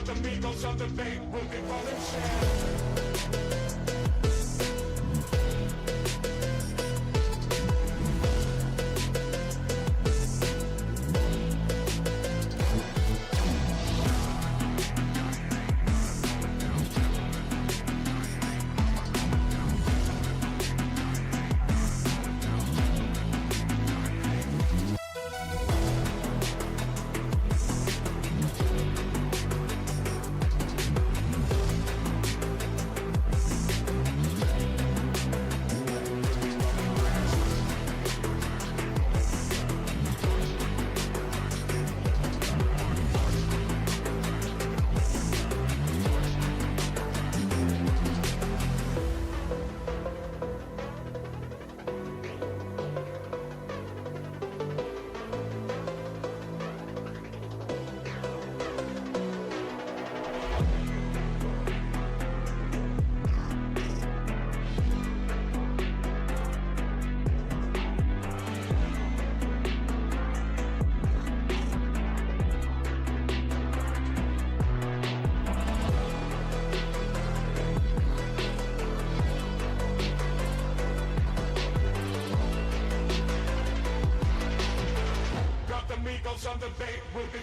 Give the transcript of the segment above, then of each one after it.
Amigos of the bay will be rolling shit. Amigos on the bay will be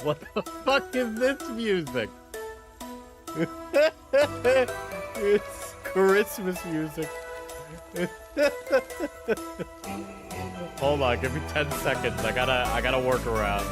What the fuck is this music? It's Christmas music. Hold on, give me 10 seconds. I gotta work around.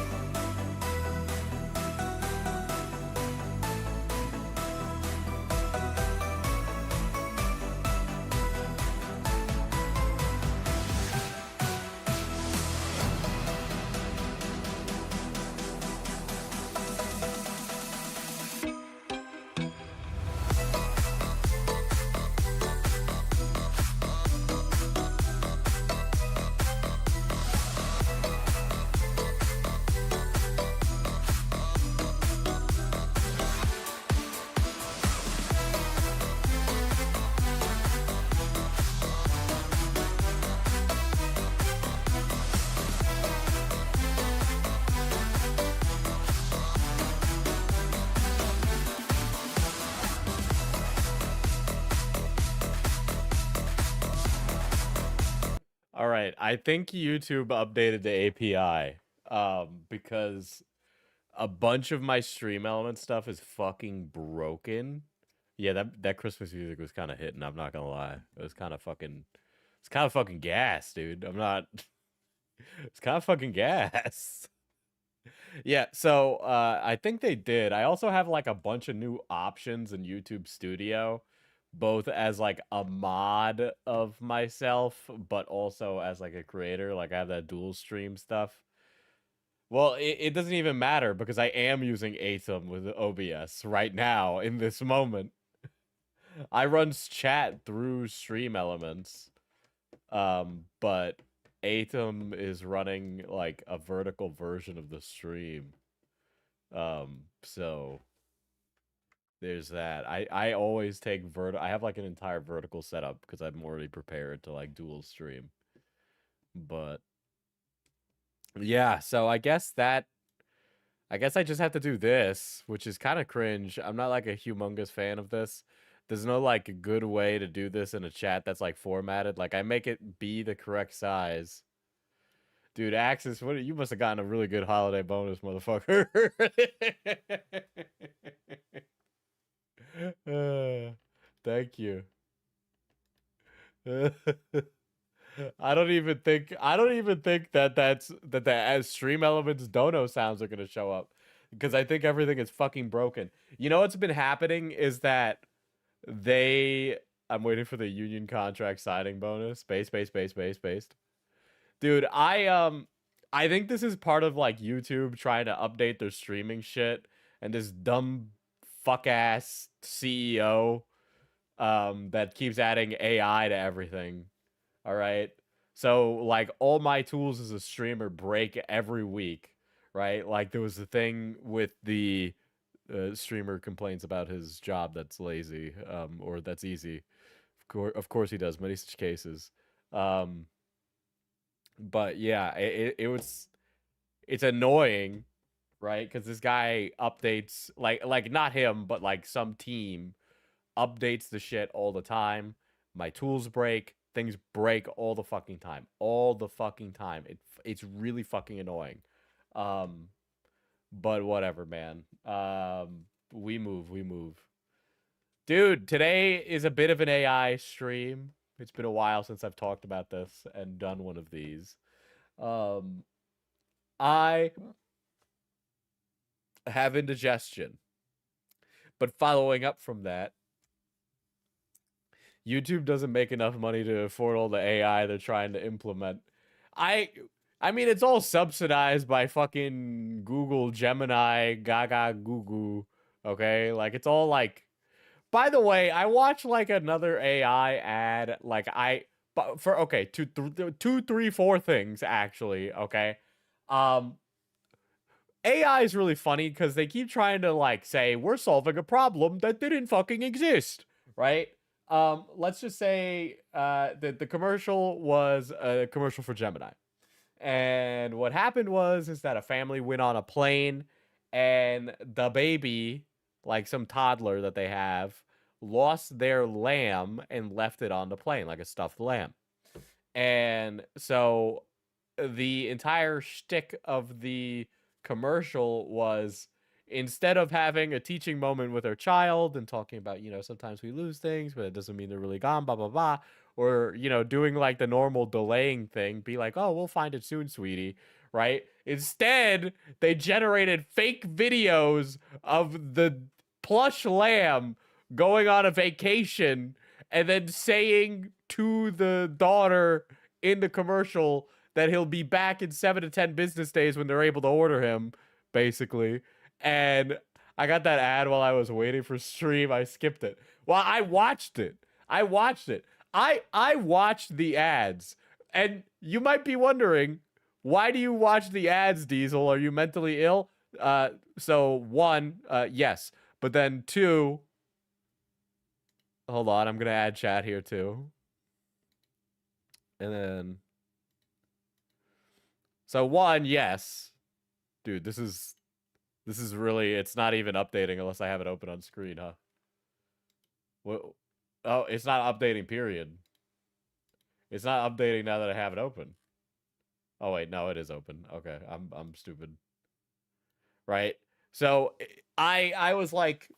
All right, I think YouTube updated the API because a bunch of my stream element stuff is fucking broken. Yeah, that Christmas music was kind of hitting, I'm not gonna lie. It was kind of fucking it's kind of fucking gas, dude. I'm not it's kind of fucking gas. Yeah, so I think they did. I also have like a bunch of new options in YouTube Studio, both as like a mod of myself, but also as like a creator. Like I have that dual stream stuff. Well, it doesn't even matter because I am using Atom with OBS right now in this moment. I run chat through Stream Elements, but Atom is running like a vertical version of the stream. So there's that. I always take I have like an entire vertical setup because I'm already prepared to like dual stream. But yeah, so I guess I just have to do this, which is kind of cringe. I'm not like a humongous fan of this. There's no like good way to do this in a chat that's like formatted. Like I make it be the correct size. Dude, Axis, you must have gotten a really good holiday bonus, motherfucker. Thank you. I don't even think that the as stream elements dono sounds are gonna show up because I think everything is fucking broken. You know what's been happening is that I'm waiting for the union contract signing bonus. Based. Dude, I think this is part of like YouTube trying to update their streaming shit and this dumb fuck ass CEO that keeps adding AI to everything. All right. So like all my tools as a streamer break every week, right? Like there was a thing with the streamer complains about his job that's lazy or that's easy. Of course he does many such cases. Um but yeah, it's annoying, right? Cuz this guy updates like not him, but like some team updates the shit all the time. My tools break, things break all the fucking time. All the fucking time. It's really fucking annoying. Um but whatever, man. We move. Dude, today is a bit of an AI stream. It's been a while since I've talked about this and done one of these. Um I have indigestion. But following up from that, YouTube doesn't make enough money to afford all the AI they're trying to implement. I I mean it's all subsidized by fucking Google Gemini, Gaga Goo Goo, okay? Like it's all like by the way, I watched like another AI ad like but for okay, two, three, four things actually, okay? Um AI is really funny because they keep trying to like say we're solving a problem that didn't fucking exist, right? Let's just say the commercial was a commercial for Gemini. And what happened was is that a family went on a plane and the baby, like some toddler that they have, lost their lamb and left it on the plane like a stuffed lamb. And so the entire shtick of the commercial was, instead of having a teaching moment with her child and talking about, sometimes we lose things, but it doesn't mean they're really gone, blah, blah, blah. Or, doing like the normal delaying thing, be like, oh, we'll find it soon, sweetie. Right? Instead, they generated fake videos of the plush lamb going on a vacation and then saying to the daughter in the commercial that he'll be back in 7 to 10 business days when they're able to order him, basically. And I got that ad while I was waiting for stream. I skipped it. Well, I watched it. I watched the ads. And you might be wondering, why do you watch the ads, Diesel? Are you mentally ill? So one, yes. But then two, hold on, I'm gonna add chat here too. And then, so one, yes. Dude, this is really, it's not even updating unless I have it open on screen, huh? What? Oh, it's not updating, period. It's not updating now that I have it open. Oh wait, no, it is open. Okay, I'm stupid. Right? So I was like,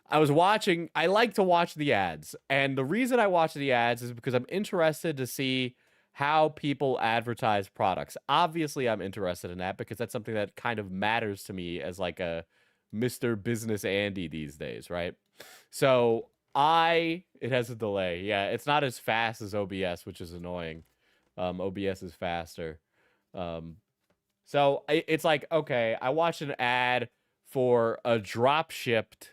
I was watching, I like to watch the ads. And the reason I watch the ads is because I'm interested to see how people advertise products. Obviously, I'm interested in that because that's something that kind of matters to me as like a Mr. Business Andy these days, right? So it has a delay. Yeah, it's not as fast as OBS, which is annoying. OBS is faster. So it's like, okay, I watched an ad for a drop shipped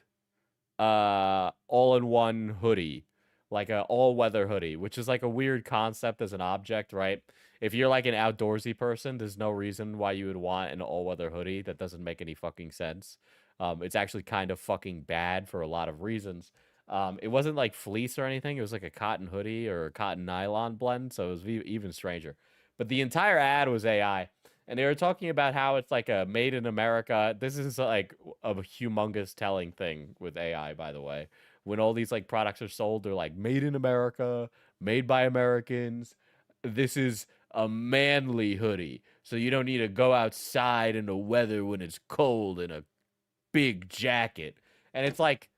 all-in-one hoodie, like a all-weather hoodie, which is like a weird concept as an object, right? If you're like an outdoorsy person, there's no reason why you would want an all-weather hoodie. That doesn't make any fucking sense. It's actually kind of fucking bad for a lot of reasons. It wasn't like fleece or anything. It was like a cotton hoodie or a cotton nylon blend, so it was even stranger. But the entire ad was AI. And they were talking about how it's like a made in America. This is like a humongous telling thing with AI, by the way. When all these like products are sold, they're like made in America, made by Americans. This is a manly hoodie. So you don't need to go outside in the weather when it's cold in a big jacket. And it's like,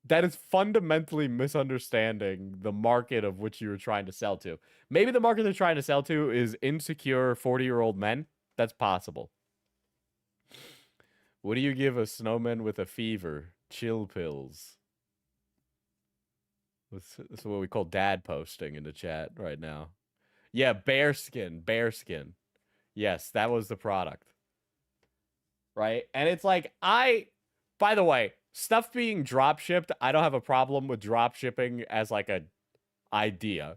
that is fundamentally misunderstanding the market of which you were trying to sell to. Maybe the market they're trying to sell to is insecure 40-year-old men. That's possible. What do you give a snowman with a fever? Chill pills. This is what we call dad posting in the chat right now. Yeah, bearskin. Bearskin. Yes, that was the product. Right? And it's like, by the way, stuff being drop shipped, I don't have a problem with drop shipping as like a idea,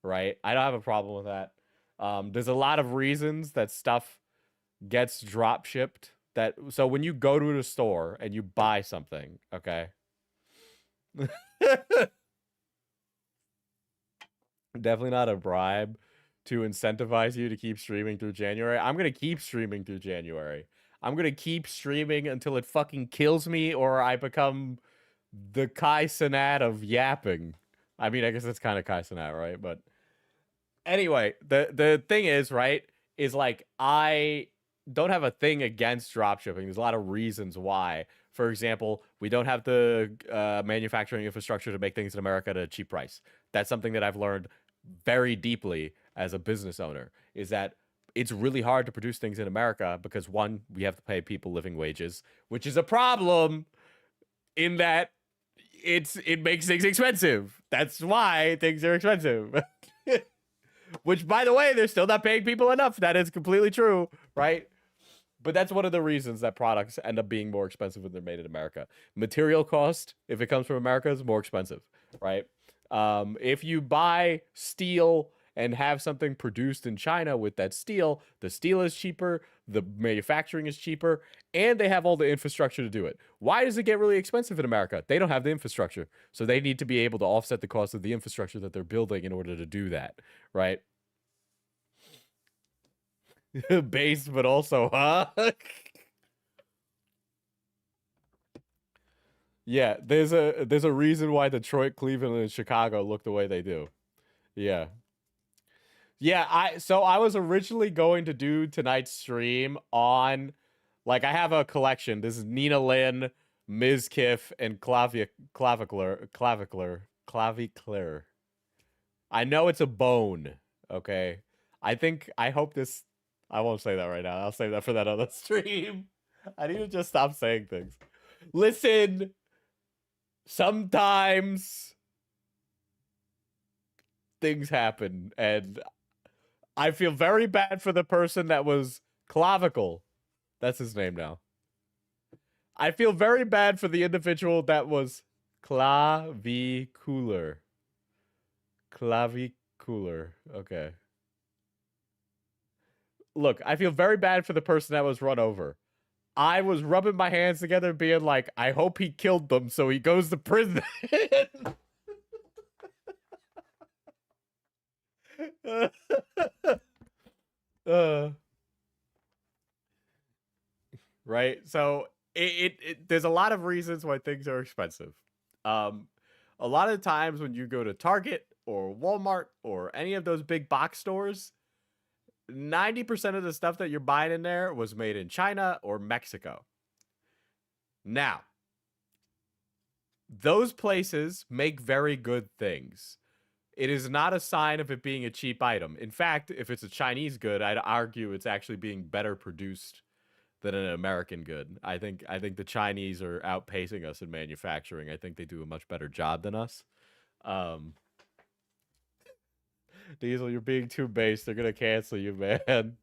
right? I don't have a problem with that. There's a lot of reasons that stuff gets drop shipped. So when you go to the store and you buy something, okay? Definitely not a bribe to incentivize you to keep streaming through January. I'm gonna keep streaming through January. I'm gonna keep streaming until it fucking kills me or I become the Kai Cenat of yapping. I mean, I guess that's kind of Kai Cenat, right? But anyway, the thing is, right, is like I don't have a thing against dropshipping. There's a lot of reasons why. For example, we don't have the manufacturing infrastructure to make things in America at a cheap price. That's something that I've learned very deeply as a business owner, is that it's really hard to produce things in America because one, we have to pay people living wages, which is a problem in that it makes things expensive. That's why things are expensive. Which, by the way, they're still not paying people enough. That is completely true, right? But that's one of the reasons that products end up being more expensive when they're made in America. Material cost, if it comes from America, is more expensive, right? If you buy steel and have something produced in China with that steel, the steel is cheaper, the manufacturing is cheaper, and they have all the infrastructure to do it. Why does it get really expensive in America? They don't have the infrastructure. So they need to be able to offset the cost of the infrastructure that they're building in order to do that, right? Base, but also, huh? Yeah, there's a reason why Detroit, Cleveland, and Chicago look the way they do. Yeah. Yeah, so I was originally going to do tonight's stream on, like, I have a collection. This is Nina Lynn, Ms. Kiff, and Clavicler. I know it's a bone, okay? I hope this, I won't say that right now. I'll save that for that other stream. I need to just stop saying things. Listen, sometimes things happen, and I feel very bad for the person that was clavicle. That's his name now. I feel very bad for the individual that was clavicular. Clavicular. Okay. Look, I feel very bad for the person that was run over. I was rubbing my hands together, being like, I hope he killed them so he goes to prison. Right? So there's a lot of reasons why things are expensive. A lot of times when you go to Target or Walmart or any of those big box stores, 90% of the stuff that you're buying in there was made in China or Mexico. Now, those places make very good things. It is not a sign of it being a cheap item. In fact, if it's a Chinese good, I'd argue it's actually being better produced than an American good. I think the Chinese are outpacing us in manufacturing. I think they do a much better job than us. Diesel, you're being too base. They're gonna cancel you, man.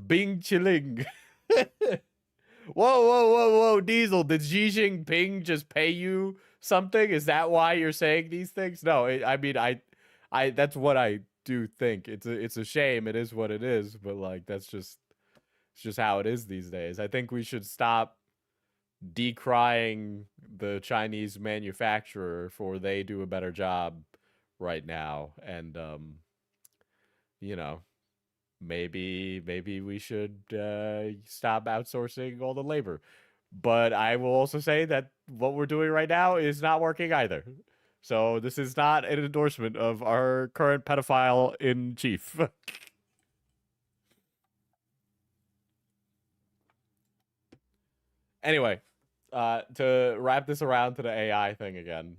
Bing chilling. Whoa, Diesel. Did Xi Jinping just pay you something? Is that why you're saying these things? No, I mean, I that's what I do think. It's a shame. It is what it is. But like, it's just how it is these days. I think we should stop decrying the Chinese manufacturer for they do a better job right now, and you know, maybe we should stop outsourcing all the labor. But I will also say that what we're doing right now is not working either. So this is not an endorsement of our current pedophile in chief. Anyway, to wrap this around to the AI thing again.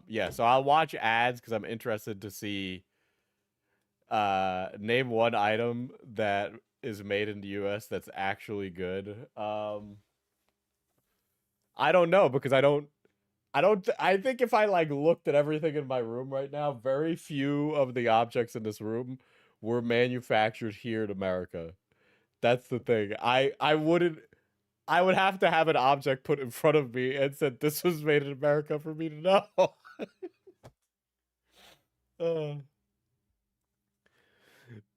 Yeah, so I'll watch ads because I'm interested to see name one item that is made in the US that's actually good. I don't know because I think if I like looked at everything in my room right now, very few of the objects in this room were manufactured here in America. That's the thing. I would have to have an object put in front of me and said this was made in America for me to know.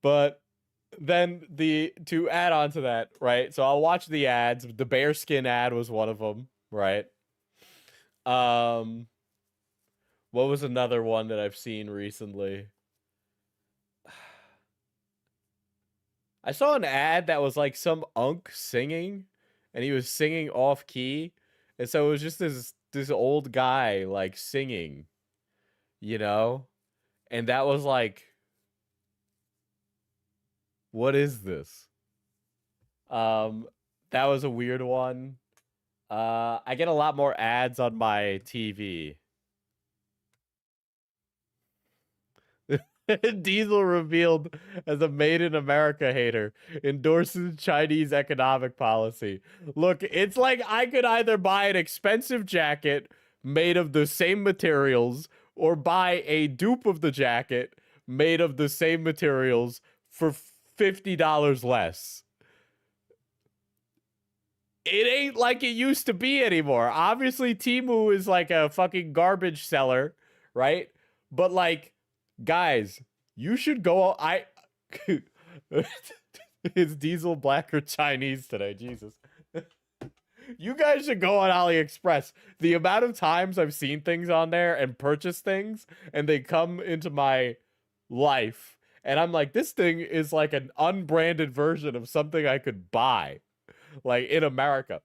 But then to add on to that, right? So I'll watch the ads. The bearskin ad was one of them, right? What was another one that I've seen recently? I saw an ad that was like some unk singing, and he was singing off key, and so it was just this old guy like singing, you know, and that was like, what is this? That was a weird one. I get a lot more ads on my TV. Diesel revealed as a made in America hater, endorses Chinese economic policy. Look, it's like I could either buy an expensive jacket made of the same materials or buy a dupe of the jacket made of the same materials for $50 less. It ain't like it used to be anymore. Obviously, Temu is like a fucking garbage seller, right? But like, guys, you should go. Is Diesel black or Chinese today? Jesus. You guys should go on AliExpress. The amount of times I've seen things on there and purchased things, and they come into my life, and I'm like, this thing is like an unbranded version of something I could buy, like in America.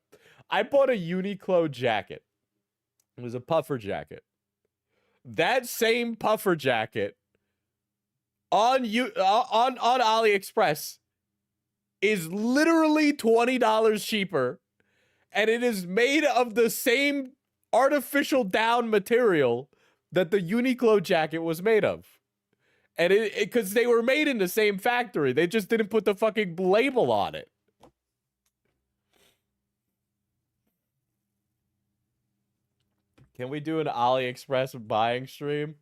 I bought a Uniqlo jacket. It was a puffer jacket. That same puffer jacket on AliExpress is literally $20 cheaper, and it is made of the same artificial down material that the Uniqlo jacket was made of. And because they were made in the same factory, they just didn't put the fucking label on it. Can we do an AliExpress buying stream?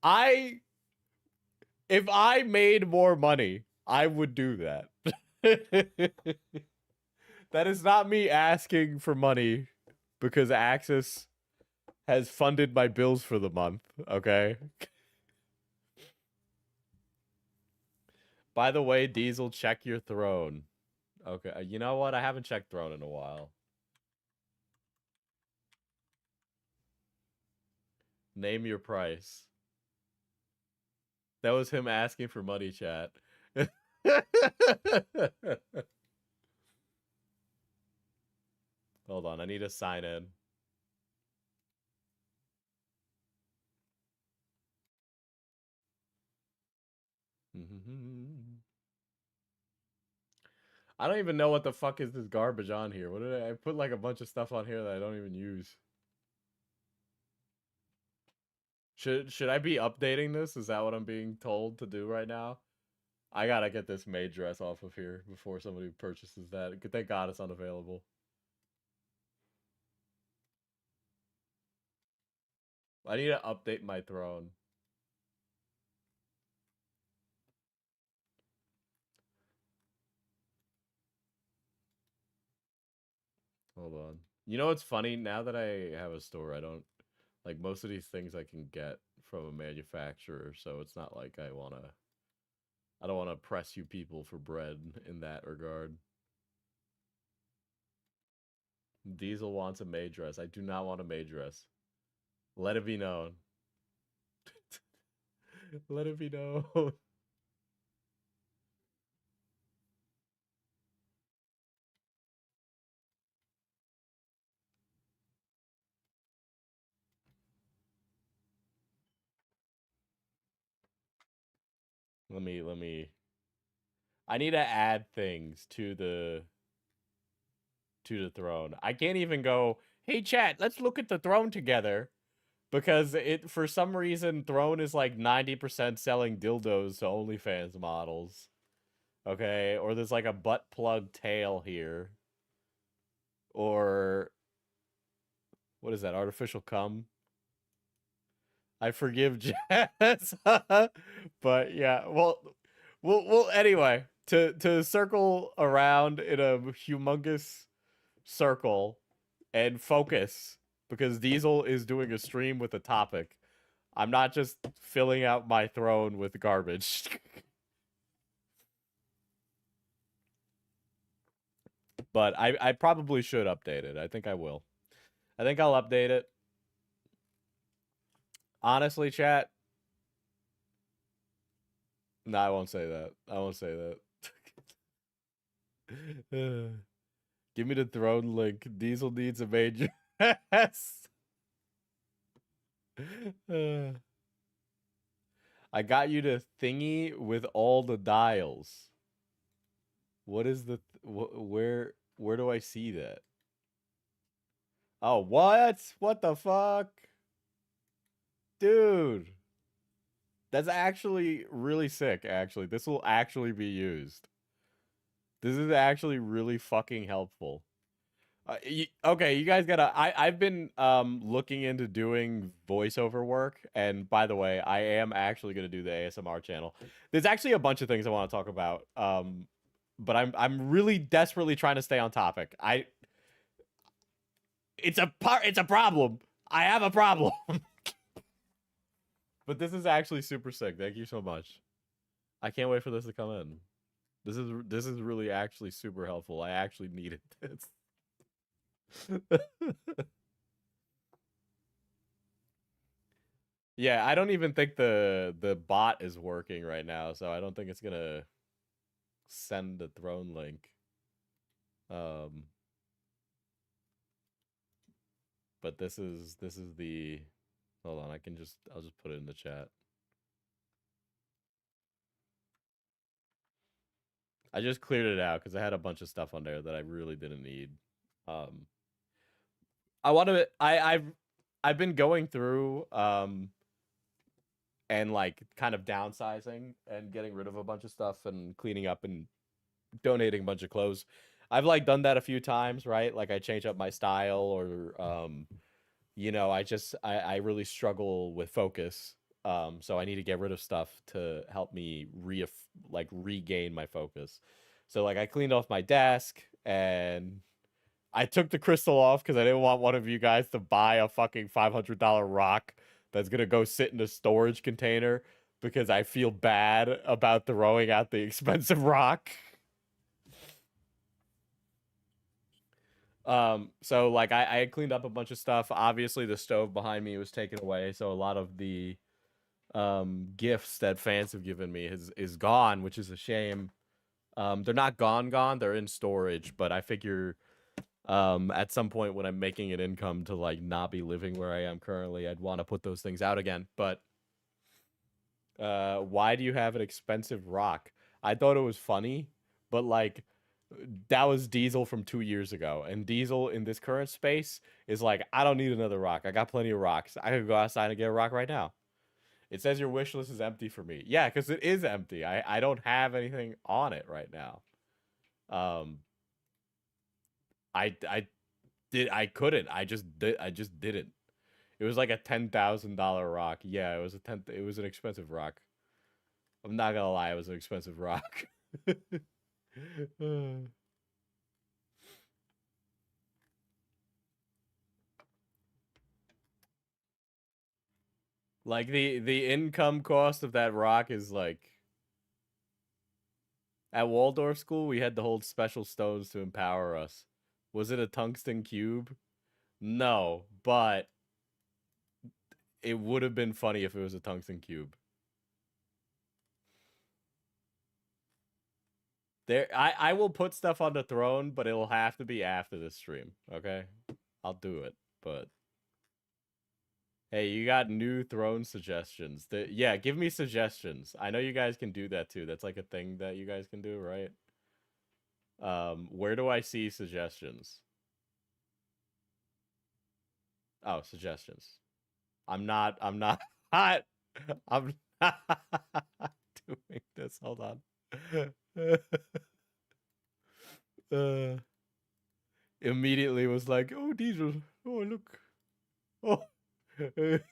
If I made more money, I would do that. That is not me asking for money because Axis has funded my bills for the month, okay? By the way, Diesel, check your throne. Okay, you know what? I haven't checked throne in a while. Name your price. That was him asking for money, chat. Hold on, I need to sign in. I don't even know what the fuck is this garbage on here. What did I put like a bunch of stuff on here that I don't even use. Should I be updating this? Is that what I'm being told to do right now? I gotta get this maid dress off of here before somebody purchases that. Thank God it's unavailable. I need to update my throne. Hold on. You know what's funny? Now that I have a store, I don't like most of these things I can get from a manufacturer, so it's not like I don't want to press you people for bread in that regard. Diesel wants a maid dress. I do not want a maid dress. Let it be known. Let it be known. Let me I need to add things to the throne. I can't even go, "Hey chat, let's look at the throne together." Because it for some reason throne is like 90% selling dildos to OnlyFans models. Okay, or there's like a butt plug tail here. Or what is that? Artificial cum? I forgive Jazz. But yeah, well anyway, to circle around in a humongous circle and focus because Diesel is doing a stream with a topic. I'm not just filling out my throne with garbage. But I probably should update it. I think I will. I think I'll update it. Honestly, chat. No, I won't say that. I won't say that. Give me the throne link. Diesel needs a major ass. I got you to thingy with all the dials. What is the where do I see that? Oh, what? What the fuck? Dude. That's actually really sick, actually. This will actually be used. This is actually really fucking helpful. Okay, you guys gotta. I've been looking into doing voiceover work, and by the way, I am actually gonna do the ASMR channel. There's actually a bunch of things I want to talk about. But I'm really desperately trying to stay on topic. It's a problem. I have a problem. But this is actually super sick. Thank you so much. I can't wait for this to come in. This is really actually super helpful. I actually needed this. Yeah, I don't even think the bot is working right now, so I don't think it's gonna send the throne link. But this is the hold on, I'll just put it in the chat. I just cleared it out because I had a bunch of stuff on there that I really didn't need. Um, I want to. I've been going through and like kind of downsizing and getting rid of a bunch of stuff and cleaning up and donating a bunch of clothes. I've like done that a few times, right? Like I change up my style or I really struggle with focus. So I need to get rid of stuff to help me regain my focus. So like I cleaned off my desk and I took the crystal off because I didn't want one of you guys to buy a fucking $500 rock that's gonna go sit in a storage container because I feel bad about throwing out the expensive rock. So like I had cleaned up a bunch of stuff. Obviously the stove behind me was taken away, so a lot of the gifts that fans have given me is gone, which is a shame. They're not gone, they're in storage, but I figure at some point when I'm making an income to like not be living where I am currently, I'd want to put those things out again. But why do you have an expensive rock? I thought it was funny, but like that was Diesel from 2 years ago, and Diesel in this current space is like, I don't need another rock. I got plenty of rocks. I could go outside and get a rock right now. It says your wish list is empty for me. Yeah, because it is empty. I don't have anything on it right now. I couldn't. I just didn't. It was like a $10,000 rock. Yeah, it was an expensive rock. I'm not gonna lie, it was an expensive rock. Like the income cost of that rock is like at Waldorf school we had to hold special stones to empower us. Was it a tungsten cube? No, but it would have been funny if it was a tungsten cube. I will put stuff on the throne, but it'll have to be after this stream, okay? I'll do it, but hey, you got new throne suggestions. Yeah, give me suggestions. I know you guys can do that too. That's like a thing that you guys can do, right? Where do I see suggestions? Oh, suggestions. I'm not I'm not I'm not doing this. Hold on. Immediately was like, oh, Diesel. Oh, look. Oh,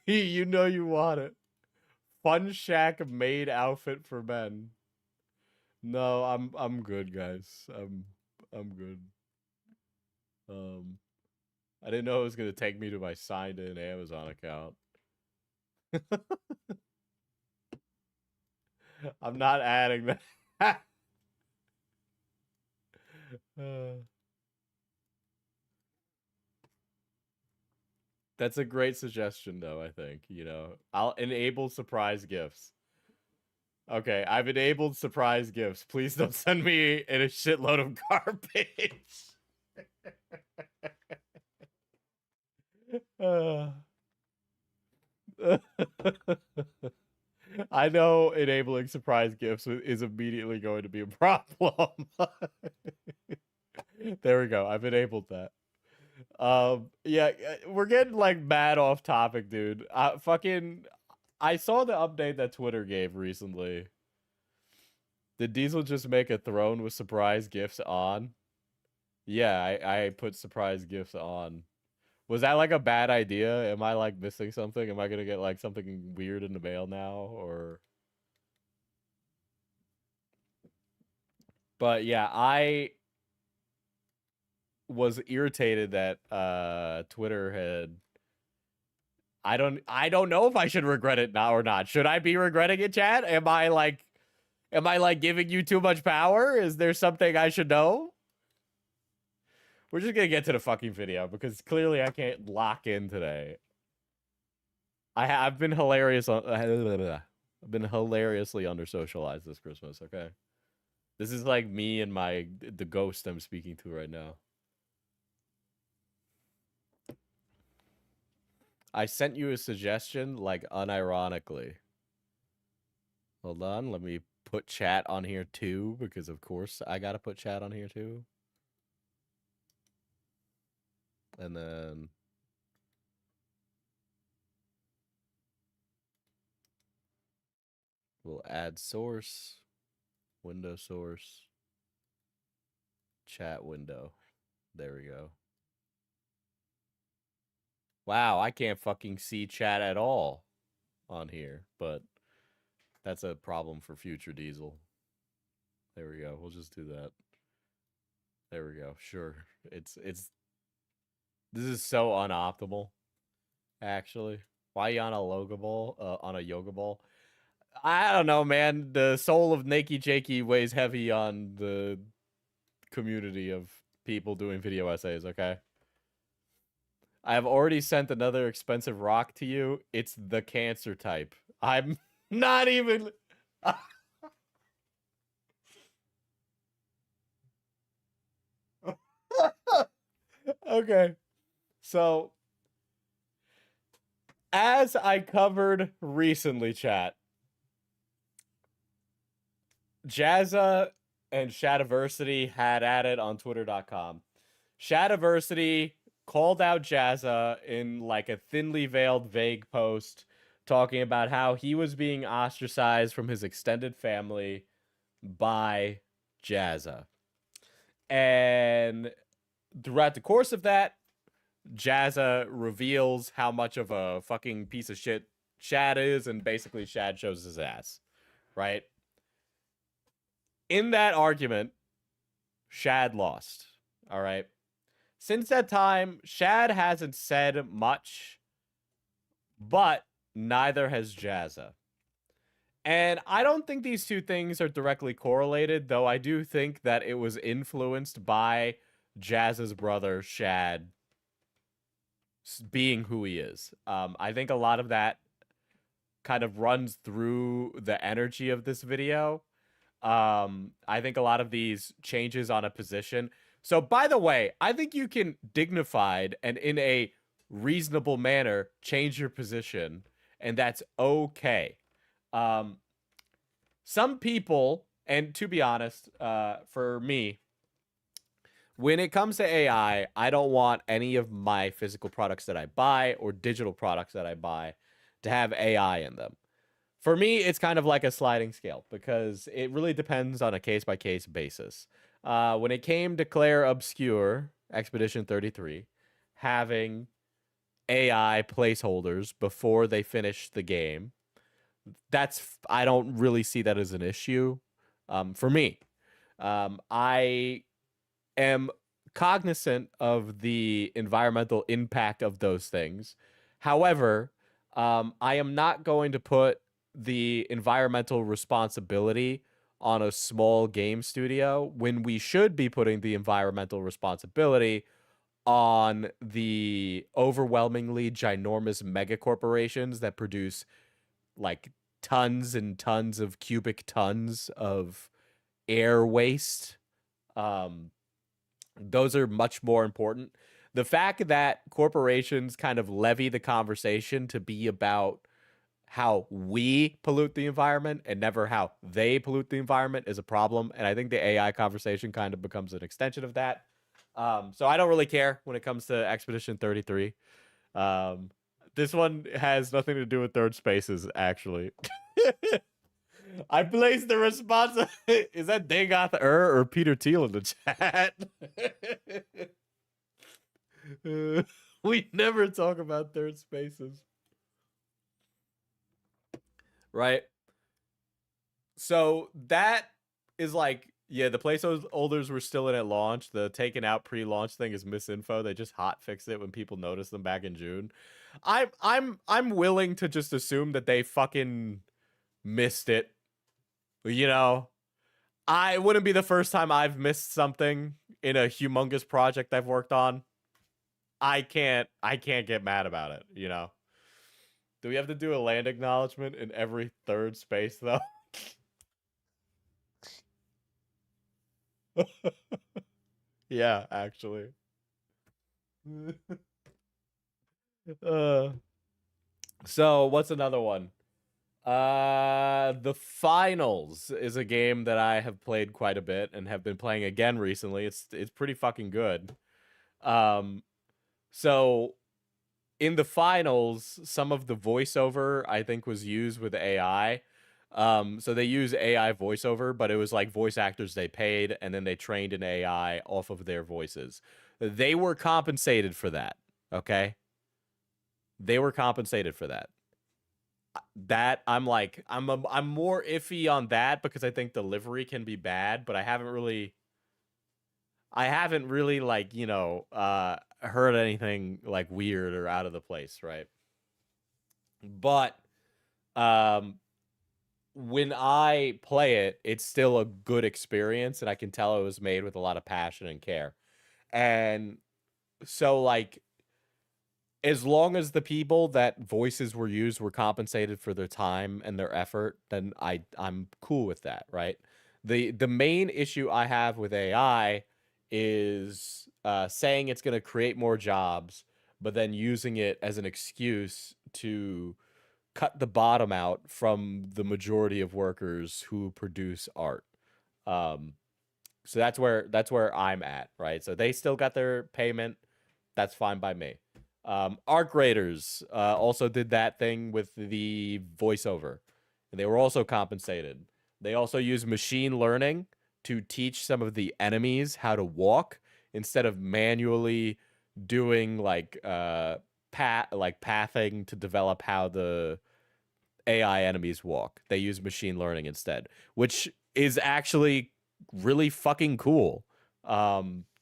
you know you want it. Fun Shack maid outfit for men. No, I'm good, guys. I'm good. I didn't know it was gonna take me to my signed in Amazon account. I'm not adding that. That's a great suggestion, though, I think. You know, I'll enable surprise gifts. Okay, I've enabled surprise gifts. Please don't send me in a shitload of garbage. I know enabling surprise gifts is immediately going to be a problem. There we go. I've enabled that. Yeah, we're getting like mad off topic, dude. I saw the update that Twitter gave recently. Did Diesel just make a throne with surprise gifts on? Yeah, I put surprise gifts on. Was that like a bad idea? Am I like missing something? Am I gonna get like something weird in the mail now or? But yeah, I was irritated that Twitter had I don't know if I should regret it now or not. Should I be regretting it, Chad? Am I like giving you too much power? Is there something I should know? We're just gonna get to the fucking video because clearly I can't lock in today. I've been hilarious I've been hilariously under socialized this Christmas, okay? This is like me and the ghost I'm speaking to right now. I sent you a suggestion like unironically. Hold on, let me put chat on here too, because of course I gotta put chat on here too. And then we'll add source, window source, chat window. There we go. Wow, I can't fucking see chat at all on here, but that's a problem for future Diesel. There we go. We'll just do that. There we go. Sure. It's this is so unoptimal, actually. Why you on a logo ball? On a yoga ball? I don't know, man. The soul of Nakey Jakey weighs heavy on the community of people doing video essays, okay? I have already sent another expensive rock to you. It's the cancer type. I'm not even... Okay. So, as I covered recently, chat, Jazza and Shadiversity had at it on Twitter.com. Shadiversity called out Jazza in like a thinly veiled, vague post talking about how he was being ostracized from his extended family by Jazza. And throughout the course of that, Jazza reveals how much of a fucking piece of shit Shad is, and basically Shad shows his ass, right? In that argument, Shad lost, all right? Since that time, Shad hasn't said much, but neither has Jazza. And I don't think these two things are directly correlated, though I do think that it was influenced by Jazza's brother, Shad, being who he is. I think a lot of that kind of runs through the energy of this video. I think a lot of these changes on a position. So, by the way, I think you can dignified and in a reasonable manner change your position, and that's okay. Some people, and to be honest, for me, when it comes to AI, I don't want any of my physical products that I buy or digital products that I buy to have AI in them. For me, it's kind of like a sliding scale because it really depends on a case-by-case basis. When it came to Claire Obscure, Expedition 33, having AI placeholders before they finish the game, I don't really see that as an issue for me. I am cognizant of the environmental impact of those things. However, I am not going to put the environmental responsibility on a small game studio when we should be putting the environmental responsibility on the overwhelmingly ginormous mega corporations that produce like tons and tons of cubic tons of air waste. Those are much more important. The fact that corporations kind of levy the conversation to be about how we pollute the environment and never how they pollute the environment is a problem. And I think the AI conversation kind of becomes an extension of that. So I don't really care when it comes to Expedition 33. This one has nothing to do with third spaces, actually. I placed the response. Is that Dagoth or Peter Thiel in the chat? We never talk about third spaces. Right? So that is like, yeah, the placeholders were still in at launch. The taken out pre-launch thing is misinfo. They just hot fixed it when people noticed them back in June. I'm willing to just assume that they fucking missed it. You know, I wouldn't be the first time I've missed something in a humongous project I've worked on. I can't get mad about it, you know. Do we have to do a land acknowledgement in every third space though? Yeah, actually. So what's another one? The Finals is a game that I have played quite a bit and have been playing again recently. It's pretty fucking good. Um, so in the finals, some of the voiceover I think was used with AI. So they use AI voiceover, but it was like voice actors they paid, and then they trained an AI off of their voices. They were compensated for that. Okay, they were compensated for that. That I'm like I'm more iffy on that because I think delivery can be bad, but I haven't really like, heard anything like weird or out of the place, right? But um when I play it, it's still a good experience and I can tell it was made with a lot of passion and care. And so like as long as the people that voices were used were compensated for their time and their effort, then I'm cool with that, right? The main issue I have with AI is saying it's going to create more jobs, but then using it as an excuse to cut the bottom out from the majority of workers who produce art. Um, so that's where I'm at, right? So they still got their payment. That's fine by me. Art graders also did that thing with the voiceover, and they were also compensated. They also used machine learning to teach some of the enemies how to walk instead of manually doing like pathing to develop how the AI enemies walk. They use machine learning instead, which is actually really fucking cool.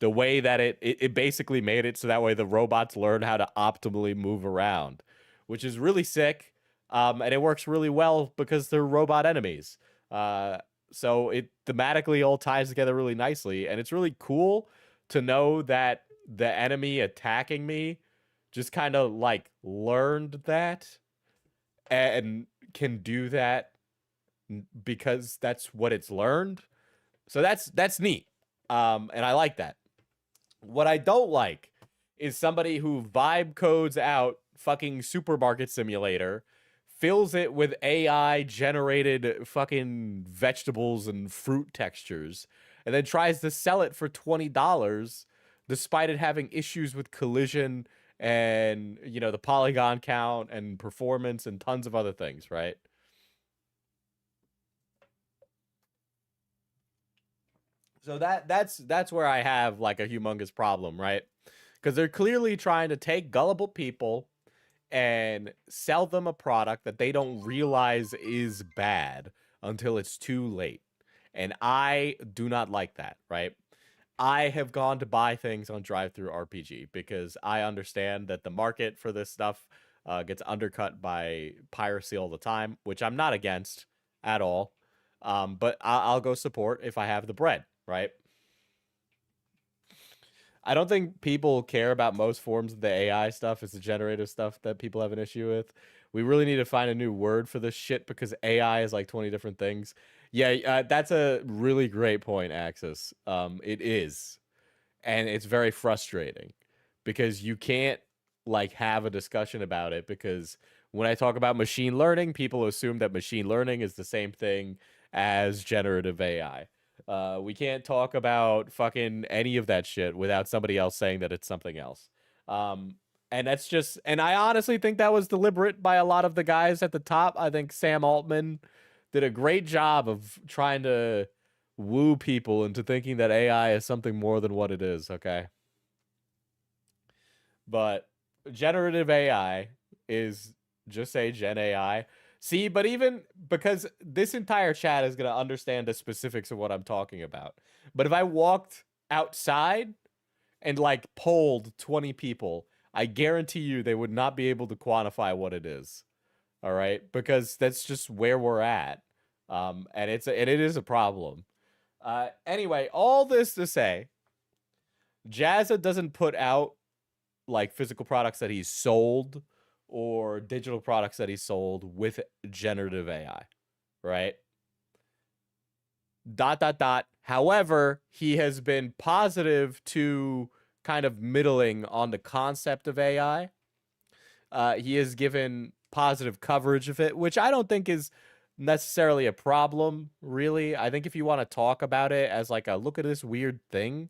The way that it basically made it so that way the robots learn how to optimally move around, which is really sick. And it works really well because they're robot enemies. So it thematically all ties together really nicely, and it's really cool to know that the enemy attacking me just kind of like learned that and can do that because that's what it's learned. So that's neat. And I like that. What I don't like is somebody who vibe codes out fucking supermarket simulator, fills it with AI generated fucking vegetables and fruit textures, and then tries to sell it for $20 despite it having issues with collision and the polygon count and performance and tons of other things, right? So that's where I have like a humongous problem, right? Because they're clearly trying to take gullible people and sell them a product that they don't realize is bad until it's too late. And I do not like that, right? I have gone to buy things on Drive Through RPG because I understand that the market for this stuff gets undercut by piracy all the time, which I'm not against at all. But I'll go support if I have the bread, right? I don't think people care about most forms of the AI stuff. It's the generative stuff that people have an issue with. We really need to find a new word for this shit because AI is like 20 different things. Yeah, that's a really great point, Axis. It is. And it's very frustrating because you can't like have a discussion about it because when I talk about machine learning, people assume that machine learning is the same thing as generative AI. We can't talk about fucking any of that shit without somebody else saying that it's something else. Um, and that's just, and I honestly think that was deliberate by a lot of the guys at the top. I think Sam Altman did a great job of trying to woo people into thinking that AI is something more than what it is, okay? But generative AI is just say Gen AI. See, but even because this entire chat is going to understand the specifics of what I'm talking about. But if I walked outside and like polled 20 people, I guarantee you they would not be able to quantify what it is. All right? Because that's just where we're at. And it is a problem. Anyway, all this to say, Jazza doesn't put out like physical products that he's sold or digital products that he's sold with generative AI, right? Dot dot dot. However, he has been positive to kind of middling on the concept of AI. He has given positive coverage of it, which I don't think is necessarily a problem, really. I think if you want to talk about it as like a look at this weird thing,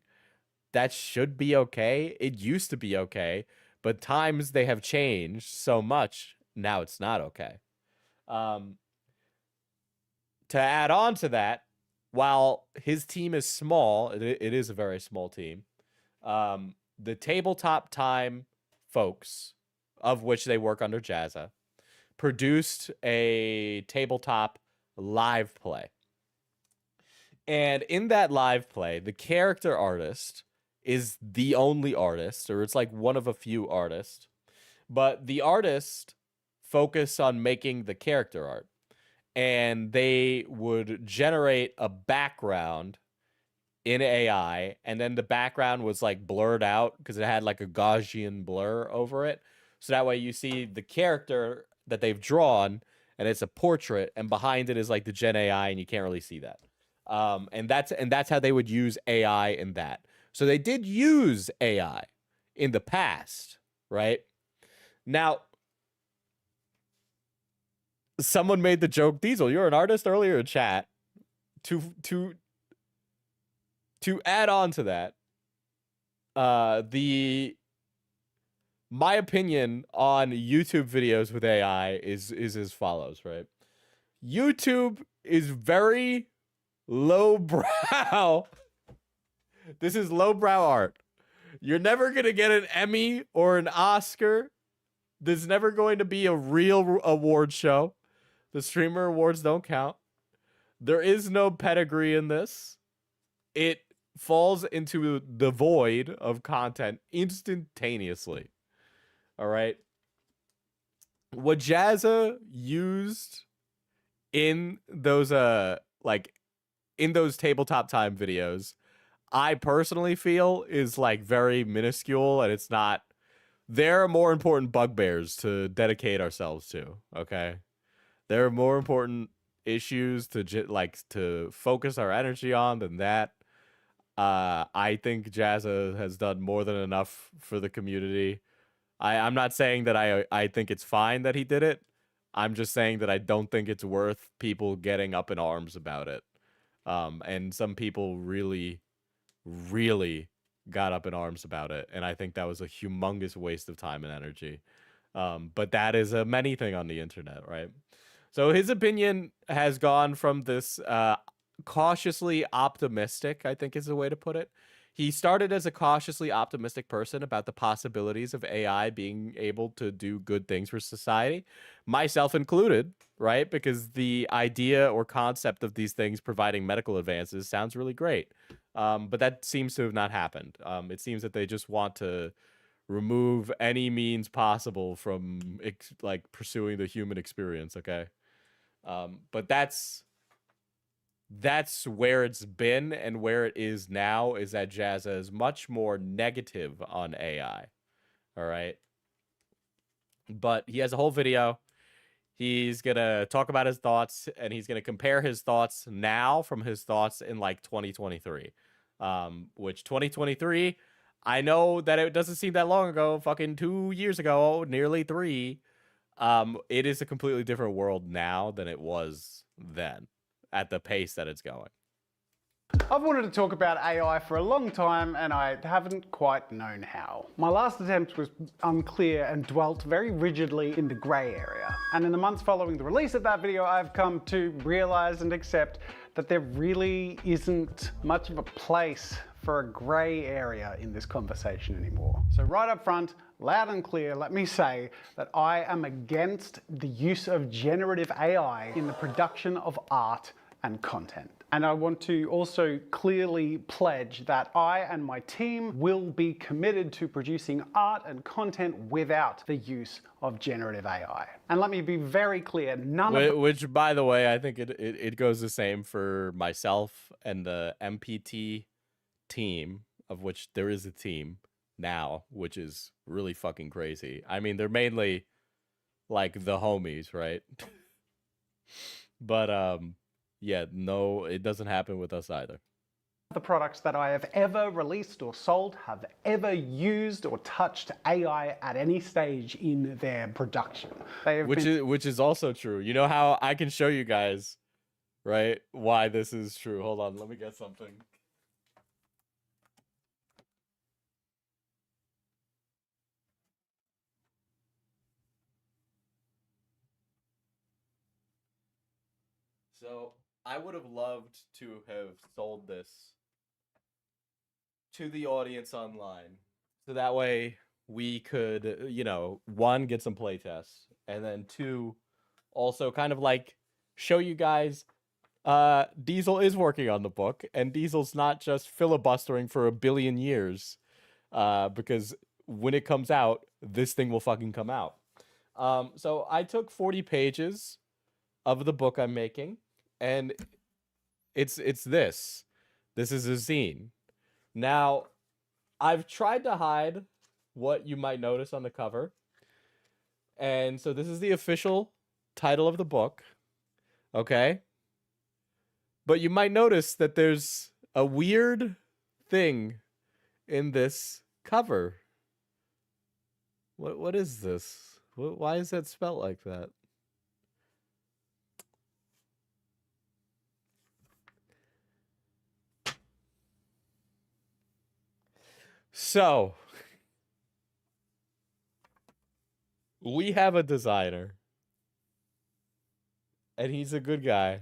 that should be okay. It used to be okay, but times they have changed so much, now it's not okay. Um, to add on to that, while his team is small, it is a very small team. The tabletop time folks, of which they work under Jazza, produced a tabletop live play. And in that live play, the character artist is the only artist, or it's like one of a few artists. But the artist focused on making the character art. And they would generate a background in AI, and then the background was like blurred out because it had like a Gaussian blur over it. So that way you see the character that they've drawn, and it's a portrait, and behind it is like the Gen AI, and you can't really see that. And that's how they would use AI in that. So they did use AI in the past, right? Now, someone made the joke, Diesel, you're an artist, earlier in chat. To add on to that, my opinion on YouTube videos with AI is as follows, right? YouTube is very lowbrow. This is lowbrow art. You're never gonna get an Emmy or an Oscar. There's never going to be a real award show. The streamer awards don't count. There is no pedigree in this. It falls into the void of content instantaneously. All right. What Jazza used in those in those tabletop time videos, I personally feel is like very minuscule, and it's not. There are more important bugbears to dedicate ourselves to. Okay, there are more important issues to focus our energy on than that. I think Jazza has done more than enough for the community. I'm not saying that I think it's fine that he did it. I'm just saying that I don't think it's worth people getting up in arms about it. And some people really, really got up in arms about it, and I think that was a humongous waste of time and energy. But that is a many thing on the internet, right? So his opinion has gone from this cautiously optimistic, I think is the way to put it. He started as a cautiously optimistic person about the possibilities of AI being able to do good things for society, myself included, right? Because the idea or concept of these things providing medical advances sounds really great. But that seems to have not happened. It seems that they just want to remove any means possible from pursuing the human experience, okay? But that's where it's been, and where it is now is that Jazza is much more negative on AI. All right. But he has a whole video. He's going to talk about his thoughts, and he's going to compare his thoughts now from his thoughts in like 2023. Which 2023, I know that it doesn't seem that long ago, fucking 2 years ago, nearly 3. It is a completely different world now than it was then, at the pace that it's going. I've wanted to talk about AI for a long time, and I haven't quite known how. My last attempt was unclear and dwelt very rigidly in the grey area. And in the months following the release of that video, I've come to realize and accept that there really isn't much of a place for a grey area in this conversation anymore. So right up front, loud and clear, let me say that I am against the use of generative AI in the production of art and content. And I want to also clearly pledge that I and my team will be committed to producing art and content without the use of generative AI. And let me be very clear, which, by the way, I think it goes the same for myself and the MPT team, of which there is a team now, which is really fucking crazy. I mean, they're mainly like the homies, right? But yeah, no, it doesn't happen with us either. the products that I have ever released or sold have ever used or touched AI at any stage in their production. They have Which is also true. You know how I can show you guys, right, why this is true. Hold on, let me get something. So I would have loved to have sold this to the audience online. So that way we could, you know, one, get some playtests, and then two, also kind of like show you guys Diesel is working on the book, and Diesel's not just filibustering for a billion years, because when it comes out, this thing will fucking come out. So I took 40 pages of the book I'm making, and it's this. This is a zine. Now, I've tried to hide what you might notice on the cover. And so this is the official title of the book. Okay? But you might notice that there's a weird thing in this cover. What is this? Why is that spelled like that? So, we have a designer, and he's a good guy,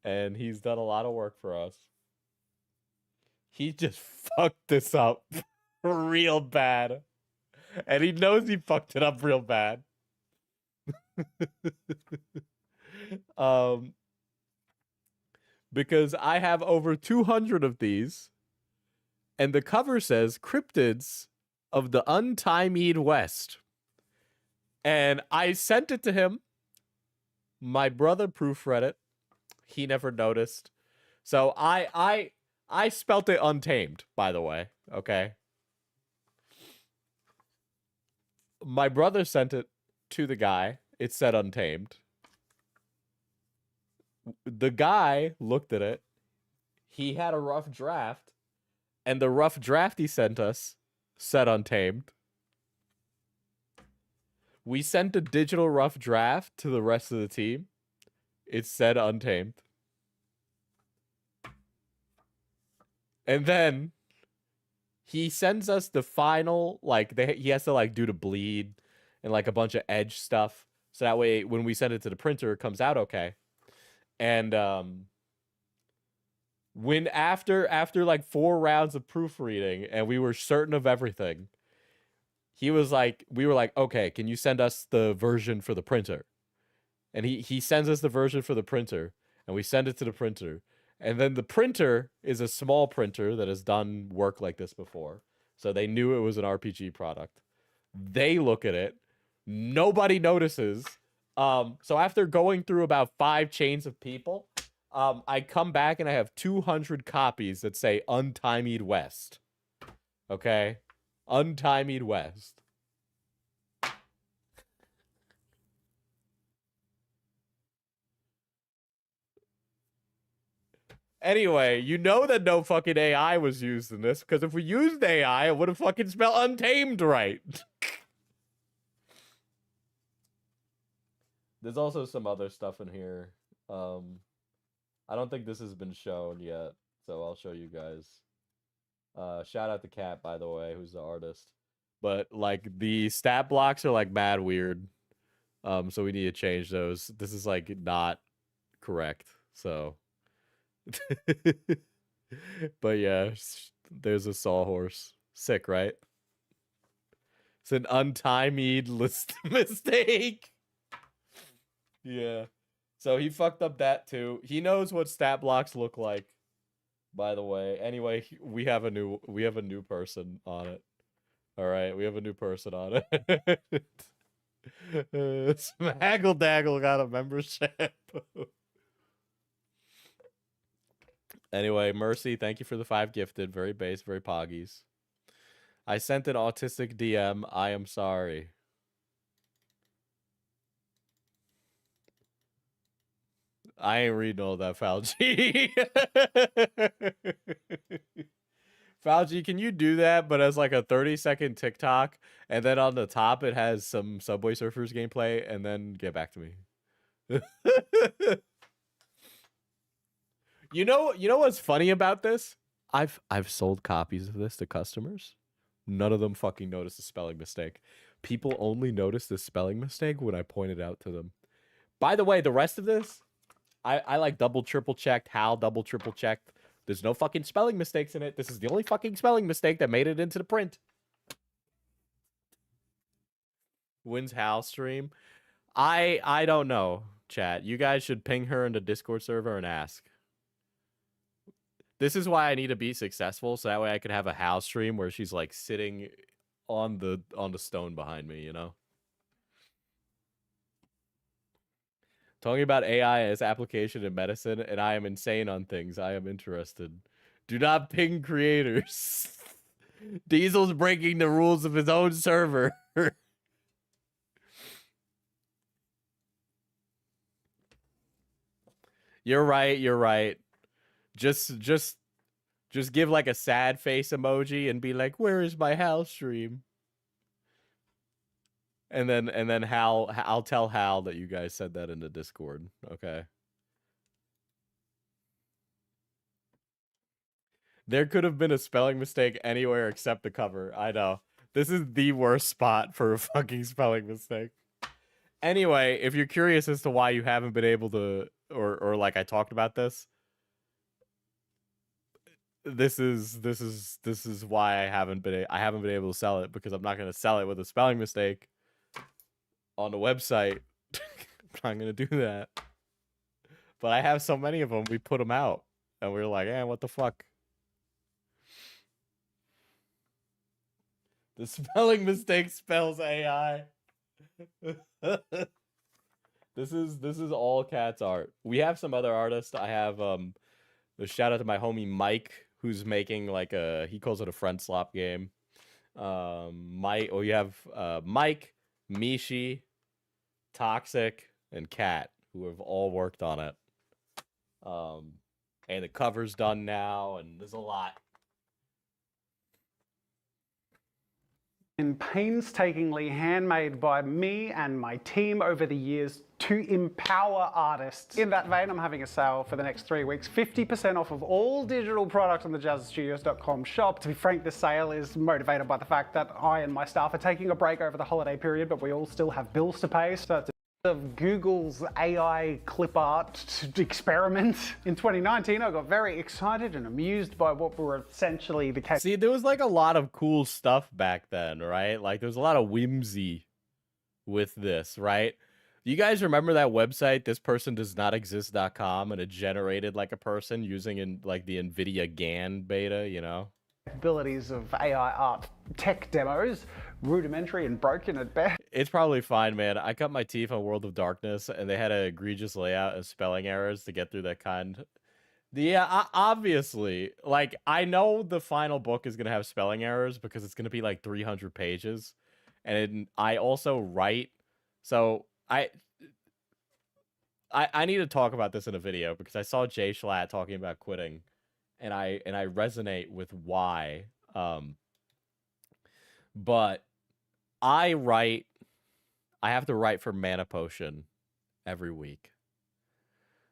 and he's done a lot of work for us. He just fucked this up real bad, and he knows he fucked it up real bad. Because I have over 200 of these, and the cover says cryptids of the untimeed West. And I sent it to him. My brother proofread it. He never noticed. So I spelt it untamed, by the way. Okay. My brother sent it to the guy. It said untamed. The guy looked at it. He had a rough draft. And the rough draft he sent us said untamed. We sent a digital rough draft to the rest of the team. It said untamed. And then he sends us the final, like, he has to, like, do the bleed and, like, a bunch of edge stuff. So that way, when we send it to the printer, it comes out okay. And, when after like 4 rounds of proofreading and we were certain of everything, we were like, okay, can you send us the version for the printer? And he sends us the version for the printer, and we send it to the printer. And then the printer is a small printer that has done work like this before. So they knew it was an RPG product. They look at it. Nobody notices. So after going through about 5 chains of people, I come back and I have 200 copies that say Untimeed West. Okay? Untimeed West. Anyway, you know that no fucking AI was used in this, because if we used AI, it would have fucking spelled untamed right. There's also some other stuff in here. I don't think this has been shown yet, so I'll show you guys. Shout out to Cat, by the way, who's the artist. But, like, the stat blocks are, like, mad weird. So we need to change those. This is, like, not correct, so... But yeah, there's a sawhorse. Sick, right? It's an untimeed list mistake. Yeah. So he fucked up that too. He knows what stat blocks look like, by the way. Anyway, we have a new person on it. All right, we have a new person on it. Smaggle Daggle got a membership. Anyway, Mercy, thank you for the 5 gifted. Very base, very poggies. I sent an autistic DM. I am sorry. I ain't reading all that, Fauci. Fauci, can you do that, but as like a 30-second TikTok, and then on the top it has some Subway Surfers gameplay, and then get back to me. You know what's funny about this? I've sold copies of this to customers. None of them fucking noticed the spelling mistake. People only notice the spelling mistake when I point it out to them. By the way, the rest of this, I like double, triple checked. Hal double, triple checked. There's no fucking spelling mistakes in it. This is the only fucking spelling mistake that made it into the print. Wins Hal stream. I don't know, chat. You guys should ping her in the Discord server and ask. This is why I need to be successful, so that way I could have a Hal stream where she's like sitting on the stone behind me, you know? Talking about AI as application in medicine, and I am insane on things. I am interested. Do not ping creators. Diesel's breaking the rules of his own server. You're right, you're right. Just give like a sad face emoji and be like, "Where is my Hal stream?" And then Hal, I'll tell Hal that you guys said that in the Discord. Okay. There could have been a spelling mistake anywhere except the cover. I know. This is the worst spot for a fucking spelling mistake. Anyway, if you're curious as to why you haven't been able to, or like I talked about this, this is why I haven't been able to sell it, because I'm not going to sell it with a spelling mistake on the website. I'm not going to do that. But I have so many of them, we put them out and we were like, what the fuck? The spelling mistake spells AI. This is all Cat's art. We have some other artists. I have a shout out to my homie Mike, who's making like he calls it a friend slop game. You have Mike, Mishi, Toxic, and Cat, who have all worked on it. And the cover's done now, and there's a lot. And painstakingly handmade by me and my team over the years to empower artists. In that vein, I'm having a sale for the next 3 weeks, 50% off of all digital products on the jazzastudios.com shop. To be frank, this sale is motivated by the fact that I and my staff are taking a break over the holiday period, but we all still have bills to pay. So it's of Google's AI clip art experiment. In 2019, I got very excited and amused by what were essentially the case. See, there was like a lot of cool stuff back then, right? Like there was a lot of whimsy with this, right? You guys remember that website, thispersondoesnotexist.com, and it generated like a person using like the NVIDIA GAN beta, you know? Abilities of AI art tech demos, rudimentary and broken at best. It's probably fine, man. I cut my teeth on World of Darkness, and they had an egregious layout and spelling errors to get through that kind. Yeah, obviously. Like, I know the final book is going to have spelling errors because it's going to be like 300 pages. And I also write. So, I need to talk about this in a video because I saw Jay Schlatt talking about quitting. And I resonate with why. But I have to write for Mana Potion every week.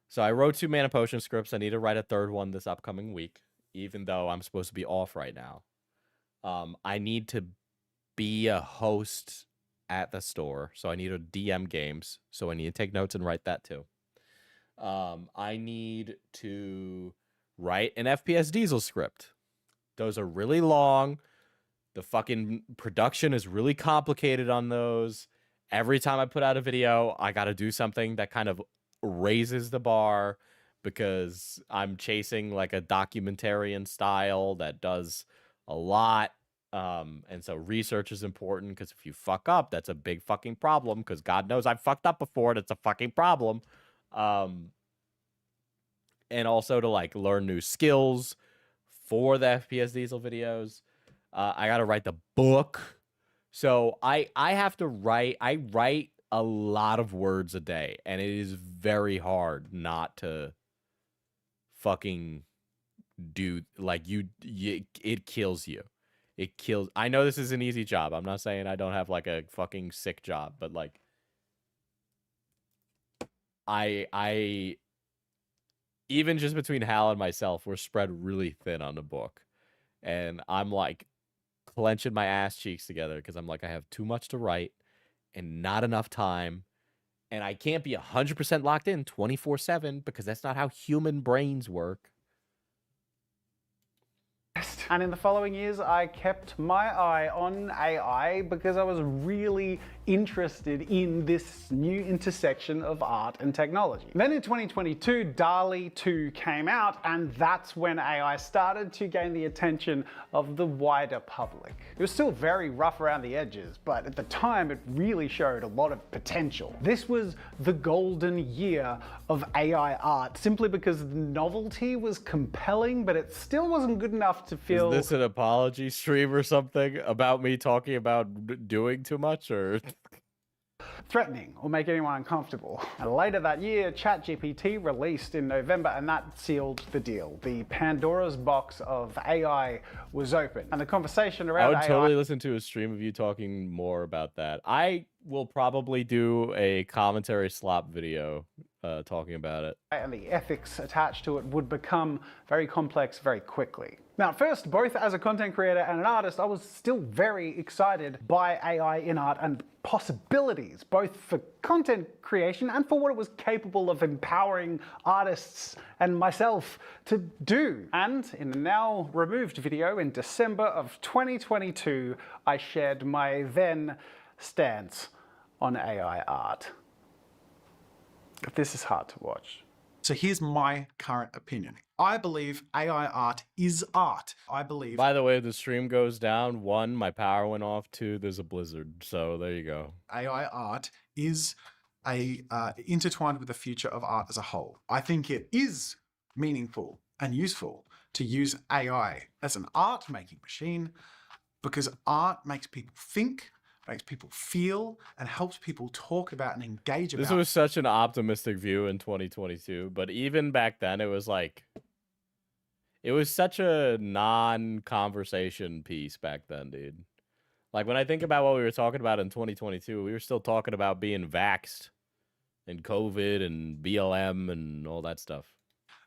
So I wrote 2 Mana Potion scripts. I need to write a 3rd one this upcoming week, even though I'm supposed to be off right now. I need to be a host at the store. So I need to DM games. So I need to take notes and write that too. I need to write an FPS Diesel script. Those are really long. The fucking production is really complicated on those. Every time I put out a video, I got to do something that kind of raises the bar because I'm chasing like a documentarian style that does a lot. And so research is important because if you fuck up, that's a big fucking problem because God knows I've fucked up before. That's a fucking problem. And also to like learn new skills for the FPS Diesel videos. I got to write the book. So I have to write. I write a lot of words a day, and it is very hard not to fucking do like it kills you. It kills. I know this is an easy job. I'm not saying I don't have like a fucking sick job, but like I even just between Hal and myself, we're spread really thin on the book. And I'm like clenching my ass cheeks together because I'm like, I have too much to write and not enough time. And I can't be 100% locked in 24/7 because that's not how human brains work. And in the following years, I kept my eye on AI because I was really interested in this new intersection of art and technology. Then in 2022, DALL-E 2 came out, and that's when AI started to gain the attention of the wider public. It was still very rough around the edges, but at the time, it really showed a lot of potential. This was the golden year of AI art, simply because the novelty was compelling, but it still wasn't good enough to feel... Is this an apology stream or something about me talking about doing too much, or... threatening or make anyone uncomfortable. And later that year, ChatGPT released in November, and that sealed the deal. The Pandora's box of AI was open, and the conversation around I would AI... totally listen to a stream of you talking more about that. I will probably do a commentary slop video talking about it. And the ethics attached to it would become very complex very quickly. Now, at first, both as a content creator and an artist, I was still very excited by AI in art and possibilities, both for content creation and for what it was capable of empowering artists and myself to do. And in a now removed video in December of 2022, I shared my then stance on AI art. This is hard to watch. So here's my current opinion. I believe AI art is art. I believe... By the way, the stream goes down. 1, my power went off. 2, there's a blizzard. So there you go. AI art is intertwined with the future of art as a whole. I think it is meaningful and useful to use AI as an art-making machine because art makes people think, makes people feel, and helps people talk about and engage about. This was such an optimistic view in 2022, but even back then it was like, it was such a non-conversation piece back then, dude. Like when I think about what we were talking about in 2022, we were still talking about being vaxxed and COVID and BLM and all that stuff.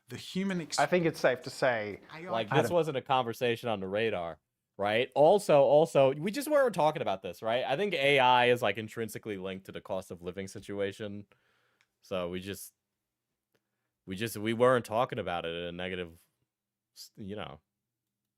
The human I think it's safe to say... Like this wasn't a conversation on the radar. Right. Also, we just weren't talking about this, right? I think AI is like intrinsically linked to the cost of living situation. So we weren't talking about it in a negative, you know.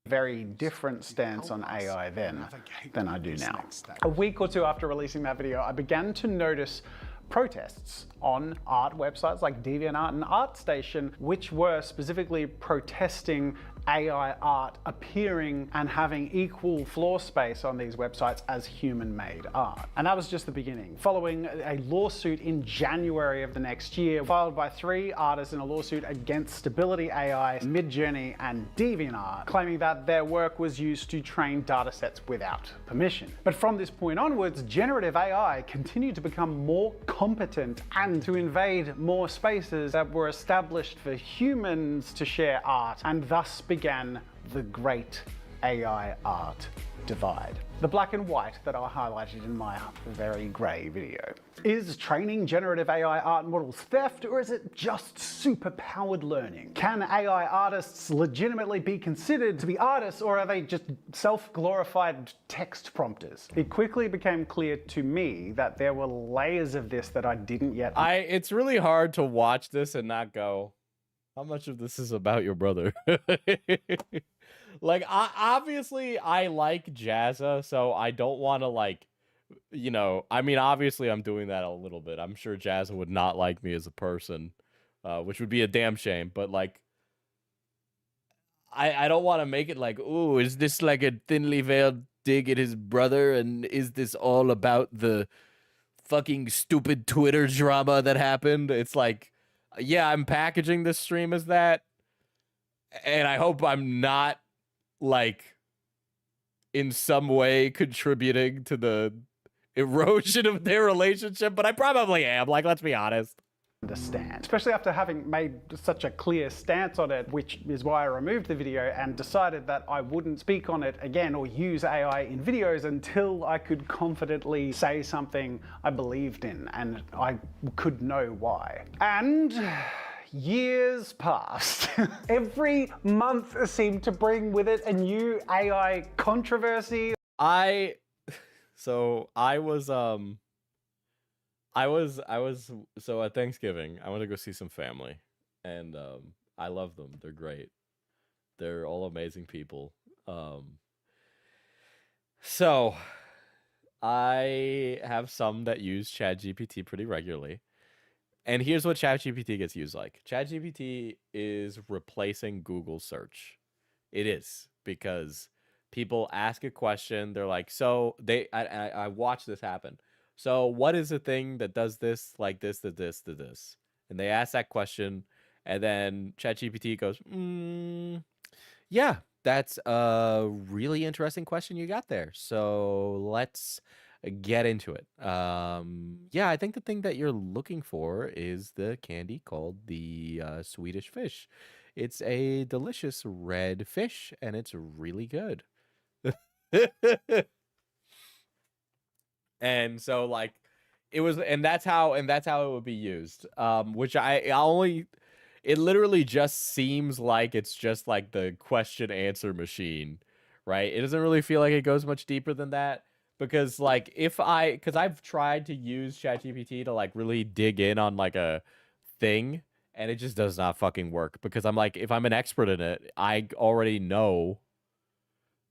Very different stance on AI then than I do now. A week or two after releasing that video, I began to notice protests on art websites like DeviantArt and ArtStation, which were specifically protesting AI art appearing and having equal floor space on these websites as human-made art. And that was just the beginning. Following a lawsuit in January of the next year, filed by 3 artists in a lawsuit against Stability AI, Midjourney, and DeviantArt, claiming that their work was used to train datasets without permission. But from this point onwards, generative AI continued to become more competent and to invade more spaces that were established for humans to share art, and thus began the great AI art divide. The black and white that I highlighted in my very grey video. Is training generative AI art models theft, or is it just superpowered learning? Can AI artists legitimately be considered to be artists, or are they just self-glorified text prompters? It quickly became clear to me that there were layers of this that I didn't yet... It's really hard to watch this and not go, how much of this is about your brother? Like, obviously, I like Jazza, so I don't want to, like, you know, I mean, obviously, I'm doing that a little bit. I'm sure Jazza would not like me as a person, which would be a damn shame, but, like, I don't want to make it like, ooh, is this like a thinly veiled dig at his brother, and is this all about the fucking stupid Twitter drama that happened? It's like, yeah, I'm packaging this stream as that, and I hope I'm not, like, in some way contributing to the erosion of their relationship, but I probably am. Like, let's be honest. Understand, especially after having made such a clear stance on it, which is why I removed the video and decided that I wouldn't speak on it again or use AI in videos until I could confidently say something I believed in and I could know why. And years passed. Every month seemed to bring with it a new AI controversy. So at Thanksgiving, I went to go see some family, and I love them. They're great. They're all amazing people. So I have some that use ChatGPT pretty regularly. And here's what ChatGPT gets used like. ChatGPT is replacing Google search. It is, because people ask a question, they're like, so I watch this happen. So what is the thing that does this, like this, to this, to this? And they ask that question, and then ChatGPT goes, yeah, that's a really interesting question you got there. So let's get into it. Yeah, I think the thing that you're looking for is the candy called the Swedish fish. It's a delicious red fish, and it's really good. And so, like, it was, and that's how it would be used. Which it literally just seems like it's just like the question answer machine, right? It doesn't really feel like it goes much deeper than that, because like because I've tried to use ChatGPT to like really dig in on like a thing, and it just does not fucking work, because I'm like, if I'm an expert in it, I already know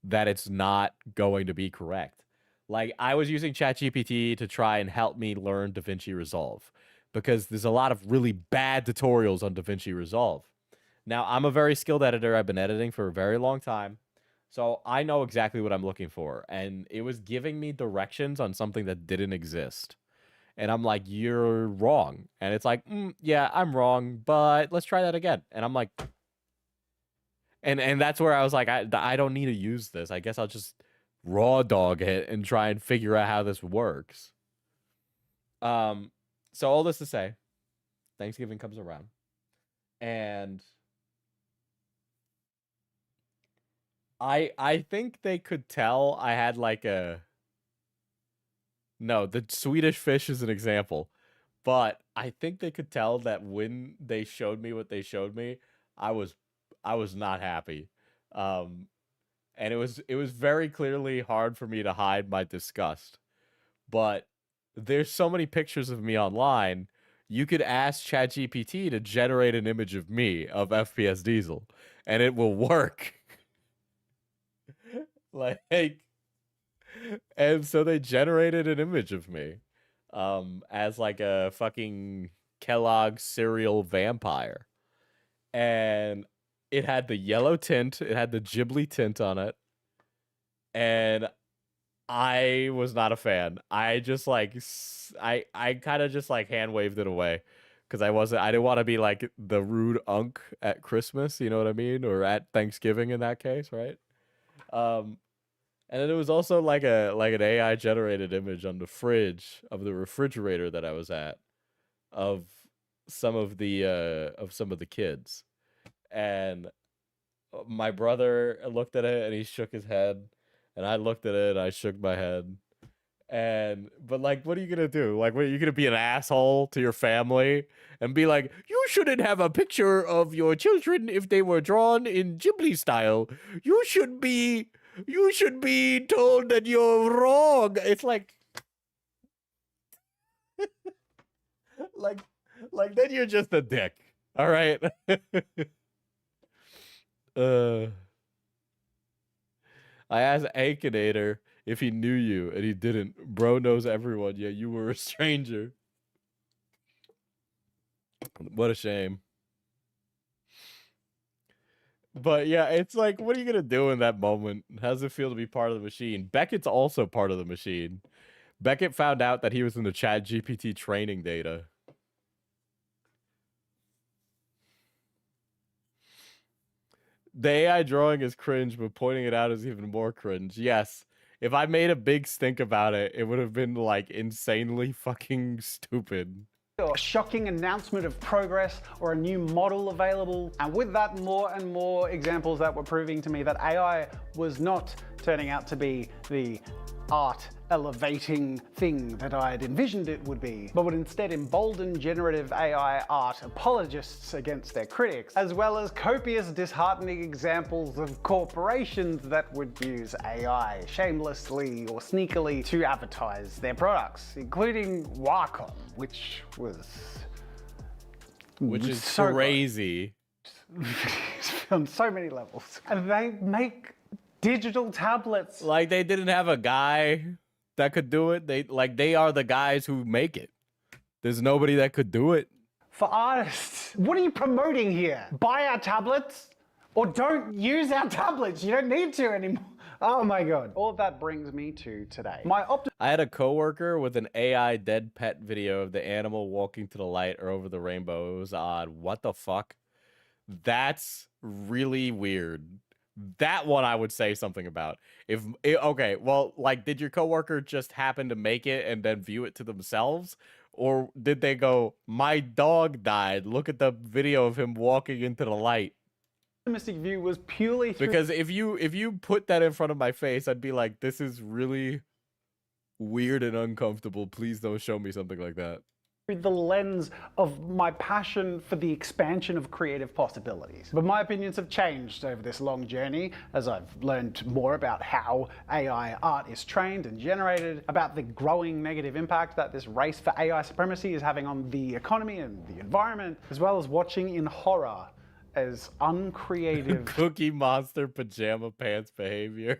that it's not going to be correct. Like, I was using ChatGPT to try and help me learn DaVinci Resolve, because there's a lot of really bad tutorials on DaVinci Resolve. Now, I'm a very skilled editor. I've been editing for a very long time, so I know exactly what I'm looking for. And it was giving me directions on something that didn't exist. And I'm like, you're wrong. And it's like, yeah, I'm wrong, but let's try that again. And I'm like, and that's where I was like, I don't need to use this. I guess I'll just raw dog it and try and figure out how this works. So all this to say, Thanksgiving comes around, and I think they could tell I had like the Swedish fish is an example, but I think they could tell that when they showed me what they showed me, I was not happy. And it was very clearly hard for me to hide my disgust. But there's so many pictures of me online. You could ask ChatGPT to generate an image of me, of FPS Diesel, and it will work. Like, and so they generated an image of me as like a fucking Kellogg cereal vampire. And it had the yellow tint, it had the Ghibli tint on it, and I was not a fan. I just like I kind of just like hand waved it away, because I didn't want to be like the rude unk at Christmas, you know what I mean, or at Thanksgiving in that case, right? And then it was also like an AI generated image on the fridge of the refrigerator that I was at, of some of the kids. And my brother looked at it and he shook his head, and I looked at it and I shook my head. But like, what are you gonna do? Like, what, are you gonna be an asshole to your family and be like, you shouldn't have a picture of your children if they were drawn in Ghibli style. You should be told that you're wrong. It's like, like then you're just a dick. All right. I asked Akinator if he knew you, and he didn't. Bro knows everyone. Yeah, you were a stranger. What a shame. But yeah, it's like, what are you gonna do in that moment? How does it feel to be part of the machine? Beckett's also part of the machine. Beckett found out that he was in the ChatGPT training data. The AI drawing is cringe, but pointing it out is even more cringe. Yes, If I made a big stink about it, it would have been like insanely fucking stupid. Or a shocking announcement of progress or a new model available. And with that, more and more examples that were proving to me that AI was not turning out to be the art elevating thing that I had envisioned it would be, but would instead embolden generative AI art apologists against their critics, as well as copious disheartening examples of corporations that would use AI shamelessly or sneakily to advertise their products, including Wacom, which is so crazy. on so many levels. And they make digital tablets. Like they didn't have a guy that could do it. They are the guys who make it. There's nobody that could do it. For artists, what are you promoting here? Buy our tablets or don't use our tablets. You don't need to anymore. Oh my God. All of that brings me to today. I had a coworker with an AI dead pet video of the animal walking to the light or over the rainbow. It was odd. What the fuck? That's really weird. That one I would say something about. Okay, well, like, did your coworker just happen to make it and then view it to themselves? Or did they go, my dog died, look at the video of him walking into the light? Optimistic view was purely through Because if you put that in front of my face, I'd be like, this is really weird and uncomfortable. Please don't show me something like that. the lens of my passion for the expansion of creative possibilities. But my opinions have changed over this long journey as I've learned more about how AI art is trained and generated, about the growing negative impact that this race for AI supremacy is having on the economy and the environment, as well as watching in horror as uncreative Cookie Monster pajama pants behavior.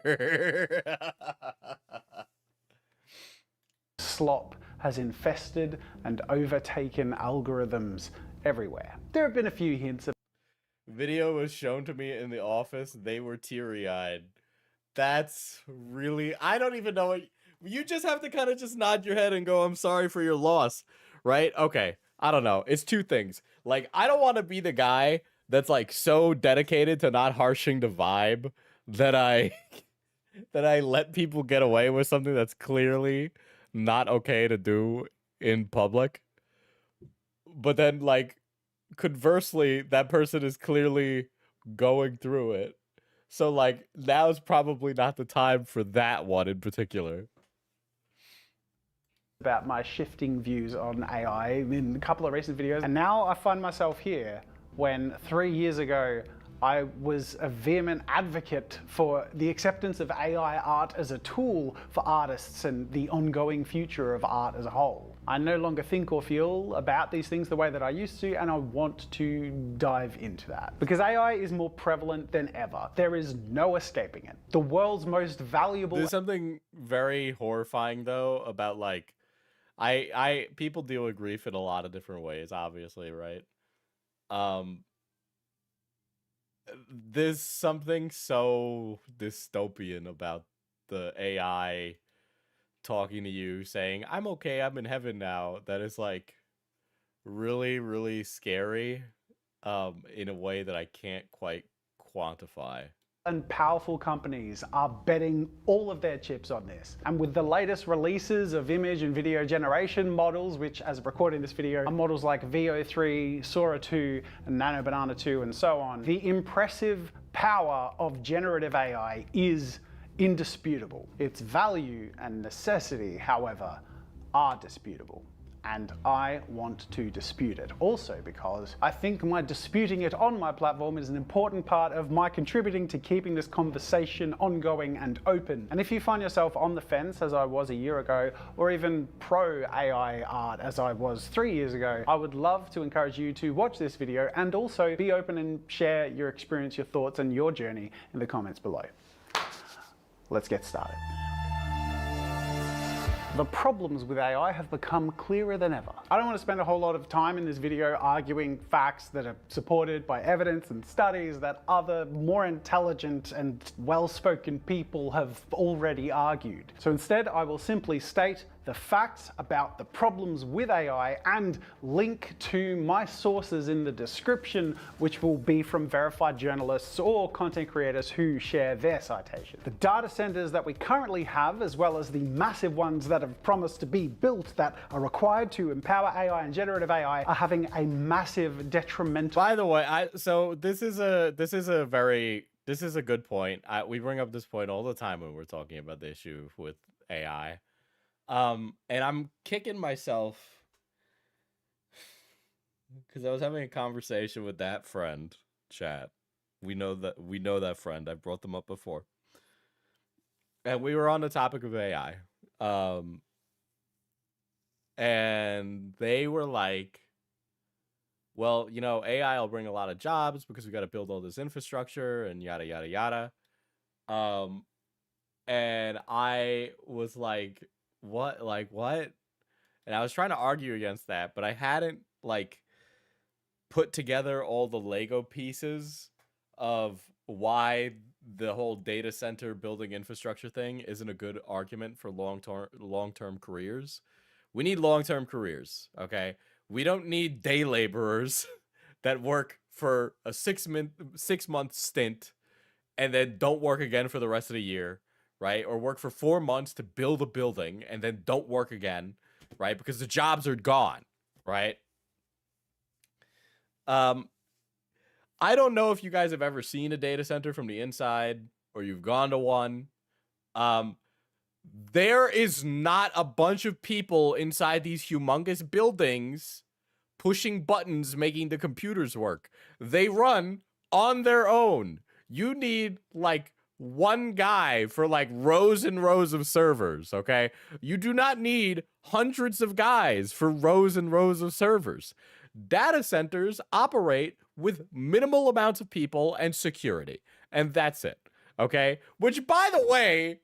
slop has infested and overtaken algorithms everywhere. There have been a few hints of Video was shown to me in the office. They were teary-eyed. That's really... I don't even know what... You just have to kind of just nod your head and go, I'm sorry for your loss, right? Okay, I don't know. It's two things. Like, I don't want to be the guy that's like so dedicated to not harshing the vibe that I let people get away with something that's clearly not okay to do in public. But then, like, conversely, that person is clearly going through it. So, like, now's probably not the time for that one in particular. about my shifting views on AI in a couple of recent videos. And now I find myself here when 3 years ago, I was a vehement advocate for the acceptance of AI art as a tool for artists and the ongoing future of art as a whole. I no longer think or feel about these things the way that I used to, and I want to dive into that. Because AI is more prevalent than ever. There is no escaping it. The world's most valuable... There's something very horrifying, though, about, like, people deal with grief in a lot of different ways, obviously, right? There's something so dystopian about the AI talking to you saying, I'm okay, I'm in heaven now, that is like really, really scary in a way that I can't quite quantify. And powerful companies are betting all of their chips on this. And with the latest releases of image and video generation models, which as of recording this video are models like VO3, Sora 2, and Nano Banana 2, and so on, the impressive power of generative AI is indisputable. Its value and necessity, however, are disputable. And I want to dispute it. Also because I think my disputing it on my platform is an important part of my contributing to keeping this conversation ongoing and open. And if you find yourself on the fence, as I was a year ago, or even pro AI art as I was 3 years ago, I would love to encourage you to watch this video and also be open and share your experience, your thoughts, and your journey in the comments below. Let's get started. The problems with AI have become clearer than ever. I don't want to spend a whole lot of time in this video arguing facts that are supported by evidence and studies that other more intelligent and well-spoken people have already argued. So instead, I will simply state the facts about the problems with AI and link to my sources in the description, which will be from verified journalists or content creators who share their citations. The data centers that we currently have, as well as the massive ones that have promised to be built that are required to empower AI and generative AI, are having a massive detrimental. By the way, so this is a good point. We bring up this point all the time when we're talking about the issue with AI. And I'm kicking myself because I was having a conversation with that friend, chat. We know that friend. I've brought them up before. And we were on the topic of AI. And they were like, well, AI will bring a lot of jobs because we got to build all this infrastructure and yada, yada, yada. And I was like, what? Like, what? And I was trying to argue against that, but I hadn't, put together all the Lego pieces of why the whole data center building infrastructure thing isn't a good argument for long-term careers. We need long-term careers, okay? We don't need day laborers that work for a 6-month stint and then don't work again for the rest of the year, right? Or work for 4 months to build a building and then don't work again, right? Because the jobs are gone, right? I don't know if you guys have ever seen a data center from the inside or you've gone to one. There is not a bunch of people inside these humongous buildings pushing buttons, making the computers work. They run on their own. You need one guy for rows and rows of servers, okay? You do not need hundreds of guys for rows and rows of servers. Data centers operate with minimal amounts of people and security, and that's it, okay? Which by the way,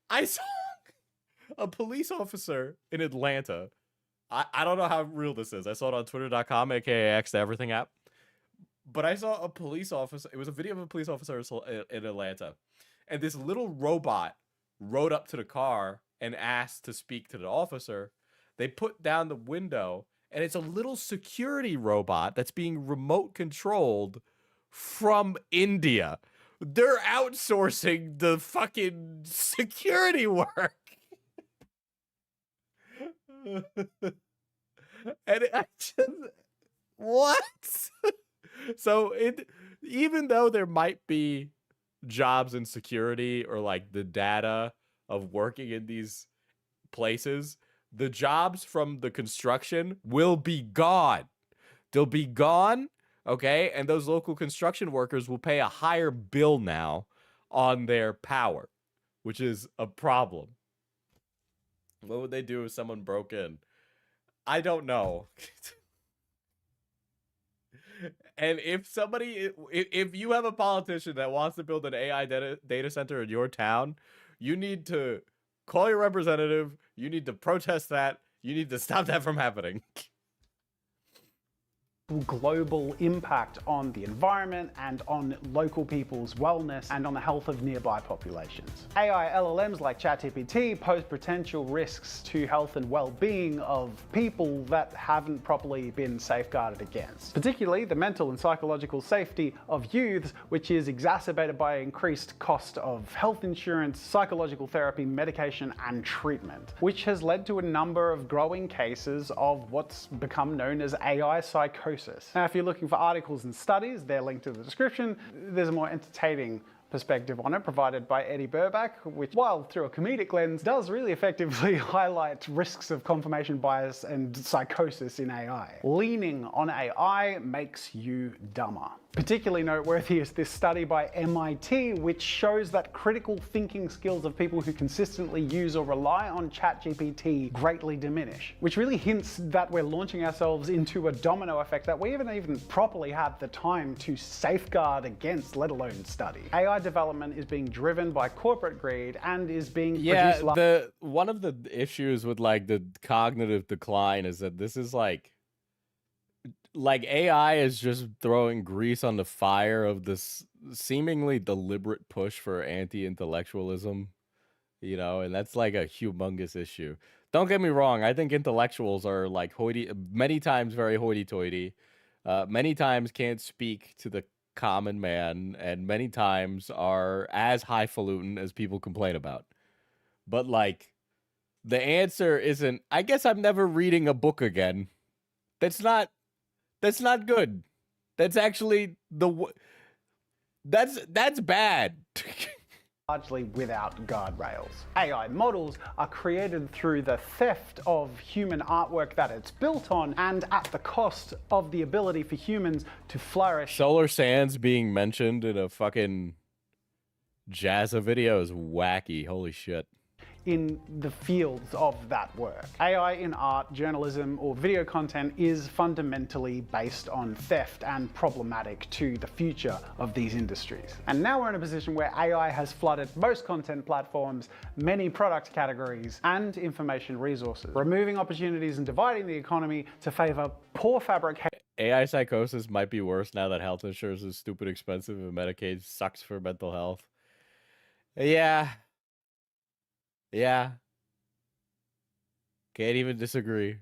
I saw a police officer in Atlanta. I don't know how real this is. I saw it on twitter.com, aka X, the everything app. But I saw a police officer. It was a video of a police officer in Atlanta. And this little robot rode up to the car and asked to speak to the officer. They put down the window, and it's a little security robot that's being remote controlled from India. They're outsourcing the fucking security work. And I just, what? So even though there might be jobs in security or the data of working in these places, the jobs from the construction will be gone. They'll be gone, okay? And those local construction workers will pay a higher bill now on their power, which is a problem. What would they do if someone broke in? I don't know. And if you have a politician that wants to build an AI data center in your town, you need to call your representative. You need to protest that. You need to stop that from happening. Global impact on the environment and on local people's wellness and on the health of nearby populations. AI LLMs like ChatGPT pose potential risks to health and well-being of people that haven't properly been safeguarded against, particularly the mental and psychological safety of youths, which is exacerbated by increased cost of health insurance, psychological therapy, medication, and treatment, which has led to a number of growing cases of what's become known as AI psychosis. Now, if you're looking for articles and studies, they're linked in the description. There's a more entertaining perspective on it provided by Eddie Burback, which, while through a comedic lens, does really effectively highlight risks of confirmation bias and psychosis in AI. Leaning on AI makes you dumber. Particularly noteworthy is this study by MIT, which shows that critical thinking skills of people who consistently use or rely on ChatGPT greatly diminish, which really hints that we're launching ourselves into a domino effect that we haven't even properly had the time to safeguard against, let alone study. AI development is being driven by corporate greed and is being produced. One of the issues with the cognitive decline is that this is AI is just throwing grease on the fire of this seemingly deliberate push for anti-intellectualism you know, and that's like a humongous issue. Don't get me wrong, I think intellectuals are like many times very hoity-toity, many times can't speak to the common man, and many times are as highfalutin as people complain about. But like, the answer isn't, I guess I'm never reading a book again. That's not good. That's actually that's bad. Largely without guardrails. AI models are created through the theft of human artwork that it's built on, and at the cost of the ability for humans to flourish. Solar Sands being mentioned in a fucking Jazza video is wacky. Holy shit. In the fields of that work. AI in art, journalism, or video content is fundamentally based on theft and problematic to the future of these industries. And now we're in a position where AI has flooded most content platforms, many product categories, and information resources, removing opportunities and dividing the economy to favor poor fabrication. AI psychosis might be worse now that health insurance is stupid expensive and Medicaid sucks for mental health. Yeah. Yeah. Can't even disagree.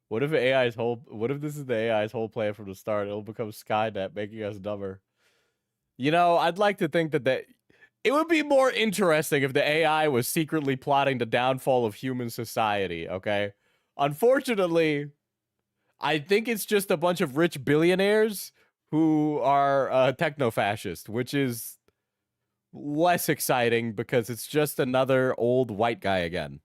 What if this is the AI's whole plan from the start? It'll become Skynet, making us dumber. You know, I'd like to think that it would be more interesting if the AI was secretly plotting the downfall of human society, okay? Unfortunately, I think it's just a bunch of rich billionaires who are techno-fascist, which is less exciting because it's just another old white guy again.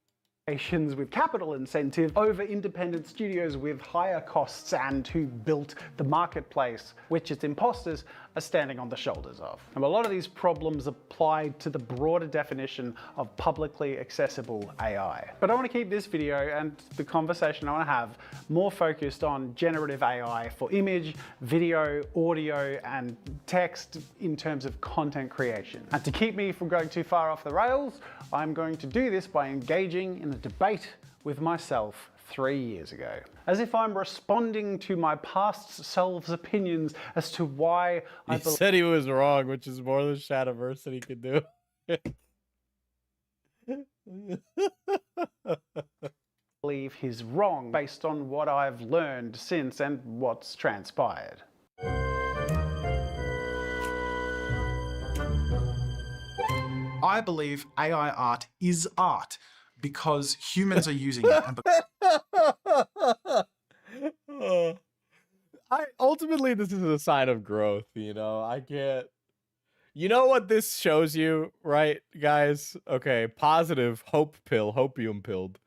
With capital incentive over independent studios with higher costs and who built the marketplace, which its imposters are standing on the shoulders of. And a lot of these problems apply to the broader definition of publicly accessible AI. But I want to keep this video and the conversation I want to have more focused on generative AI for image, video, audio, and text in terms of content creation. And to keep me from going too far off the rails, I'm going to do this by engaging in a debate with myself 3 years ago. As if I'm responding to my past self's opinions as to why I said he was wrong, which is more than Shadiversity could do. believe he's wrong based on what I've learned since and what's transpired. I believe AI art is art because humans are using it. Ultimately, this is a sign of growth, you know? I can't... You know what this shows you, right, guys? Okay, positive, hopium pilled.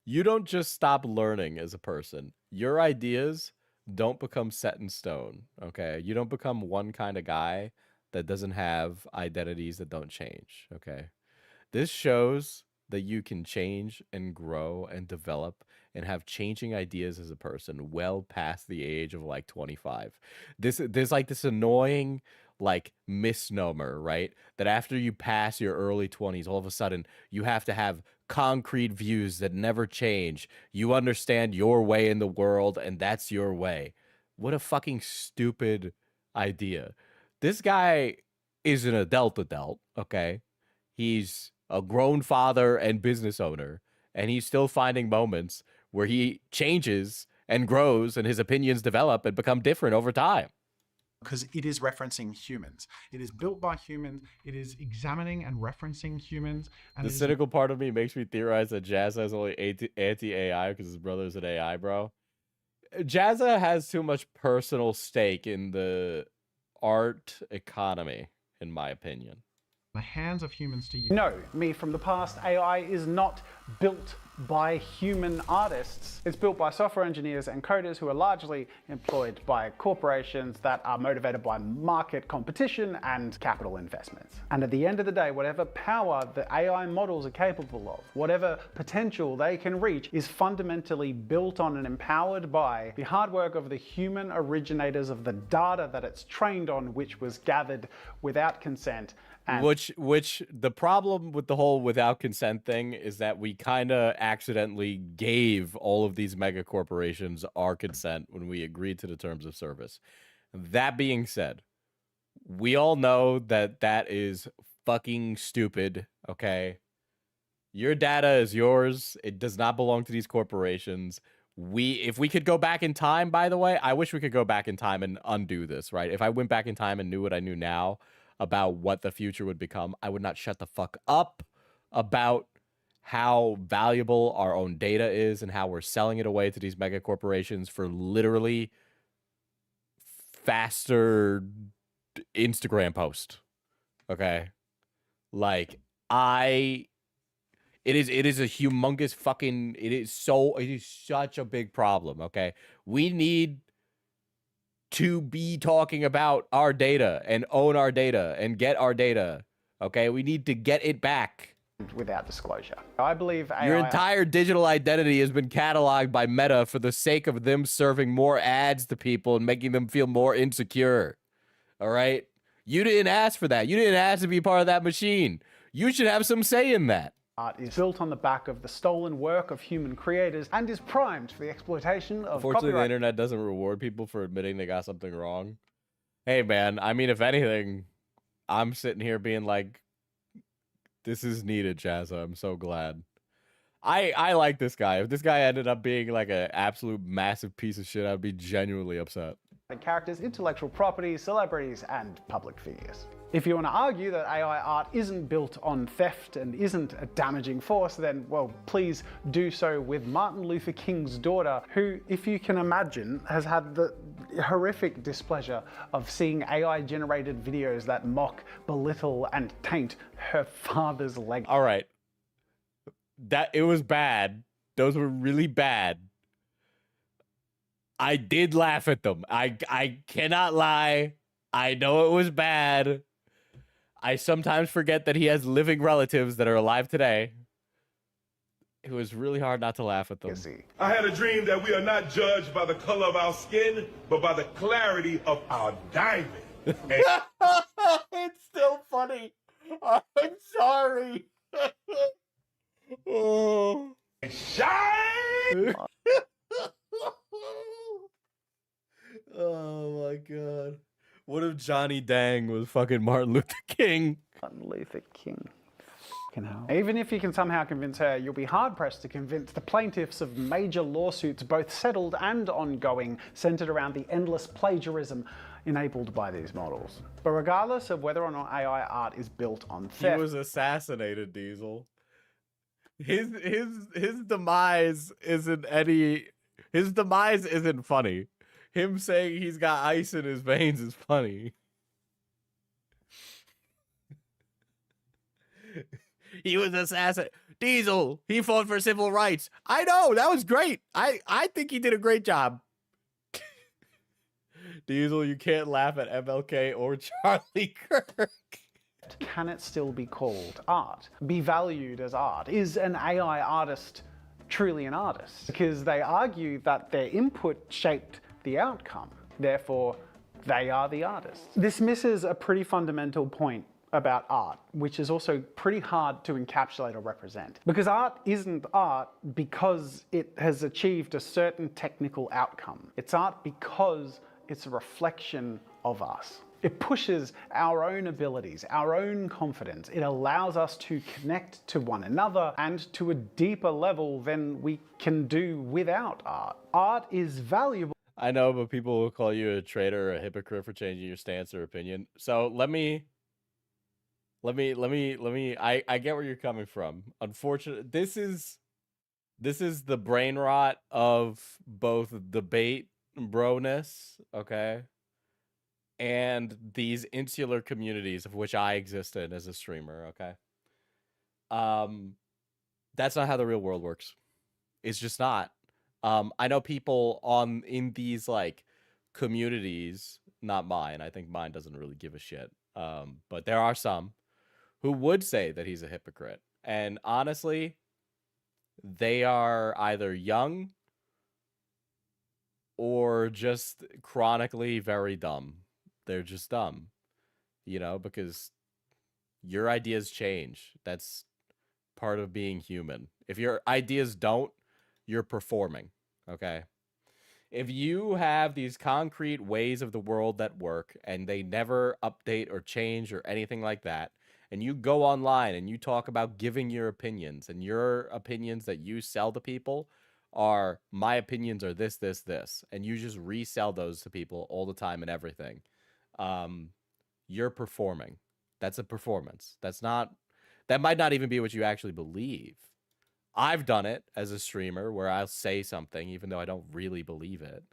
You don't just stop learning as a person. Your ideas don't become set in stone, okay? You don't become one kind of guy that doesn't have identities that don't change, okay? This shows that you can change and grow and develop and have changing ideas as a person well past the age of like 25. There's like this annoying like misnomer, right? That after you pass your early 20s, all of a sudden you have to have concrete views that never change. You understand your way in the world and that's your way. What a fucking stupid idea. This guy is an adult, okay? He's a grown father and business owner, and he's still finding moments where he changes and grows and his opinions develop and become different over time. Because it is referencing humans. It is built by humans. It is examining and referencing humans. And the cynical part of me makes me theorize that Jazza is only anti-AI because his brother's an AI, bro. Jazza has too much personal stake in the art economy, in my opinion. The hands of humans to use. No, me from the past, AI is not built by human artists. It's built by software engineers and coders who are largely employed by corporations that are motivated by market competition and capital investments. And at the end of the day, whatever power the AI models are capable of, whatever potential they can reach, is fundamentally built on and empowered by the hard work of the human originators of the data that it's trained on, which was gathered without consent. And which the problem with the whole without consent thing is that we kind of accidentally gave all of these mega corporations our consent when we agreed to the terms of service. That being said, we all know that that is fucking stupid, okay? Your data is yours. It does not belong to these corporations. If we could go back in time, by the way, I wish we could go back in time and undo this, right? If I went back in time and knew what I knew now about what the future would become, I would not shut the fuck up about how valuable our own data is and how we're selling it away to these mega corporations for literally faster Instagram post. Okay? Like, it is a humongous fucking, it is such a big problem, okay? We need to be talking about our data and own our data and get our data, okay? We need to get it back. Without disclosure. I believe AI... Your entire digital identity has been cataloged by Meta for the sake of them serving more ads to people and making them feel more insecure, all right? You didn't ask for that. You didn't ask to be part of that machine. You should have some say in that. Art is built on the back of the stolen work of human creators and is primed for the exploitation of Unfortunately, copyright. the internet doesn't reward people for admitting they got something wrong. Hey, man, I mean, if anything, I'm sitting here being like, this is needed, Jazza. I'm so glad. I like this guy. If this guy ended up being like an absolute massive piece of shit, I'd be genuinely upset. Characters, intellectual property, celebrities, and public figures. If you want to argue that AI art isn't built on theft and isn't a damaging force, then, well, please do so with Martin Luther King's daughter, who, if you can imagine, has had the horrific displeasure of seeing AI-generated videos that mock, belittle, and taint her father's legacy. All right. It was bad. Those were really bad. I did laugh at them. I cannot lie. I know it was bad. I sometimes forget that he has living relatives that are alive today. It was really hard not to laugh at them. I had a dream that we are not judged by the color of our skin, but by the clarity of our diamond. It's still funny. I'm sorry. Oh. Shine! Oh my god. What if Johnny Dang was fucking Martin Luther King? Martin Luther King. Even if you can somehow convince her, you'll be hard-pressed to convince the plaintiffs of major lawsuits, both settled and ongoing, centered around the endless plagiarism enabled by these models. But regardless of whether or not AI art is built on theft... He was assassinated, Diesel. His demise isn't any... His demise isn't funny. Him saying he's got ice in his veins is funny. He was assassinated. Diesel, he fought for civil rights. I know, that was great. I think he did a great job. Diesel, you can't laugh at MLK or Charlie Kirk. Can it still be called art? Be valued as art? Is an AI artist truly an artist? Because they argue that their input shaped the outcome. Therefore, they are the artists. This misses a pretty fundamental point about art, which is also pretty hard to encapsulate or represent. Because art isn't art because it has achieved a certain technical outcome. It's art because it's a reflection of us. It pushes our own abilities, our own confidence. It allows us to connect to one another and to a deeper level than we can do without art. Art is valuable. I know, but people will call you a traitor or a hypocrite for changing your stance or opinion. So let me, I get where you're coming from. Unfortunately, this is the brain rot of both debate broness, okay? And these insular communities of which I exist in as a streamer, okay? That's not how the real world works. It's just not. I know people in these like communities, not mine. I think mine doesn't really give a shit. But there are some who would say that he's a hypocrite. And honestly, they are either young or just chronically very dumb. They're just dumb, you know, because your ideas change. That's part of being human. If your ideas don't, you're performing, okay? If you have these concrete ways of the world that work and they never update or change or anything like that, and you go online and you talk about giving your opinions, and your opinions that you sell to people are, my opinions are this, this, this, and you just resell those to people all the time and everything, you're performing. That's a performance. That might not even be what you actually believe. I've done it as a streamer where I'll say something even though I don't really believe it,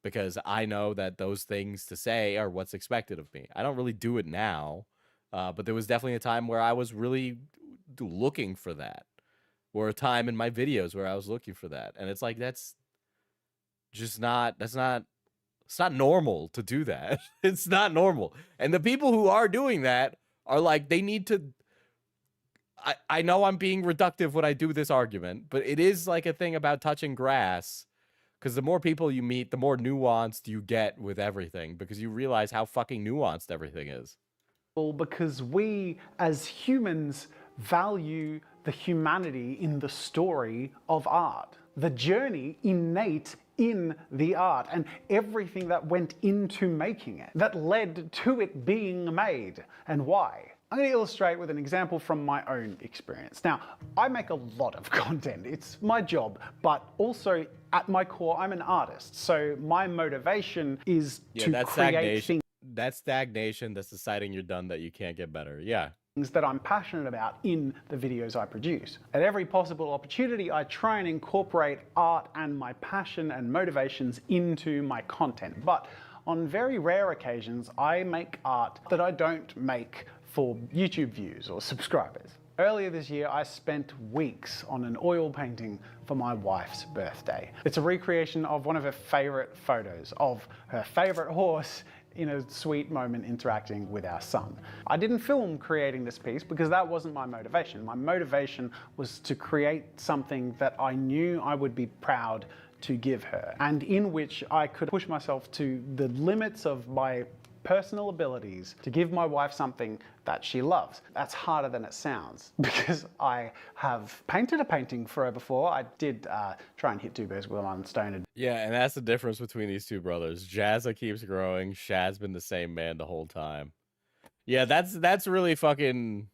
because I know that those things to say are what's expected of me. I don't really do it now, but there was definitely a time where I was really looking for that, or a time in my videos where I was looking for that. And it's like, it's not normal to do that. It's not normal. And the people who are doing that are like, they need to, I know I'm being reductive when I do this argument, but it is like a thing about touching grass, because the more people you meet, the more nuanced you get with everything, because you realize how fucking nuanced everything is. Because we as humans value the humanity in the story of art, the journey innate in the art, and everything that went into making it, that led to it being made, and why. I'm going to illustrate with an example from my own experience. Now, I make a lot of content. It's my job, but also at my core, I'm an artist. So my motivation is to create things. That's stagnation. That's deciding you're done, that you can't get better. Yeah. Things that I'm passionate about in the videos I produce. At every possible opportunity, I try and incorporate art and my passion and motivations into my content. But on very rare occasions, I make art that I don't make for YouTube views or subscribers. Earlier this year, I spent weeks on an oil painting for my wife's birthday. It's a recreation of one of her favorite photos of her favorite horse in a sweet moment interacting with our son. I didn't film creating this piece because that wasn't my motivation. My motivation was to create something that I knew I would be proud to give her, and in which I could push myself to the limits of my personal abilities to give my wife something that she loves. That's harder than it sounds, because I have painted a painting for her before. I did try and hit two birds with one stone. Yeah, and that's the difference between these two brothers. Jazza keeps growing. Shad's been the same man the whole time. Yeah, that's really fucking,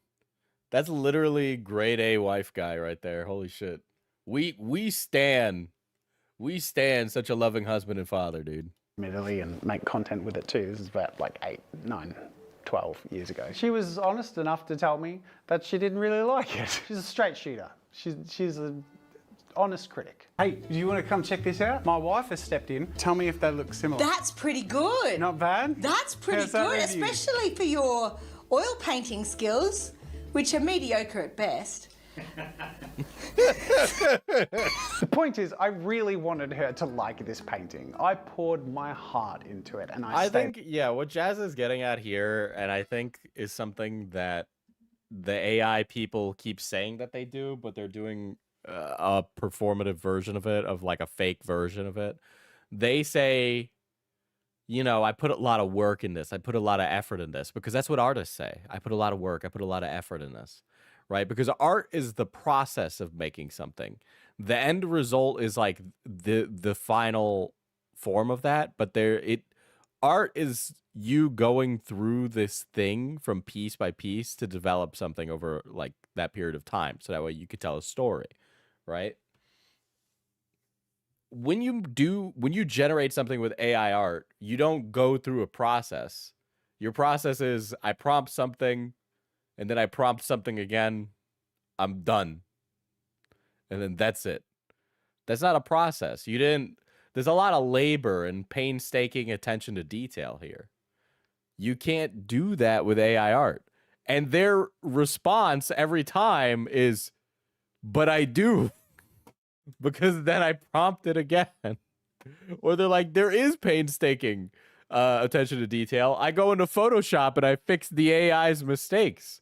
that's literally grade A wife guy right there. Holy shit. We stand such a loving husband and father, dude. Italy and make content with it too. This is about like 8, 9, 12 years ago. She was honest enough to tell me that she didn't really like it. She's a straight shooter. She's an honest critic. Hey, do you want to come check this out? My wife has stepped in. Tell me if they look similar. That's pretty good. Not bad? That's pretty good, especially for your oil painting skills, which are mediocre at best. The point is, I really wanted her to like this painting. I poured my heart into it, and I think, yeah, what Jazz is getting at here, and I think is something that the AI people keep saying that they do, but they're doing a performative version of it, of like a fake version of it. They say, you know, I put a lot of work in this. I put a lot of effort in this, because that's what artists say. I put a lot of work. I put a lot of effort in this. Right? Because art is the process of making something. The end result is like the final form of that, but art is you going through this thing from piece by piece to develop something over like that period of time, so that way you could tell a story, right? When you generate something with AI art, you don't go through a process. Your process is, I prompt something, and then I prompt something again, I'm done. And then that's it. That's not a process. There's a lot of labor and painstaking attention to detail here. You can't do that with AI art. And their response every time is, but I do. Because then I prompt it again. Or they're like, there is painstaking attention to detail. I go into Photoshop and I fix the AI's mistakes.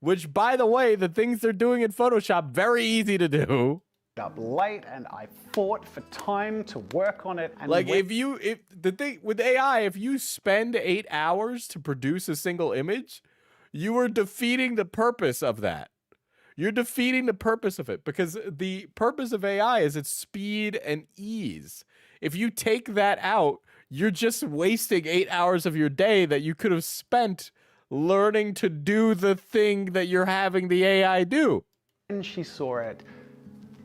Which, by the way, the things they're doing in Photoshop, very easy to do. Up late, and I fought for time to work on it. And like, if the thing with AI, if you spend 8 hours to produce a single image, you are defeating the purpose of that. You're defeating the purpose of it, because the purpose of AI is its speed and ease. If you take that out, you're just wasting 8 hours of your day that you could have spent learning to do the thing that you're having the AI do. When she saw it,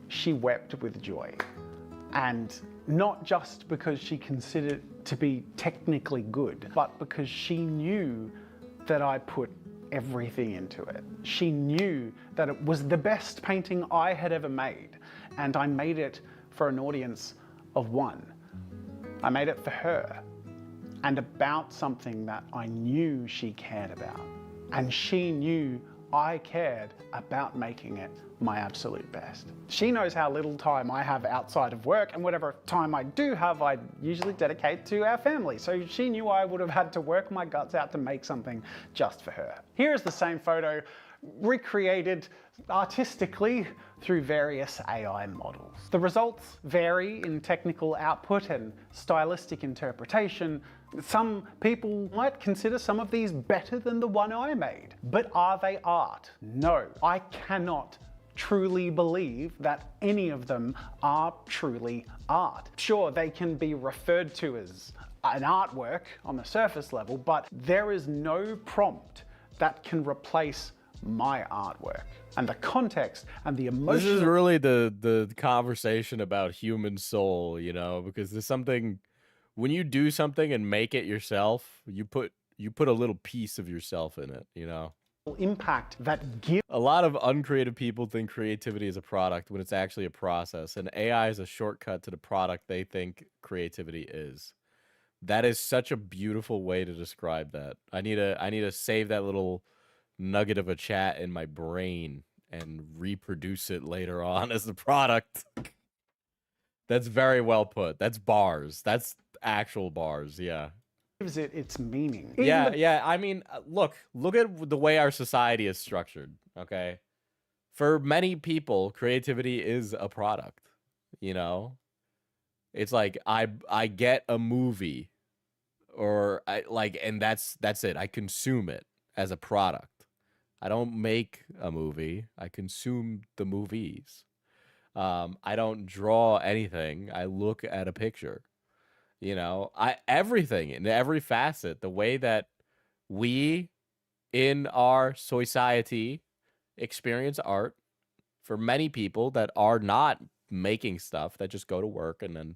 she wept with joy. And not just because she considered it to be technically good, but because she knew that I put everything into it. She knew that it was the best painting I had ever made, and I made it for an audience of one. I made it for her, and about something that I knew she cared about. And she knew I cared about making it my absolute best. She knows how little time I have outside of work, and whatever time I do have, I usually dedicate to our family. So she knew I would have had to work my guts out to make something just for her. Here is the same photo recreated artistically through various AI models. The results vary in technical output and stylistic interpretation. Some people might consider some of these better than the one I made. But are they art? No, I cannot truly believe that any of them are truly art. Sure, they can be referred to as an artwork on the surface level, but there is no prompt that can replace my artwork. And the context and the emotion. This is really the conversation about human soul, you know, because there's something, when you do something and make it yourself, you put a little piece of yourself in it, you know. Impact that gives. A lot of uncreative people think creativity is a product when it's actually a process, and AI is a shortcut to the product they think creativity is. That is such a beautiful way to describe that. I need to save that little nugget of a chat in my brain and reproduce it later on as the product. That's very well put. That's bars. That's actual bars. Yeah. Gives it its meaning. Yeah. I mean, look at the way our society is structured. Okay. For many people, creativity is a product, you know? It's like I get a movie or and that's it. I consume it as a product. I don't make a movie. I consume the movies. I don't draw anything. I look at a picture. You know, everything in every facet, the way that we in our society experience art, for many people that are not making stuff, that just go to work and then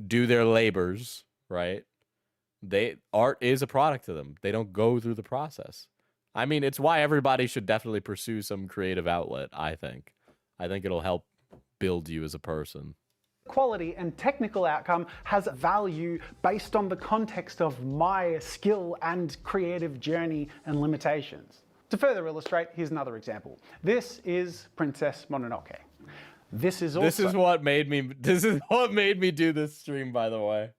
do their labors, right? Art is a product to them. They don't go through the process. I mean, it's why everybody should definitely pursue some creative outlet, I think. I think it'll help build you as a person. Quality and technical outcome has value based on the context of my skill and creative journey and limitations. To further illustrate, here's another example. This is Princess Mononoke. This is what made me do this stream, by the way.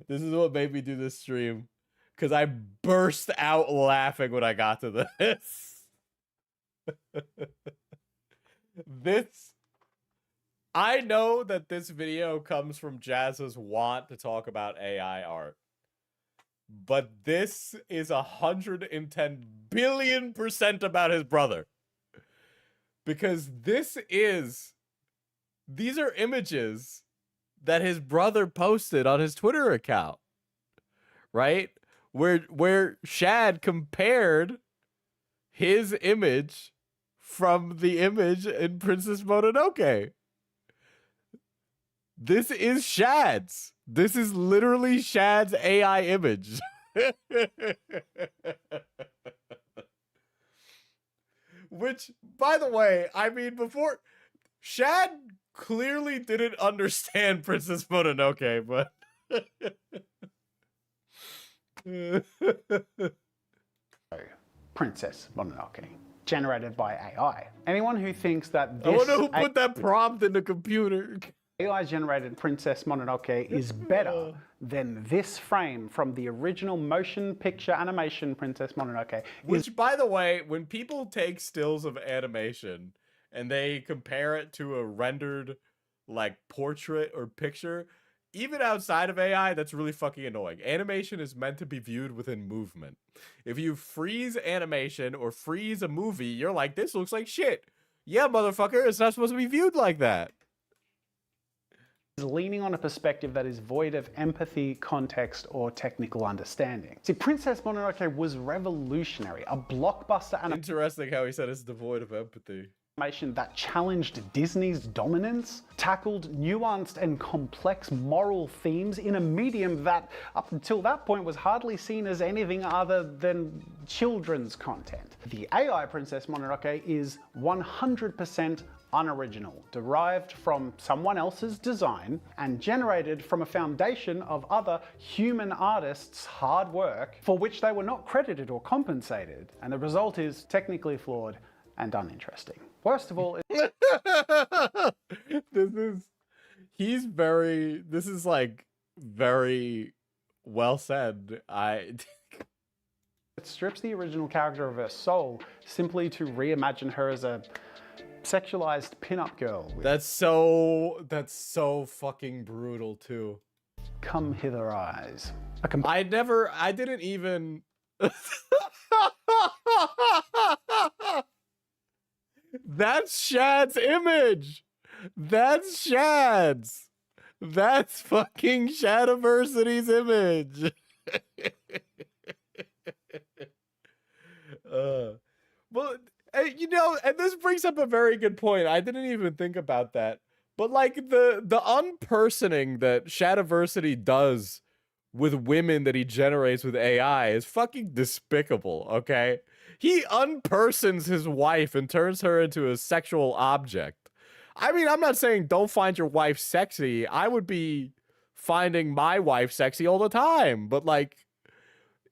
This is what made me do this stream. Because I burst out laughing when I got to this. I know that this video comes from Jazza's want to talk about AI art. But this is 110 billion% about his brother. Because these are images that his brother posted on his Twitter account. Right? Where Shad compared his image from the image in Princess Mononoke. This is Shad's. This is literally Shad's AI image. Which, by the way, I mean, before, Shad clearly didn't understand Princess Mononoke, but... Princess Mononoke, generated by AI. Anyone who thinks that this I wonder who put that prompt in the computer. AI-generated Princess Mononoke is better than this frame from the original motion picture animation Princess Mononoke. Which, by the way, when people take stills of animation and they compare it to a rendered, like, portrait or picture, even outside of AI, that's really fucking annoying. Animation is meant to be viewed within movement. If you freeze animation or freeze a movie, you're like, this looks like shit. Yeah, motherfucker, it's not supposed to be viewed like that. is leaning on a perspective that is void of empathy, context, or technical understanding. See, Princess Mononoke was revolutionary, a blockbuster Interesting how he said it's devoid of empathy. animation that challenged Disney's dominance, tackled nuanced and complex moral themes in a medium that, up until that point, was hardly seen as anything other than children's content. The AI Princess Mononoke is 100% unoriginal, derived from someone else's design, and generated from a foundation of other human artists' hard work for which they were not credited or compensated, and the result is technically flawed and uninteresting. Worst of all, this is like very well said. it strips the original character of her soul simply to reimagine her as a sexualized pinup girl. That's so fucking brutal too. Come hither eyes. I didn't even That's Shad's image. That's Shad's. That's fucking Shadiversity's image. Well, you know, and this brings up a very good point. I didn't even think about that. But like the unpersoning that Shadiversity does with women that he generates with AI is fucking despicable, okay? He unpersons his wife and turns her into a sexual object. I mean, I'm not saying don't find your wife sexy. I would be finding my wife sexy all the time. But like,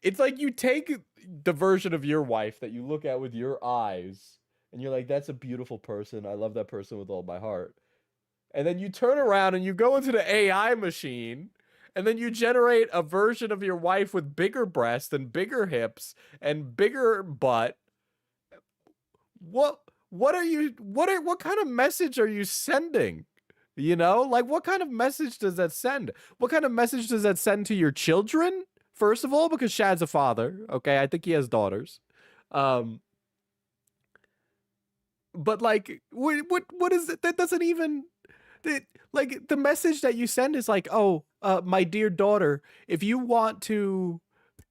it's like you take the version of your wife that you look at with your eyes and you're like, that's a beautiful person. I love that person with all my heart. And then you turn around and you go into the AI machine and then you generate a version of your wife with bigger breasts and bigger hips and bigger butt. What kind of message are you sending? You know, like what kind of message does that send? What kind of message does that send to your children? First of all, because Shad's a father. Okay, I think he has daughters. But like, what is it? That doesn't even. Like the message that you send is like, oh, my dear daughter, if you want to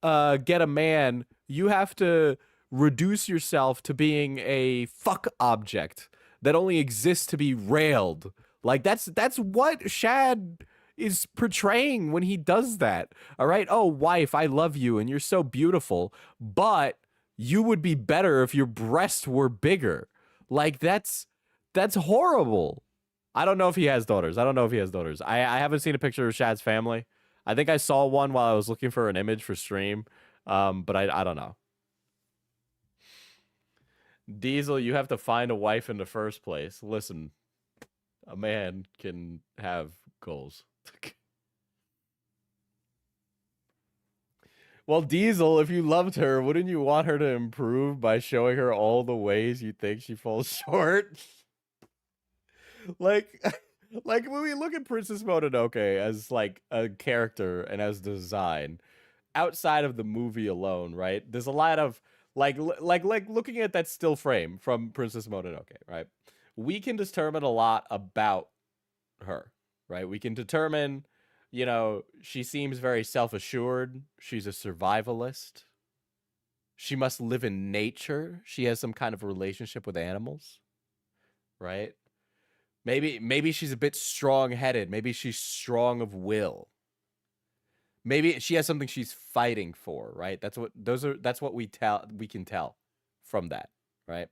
get a man, you have to reduce yourself to being a fuck object that only exists to be railed. Like that's what Shad is portraying when he does that. All right. Oh, wife, I love you and you're so beautiful, but you would be better if your breasts were bigger. Like that's horrible. I don't know if he has daughters. I haven't seen a picture of Shad's family. I think I saw one while I was looking for an image for stream. But I don't know. Diesel, you have to find a wife in the first place. Listen, a man can have goals. Well, Diesel, if you loved her, wouldn't you want her to improve by showing her all the ways you think she falls short? like when we look at Princess Mononoke as like a character and as design, outside of the movie alone, right? There's a lot of like looking at that still frame from Princess Mononoke, right? We can determine a lot about her, right? We can determine, you know, she seems very self-assured. She's a survivalist. She must live in nature. She has some kind of relationship with animals, right? Maybe she's a bit strong-headed. Maybe she's strong of will. Maybe she has something she's fighting for, right? That's what we can tell from that, right?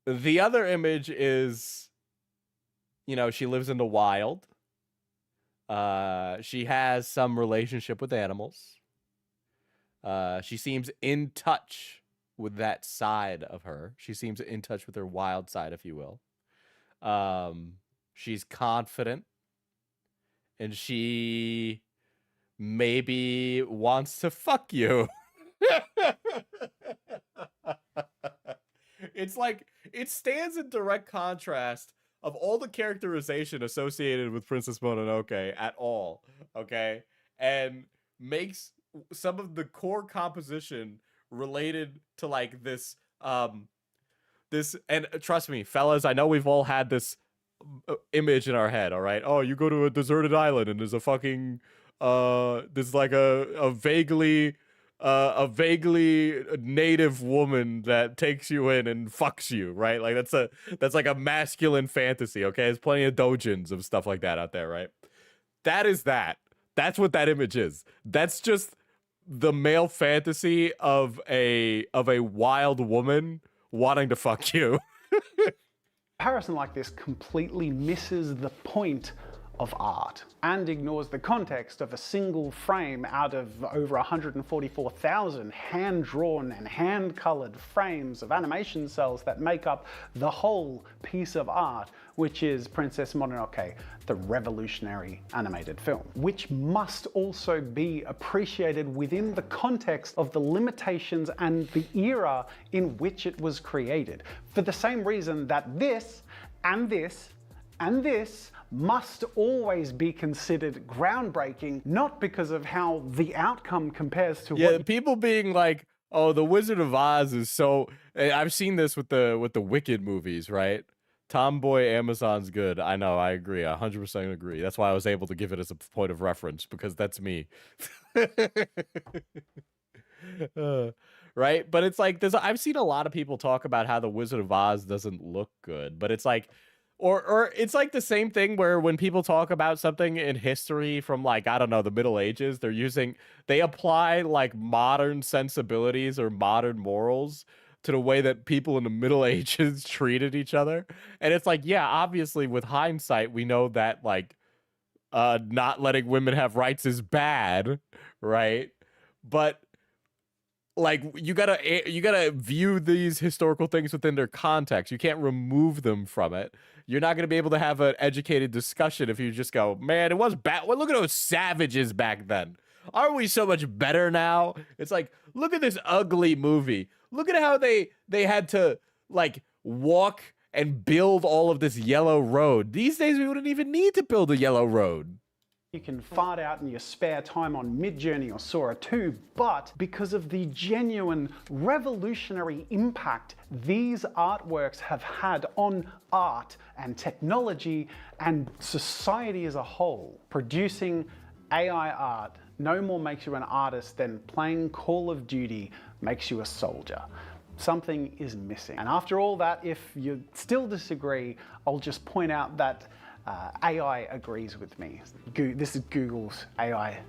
The other image is, you know, she lives in the wild. She has some relationship with animals. She seems in touch with that side of her. She seems in touch with her wild side, if you will. She's confident. And she maybe wants to fuck you. It's like, it stands in direct contrast of all the characterization associated with Princess Mononoke at all, okay? And makes some of the core composition related to like this, and trust me, fellas, I know we've all had this image in our head, all right? Oh, you go to a deserted island and there's a fucking there's like a vaguely native woman that takes you in and fucks you, right? Like that's like a masculine fantasy, okay? There's plenty of doujins of stuff like that out there, right? That's what that image is. That's just the male fantasy of a wild woman wanting to fuck you. Comparison like this completely misses the point of art and ignores the context of a single frame out of over 144,000 hand-drawn and hand-colored frames of animation cells that make up the whole piece of art, which is Princess Mononoke, the revolutionary animated film, which must also be appreciated within the context of the limitations and the era in which it was created, for the same reason that this and this and this must always be considered groundbreaking, not because of how the outcome compares to what people being like, oh, the Wizard of Oz is so, I've seen this with the Wicked movies, right? Tomboy Amazon's good. I know, I agree. 100% agree. That's why I was able to give it as a point of reference, because that's me. Right? But it's like, I've seen a lot of people talk about how the Wizard of Oz doesn't look good, but it's like, or it's like the same thing where when people talk about something in history from, like, I don't know, the Middle Ages, they apply like modern sensibilities or modern morals to the way that people in the Middle Ages treated each other. And it's like, yeah, obviously with hindsight, we know that like not letting women have rights is bad, right? But like you gotta view these historical things within their context. You can't remove them from it. You're not gonna be able to have an educated discussion if you just go, man, it was bad. Well, look at those savages back then. Aren't we so much better now? It's like, look at this ugly movie. Look at how they had to like walk and build all of this yellow road. These days we wouldn't even need to build a yellow road. You can fart out in your spare time on Midjourney or Sora 2, but because of the genuine revolutionary impact these artworks have had on art and technology and society as a whole, producing AI art no more makes you an artist than playing Call of Duty makes you a soldier. Something is missing. And after all that, if you still disagree, I'll just point out that AI agrees with me. This is Google's AI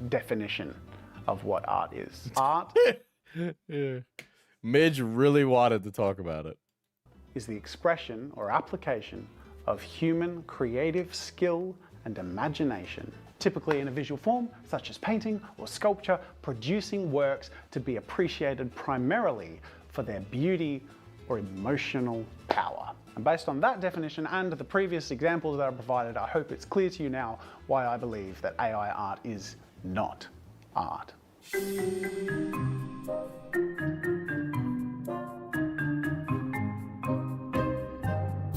definition of what art is. Art Yeah. Midge really wanted to talk about it. is the expression or application of human creative skill and imagination, typically in a visual form such as painting or sculpture, producing works to be appreciated primarily for their beauty or emotional power. And based on that definition and the previous examples that I provided, I hope it's clear to you now why I believe that AI art is not art.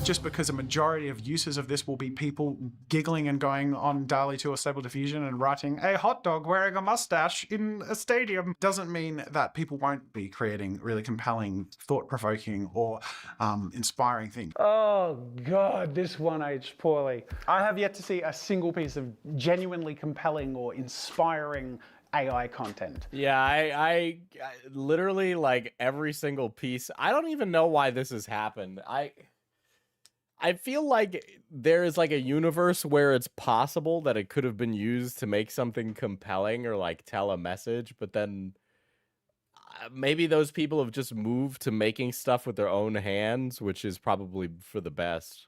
Just because a majority of uses of this will be people giggling and going on DALL-E 2 or Stable Diffusion and writing a hot dog wearing a mustache in a stadium doesn't mean that people won't be creating really compelling, thought-provoking or inspiring things. Oh God, this one aged poorly. I have yet to see a single piece of genuinely compelling or inspiring AI content. Yeah, I literally, like, every single piece. I don't even know why this has happened. I feel like there is like a universe where it's possible that it could have been used to make something compelling or like tell a message, but then maybe those people have just moved to making stuff with their own hands, which is probably for the best.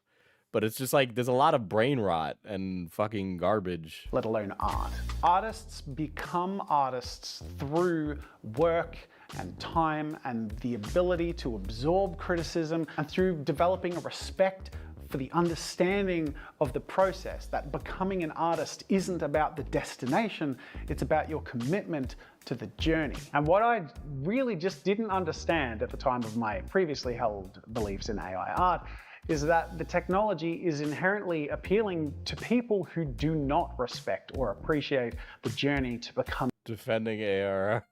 But it's just like there's a lot of brain rot and fucking garbage. Let alone art. Artists become artists through work and time and the ability to absorb criticism, and through developing a respect for the understanding of the process, that becoming an artist isn't about the destination, it's about your commitment to the journey. And what I really just didn't understand at the time of my previously held beliefs in AI art is that the technology is inherently appealing to people who do not respect or appreciate the journey to become. Defending AR.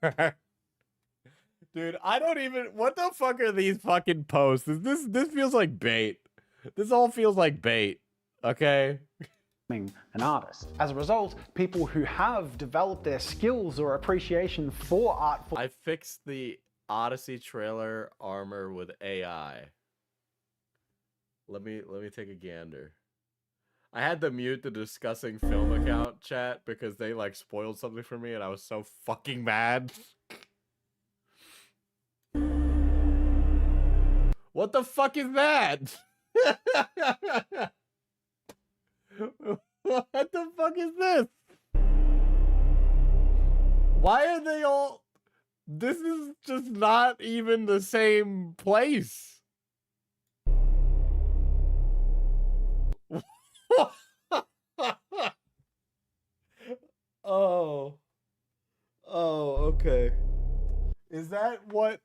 Dude, I don't even, what the fuck are these fucking posts? This feels like bait. This all feels like bait. Okay. An artist. As a result, people who have developed their skills or appreciation for art. I fixed the Odyssey trailer armor with AI. Let me take a gander. I had to mute the discussing film account chat because they like spoiled something for me and I was so fucking mad. What the fuck is that? What the fuck is this? Why are they all... This is just not even the same place. Oh. Oh, okay. Is that what...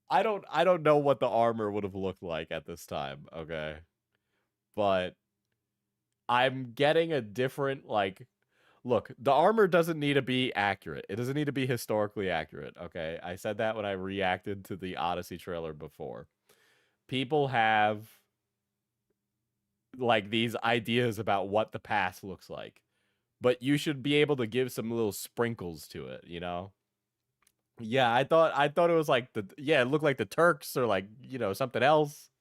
I don't know what the armor would have looked like at this time, okay? But I'm getting a different, like... Look, the armor doesn't need to be accurate. It doesn't need to be historically accurate, okay? I said that when I reacted to the Odyssey trailer before. People have, like, these ideas about what the past looks like. But you should be able to give some little sprinkles to it, you know? Yeah, I thought it was like it looked like the Turks or like, you know, something else.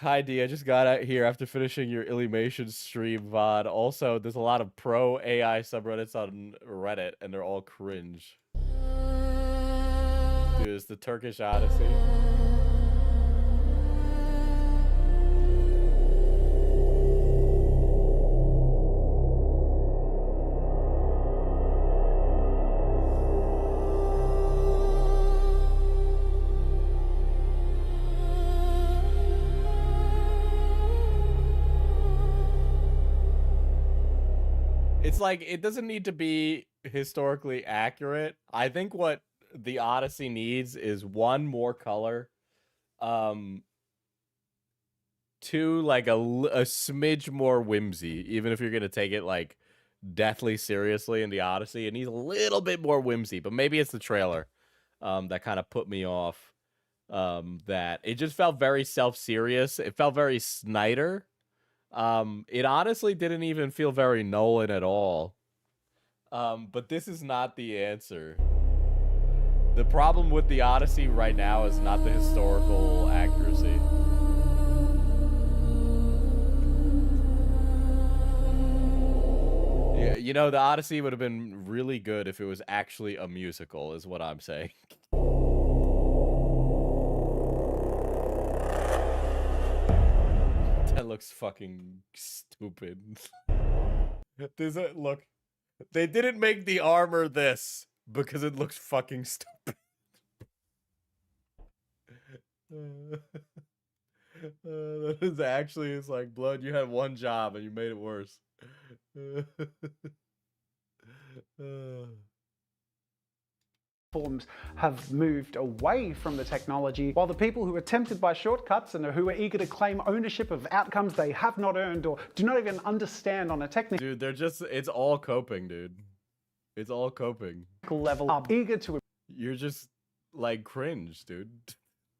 Hi D, I just got out here after finishing your Illymation stream VOD. Also, there's a lot of pro AI subreddits on Reddit and they're all cringe. Dude, it's the Turkish Odyssey. It's like, it doesn't need to be historically accurate. I think what the Odyssey needs is one, more color. Two, like a smidge more whimsy, even if you're going to take it like deathly seriously in the Odyssey. It needs a little bit more whimsy, but maybe it's the trailer that kind of put me off. That it just felt very self-serious. It felt very Snyder. It honestly didn't even feel very Nolan at all. But this is not the answer. The problem with the Odyssey right now is not the historical accuracy. Yeah, you know, the Odyssey would have been really good if it was actually a musical, is what I'm saying. That looks fucking stupid. Look, they didn't make the armor this because it looks fucking stupid. That is actually, it's like, Blood, you had one job and you made it worse. Platforms have moved away from the technology, while the people who are tempted by shortcuts and who are eager to claim ownership of outcomes they have not earned or do not even understand on a technical Dude, they're just, it's all coping, dude. It's all coping. level are eager to You're just, like, cringe, dude.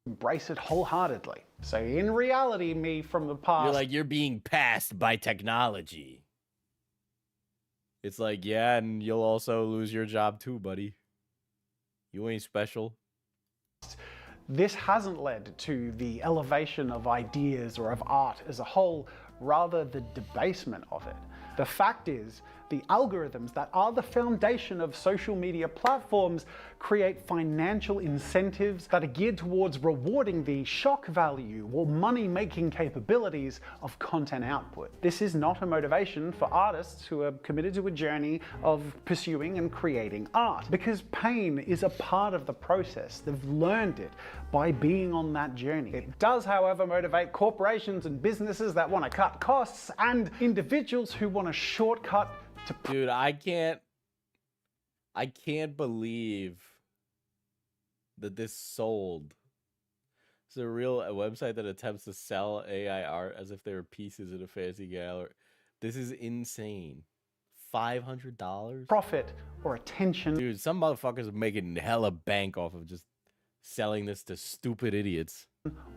embrace it wholeheartedly. So in reality, me from the past... You're like, you're being passed by technology. It's like, yeah, and you'll also lose your job too, buddy. You ain't special. This hasn't led to the elevation of ideas or of art as a whole, rather the debasement of it. The fact is, the algorithms that are the foundation of social media platforms create financial incentives that are geared towards rewarding the shock value or money-making capabilities of content output. This is not a motivation for artists who are committed to a journey of pursuing and creating art, because pain is a part of the process. They've learned it by being on that journey. It does, however, motivate corporations and businesses that want to cut costs and individuals who want a shortcut to... Dude, I can't believe that this sold. It's a website that attempts to sell AI art as if they were pieces in a fancy gallery. This is insane. $500? profit or attention. Dude, some motherfuckers are making hella bank off of just selling this to stupid idiots.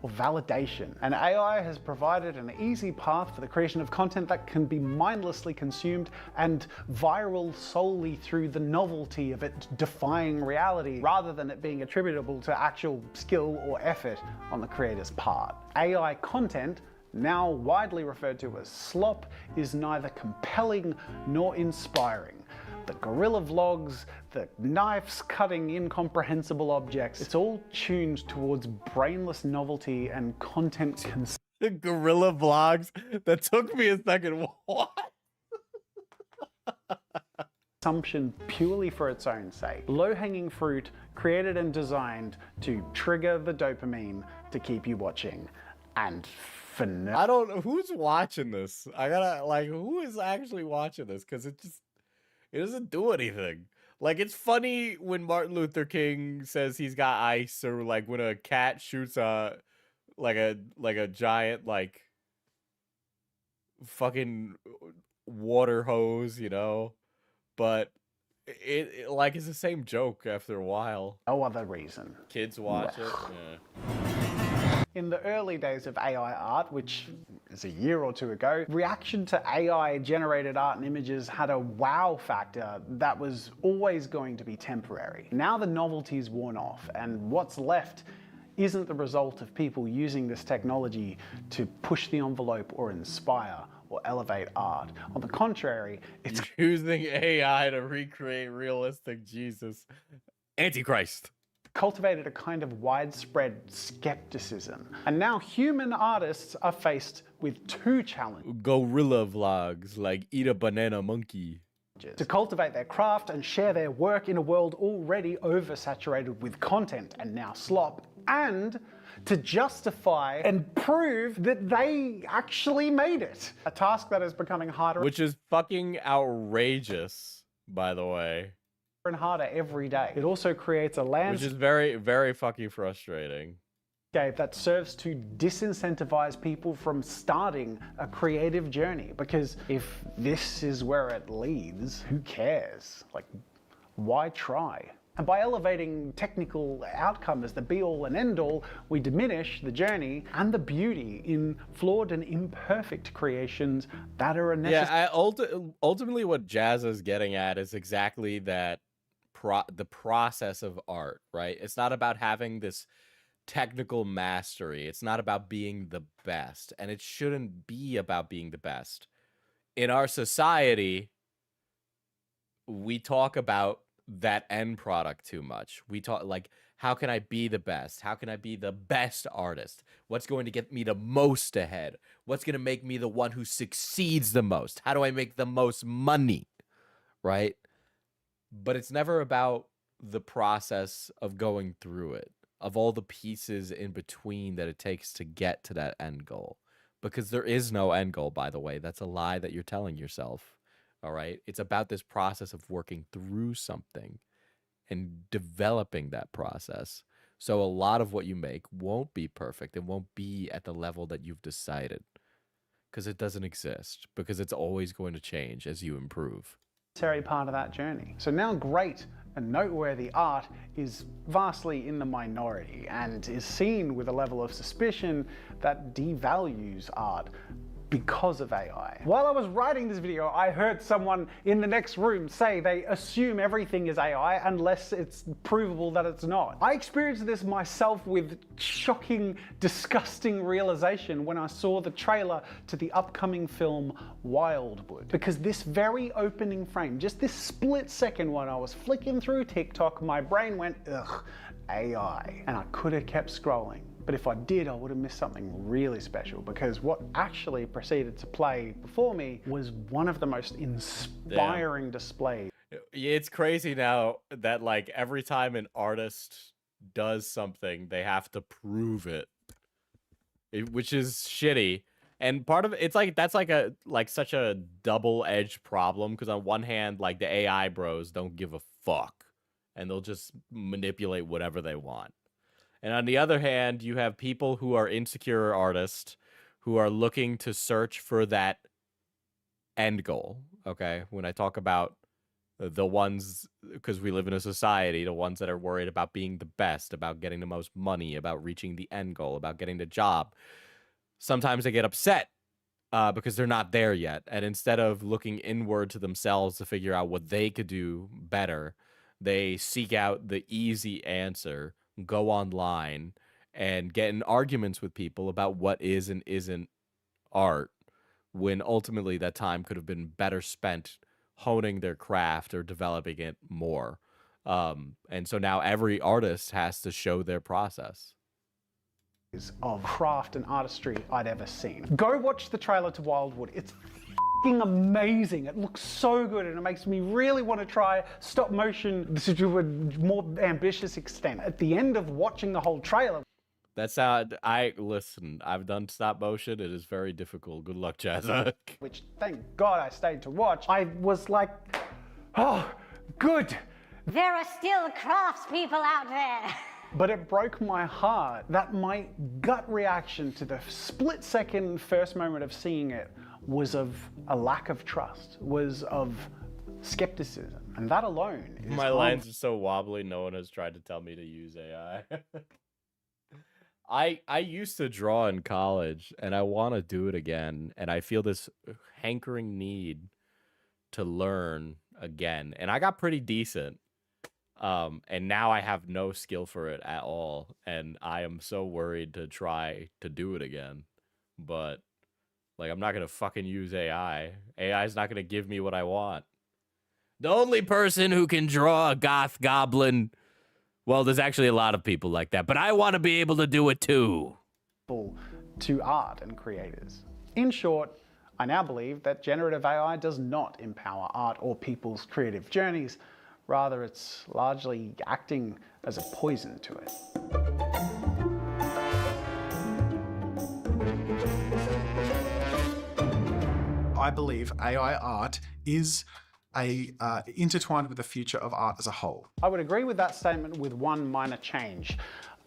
or validation. And AI has provided an easy path for the creation of content that can be mindlessly consumed and viral solely through the novelty of it defying reality, rather than it being attributable to actual skill or effort on the creator's part. AI content, now widely referred to as slop, is neither compelling nor inspiring. The gorilla vlogs, the knives cutting incomprehensible objects, it's all tuned towards brainless novelty and content The gorilla vlogs, that took me a second. What? consumption purely for its own sake. Low-hanging fruit created and designed to trigger the dopamine to keep you watching. And for no I don't know who's watching this. I gotta, like, who is actually watching this? Because it doesn't do anything. Like, it's funny when Martin Luther King says he's got ice, or like when a cat shoots a giant, like, fucking water hose, you know? But it like it's the same joke after a while. no other reason. Kids watch it. Yeah. In the early days of AI art, which is a year or two ago, reaction to AI-generated art and images had a wow factor that was always going to be temporary. Now the novelty's worn off, and what's left isn't the result of people using this technology to push the envelope or inspire or elevate art. On the contrary, it's Using AI to recreate realistic Jesus. Antichrist. cultivated a kind of widespread skepticism. And now human artists are faced with two challenges: Gorilla vlogs, like eat a banana monkey. to cultivate their craft and share their work in a world already oversaturated with content and now slop, and to justify and prove that they actually made it. A task that is becoming harder Which is fucking outrageous, by the way. and harder every day. It also creates a Which landscape is very, very fucking frustrating. that serves to disincentivize people from starting a creative journey. Because if this is where it leads, who cares? Like, why try? And by elevating technical outcome as the be-all and end-all, we diminish the journey and the beauty in flawed and imperfect creations that are a necessary. Yeah, ultimately what Jazza is getting at is exactly that, the process of art, right? It's not about having this technical mastery. It's not about being the best, and it shouldn't be about being the best. In our society, we talk about that end product too much. We talk like, how can I be the best? How can I be the best artist? What's going to get me the most ahead? What's going to make me the one who succeeds the most? How do I make the most money? Right? But it's never about the process of going through it, of all the pieces in between that it takes to get to that end goal. Because there is no end goal, by the way. That's a lie that you're telling yourself. All right? It's about this process of working through something and developing that process. So a lot of what you make won't be perfect. It won't be at the level that you've decided, because it doesn't exist, because it's always going to change as you improve. Part of that journey. So now great and noteworthy art is vastly in the minority and is seen with a level of suspicion that devalues art because of AI. While I was writing this video, I heard someone in the next room say they assume everything is AI unless it's provable that it's not. I experienced this myself with shocking, disgusting realization when I saw the trailer to the upcoming film Wildwood. Because this very opening frame, just this split second when I was flicking through TikTok, my brain went, ugh, AI. And I could have kept scrolling. But if I did, I would have missed something really special, because what actually proceeded to play before me was one of the most inspiring displays. It's crazy now that, like, every time an artist does something, they have to prove it, which is shitty. And part of it's like, that's like such a double-edged problem, because on one hand, like, the AI bros don't give a fuck, and they'll just manipulate whatever they want. And on the other hand, you have people who are insecure artists who are looking to search for that end goal. Okay. When I talk about The ones, because we live in a society, the ones that are worried about being the best, about getting the most money, about reaching the end goal, about getting the job. Sometimes they get upset because they're not there yet. And instead of looking inward to themselves to figure out what they could do better, they seek out the easy answer, go online, and get in arguments with people about what is and isn't art, when ultimately that time could have been better spent honing their craft or developing it more. And so now every artist has to show their process. Of craft and artistry I'd ever seen. Go watch the trailer to Wildwood. It's f***ing amazing. It looks so good and it makes me really want to try stop motion to a more ambitious extent. At the end of watching the whole trailer, That's listen, I've done stop motion. It is very difficult. Good luck, Jazza. which thank God I stayed to watch, I was like, oh, good. There are still craftspeople out there. But it broke my heart that my gut reaction to the split-second first moment of seeing it was of a lack of trust, was of skepticism. And that alone is My lines are so wobbly, no one has tried to tell me to use AI. I used to draw in college, and I want to do it again, and I feel this hankering need to learn again. And I got pretty decent, and now I have no skill for it at all, and I am so worried to try to do it again. But, like, I'm not going to fucking use AI. AI is not going to give me what I want. The only person who can draw a goth goblin... Well, there's actually a lot of people like that, but I want to be able to do it too. To art and creators. In short, I now believe that generative AI does not empower art or people's creative journeys. Rather, it's largely acting as a poison to it. I believe AI art is intertwined with the future of art as a whole. I would agree with that statement with one minor change.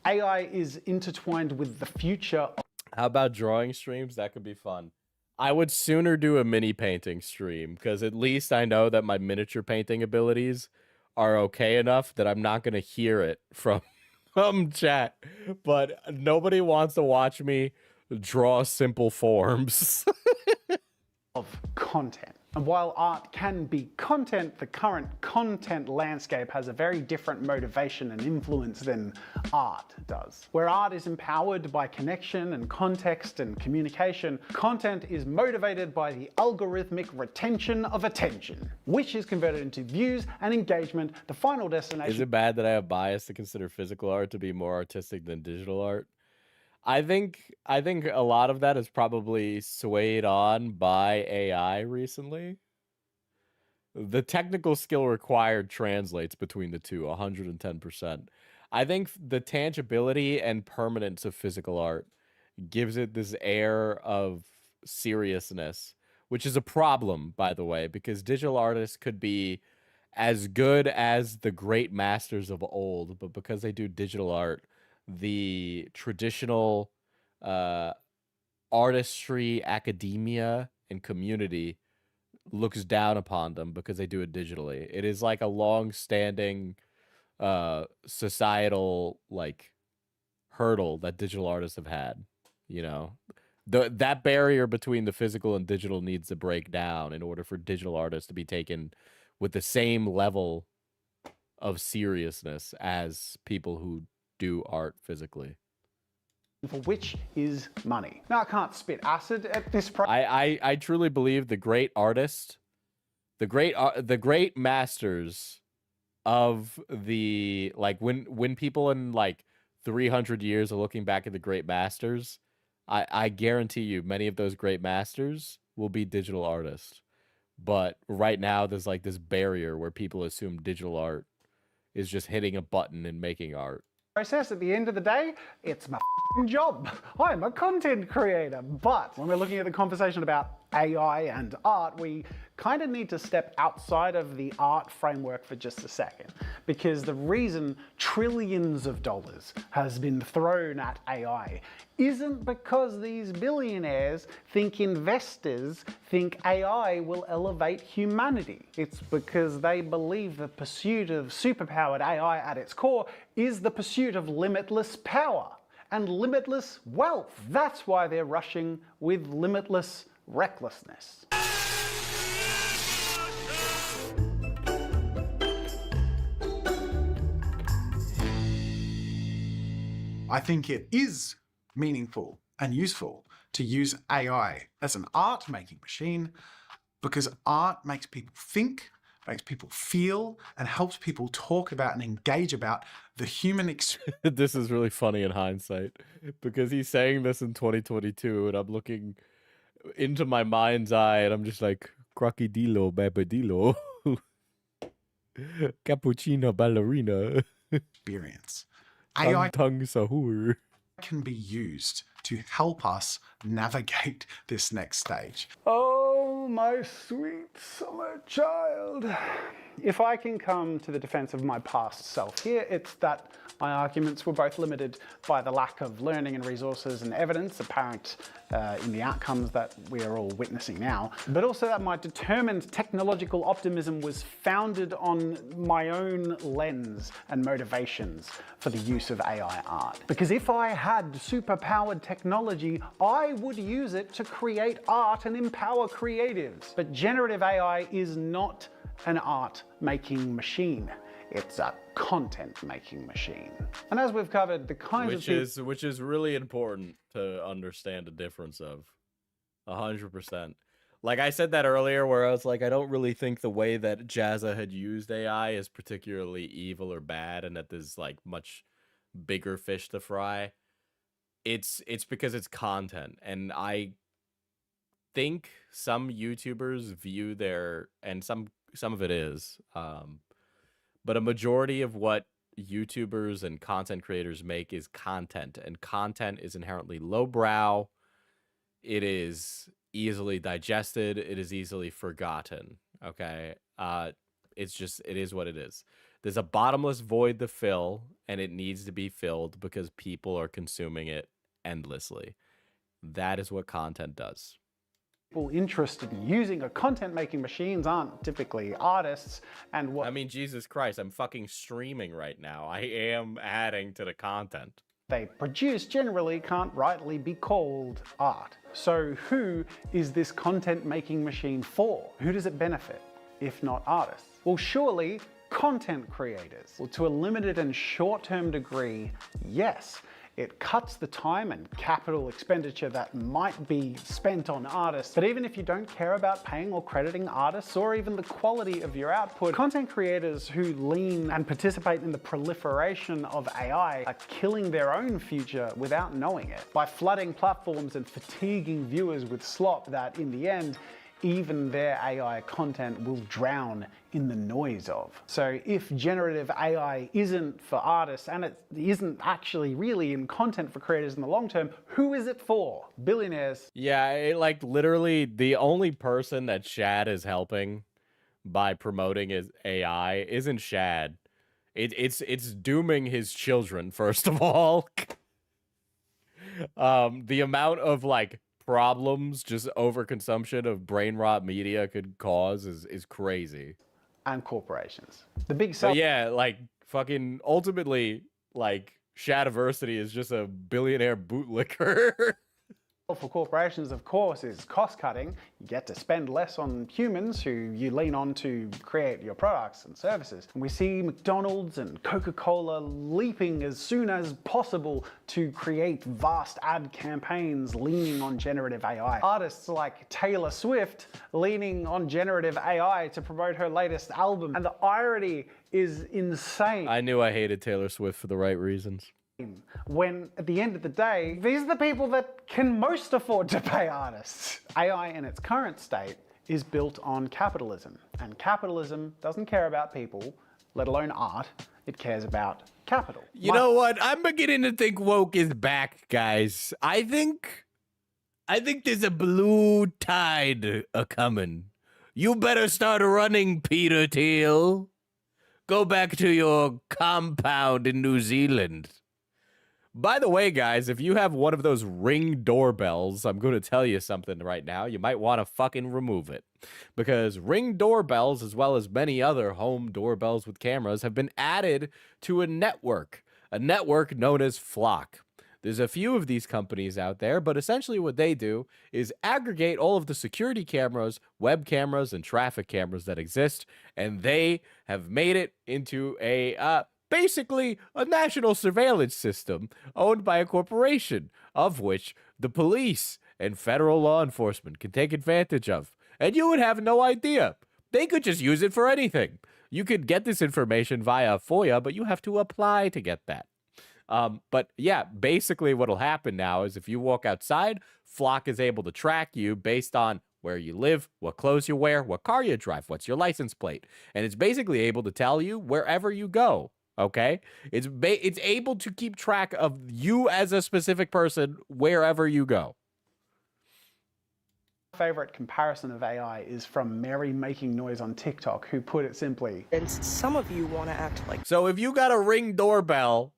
AI is intertwined with the future. How about drawing streams? That could be fun. I would sooner do a mini painting stream, because at least I know that my miniature painting abilities are okay enough that I'm not going to hear it from chat. But nobody wants to watch me draw simple forms. Of content. And while art can be content, the current content landscape has a very different motivation and influence than art does. Where art is empowered by connection and context and communication, content is motivated by the algorithmic retention of attention, which is converted into views and engagement, the final destination. Is it bad that I have bias to consider physical art to be more artistic than digital art? I think a lot of that is probably swayed on by AI recently. The technical skill required translates between the two 110%. I think the tangibility and permanence of physical art gives it this air of seriousness, which is a problem, by the way, because digital artists could be as good as the great masters of old, but because they do digital art, the traditional artistry, academia, and community looks down upon them because they do it digitally. It is like a long-standing societal hurdle that digital artists have had. You know, that barrier between the physical and digital needs to break down in order for digital artists to be taken with the same level of seriousness as people who do art physically. For which is money. Now I can't spit acid at this price. I truly believe the great artist, the great masters of the, like, when people in 300 years are looking back at the great masters, I guarantee you many of those great masters will be digital artists. But right now there's this barrier where people assume digital art is just hitting a button and making art. Process. At the end of the day, it's my job. I'm a content creator. But when we're looking at the conversation about AI and art, we kind of need to step outside of the art framework for just a second. Because the reason trillions of dollars has been thrown at AI isn't because these billionaires think investors think AI will elevate humanity. It's because they believe the pursuit of superpowered AI at its core is the pursuit of limitless power and limitless wealth. That's why they're rushing with limitless recklessness. I think it is meaningful and useful to use AI as an art-making machine because art makes people think, makes people feel, and helps people talk about and engage about the human experience. This is really funny in hindsight because he's saying this in 2022 and I'm looking into my mind's eye and I'm just like, crocodilo, babadilo, cappuccino ballerina, AI tongue sahur. can be used to help us navigate this next stage. Oh, my sweet summer child. If I can come to the defense of my past self here, it's that my arguments were both limited by the lack of learning and resources and evidence apparent in the outcomes that we are all witnessing now, but also that my determined technological optimism was founded on my own lens and motivations for the use of AI art. Because if I had superpowered technology, I would use it to create art and empower creatives. But generative AI is not an art-making machine. It's a content-making machine. And as we've covered, the kinds of people... Which is really important to understand the difference of. 100%. Like I said that earlier where I was like, I don't really think the way that Jazza had used AI is particularly evil or bad and that there's like much bigger fish to fry. It's because it's content. And I think some YouTubers view their... and some of it is... but a majority of what YouTubers and content creators make is content, and content is inherently lowbrow. It is easily digested. It is easily forgotten. Okay. It is what it is. There's a bottomless void to fill, and it needs to be filled because people are consuming it endlessly. That is what content does. People interested in using a content-making machines aren't typically artists, and what I mean, Jesus Christ, I'm fucking streaming right now. I am adding to the content. they produce generally can't rightly be called art. So who is this content-making machine for? Who does it benefit, if not artists? Well, surely content creators. Well, to a limited and short-term degree, yes. It cuts the time and capital expenditure that might be spent on artists. But even if you don't care about paying or crediting artists or even the quality of your output, content creators who lean and participate in the proliferation of AI are killing their own future without knowing it by flooding platforms and fatiguing viewers with slop that in the end, even their AI content will drown in the noise of. So if generative AI isn't for artists and it isn't actually really in content for creators in the long term, who is it for? Billionaires. Yeah, like literally the only person that Shad is helping by promoting his AI isn't Shad. It's dooming his children, first of all. The amount of like problems just overconsumption of brain rot media could cause is crazy. And corporations. The big But yeah, like fucking ultimately, like Shadiversity is just a billionaire bootlicker. for corporations, of course, is cost cutting. You get to spend less on humans who you lean on to create your products and services. And we see McDonald's and Coca-Cola leaping as soon as possible to create vast ad campaigns leaning on generative AI. Artists like Taylor Swift leaning on generative AI to promote her latest album. And the irony is insane. I knew I hated Taylor Swift for the right reasons. When at the end of the day, these are the people that can most afford to pay artists. AI in its current state is built on capitalism, and capitalism doesn't care about people, let alone art. It cares about capital. You know what? I'm beginning to think woke is back, guys. I think I think there's a blue tide a-coming. You better start running, Peter Thiel. Go back to your compound in New Zealand. By the way, guys, if you have one of those Ring doorbells, I'm going to tell you something right now. You might want to fucking remove it. Because Ring doorbells, as well as many other home doorbells with cameras, have been added to a network known as Flock. There's a few of these companies out there, but essentially what they do is aggregate all of the security cameras, web cameras, and traffic cameras that exist, and they have made it into a basically a national surveillance system owned by a corporation, of which the police and federal law enforcement can take advantage of. And you would have no idea. They could just use it for anything. You could get this information via FOIA, but you have to apply to get that. But yeah, basically what'll happen now is if you walk outside, Flock is able to track you based on where you live, what clothes you wear, what car you drive, what's your license plate. And it's basically able to tell you wherever you go. Okay, it's able to keep track of you as a specific person wherever you go. Favorite comparison of AI is from Mary Making Noise on TikTok, who put it simply. And some of you want to act like. So if you got a Ring doorbell,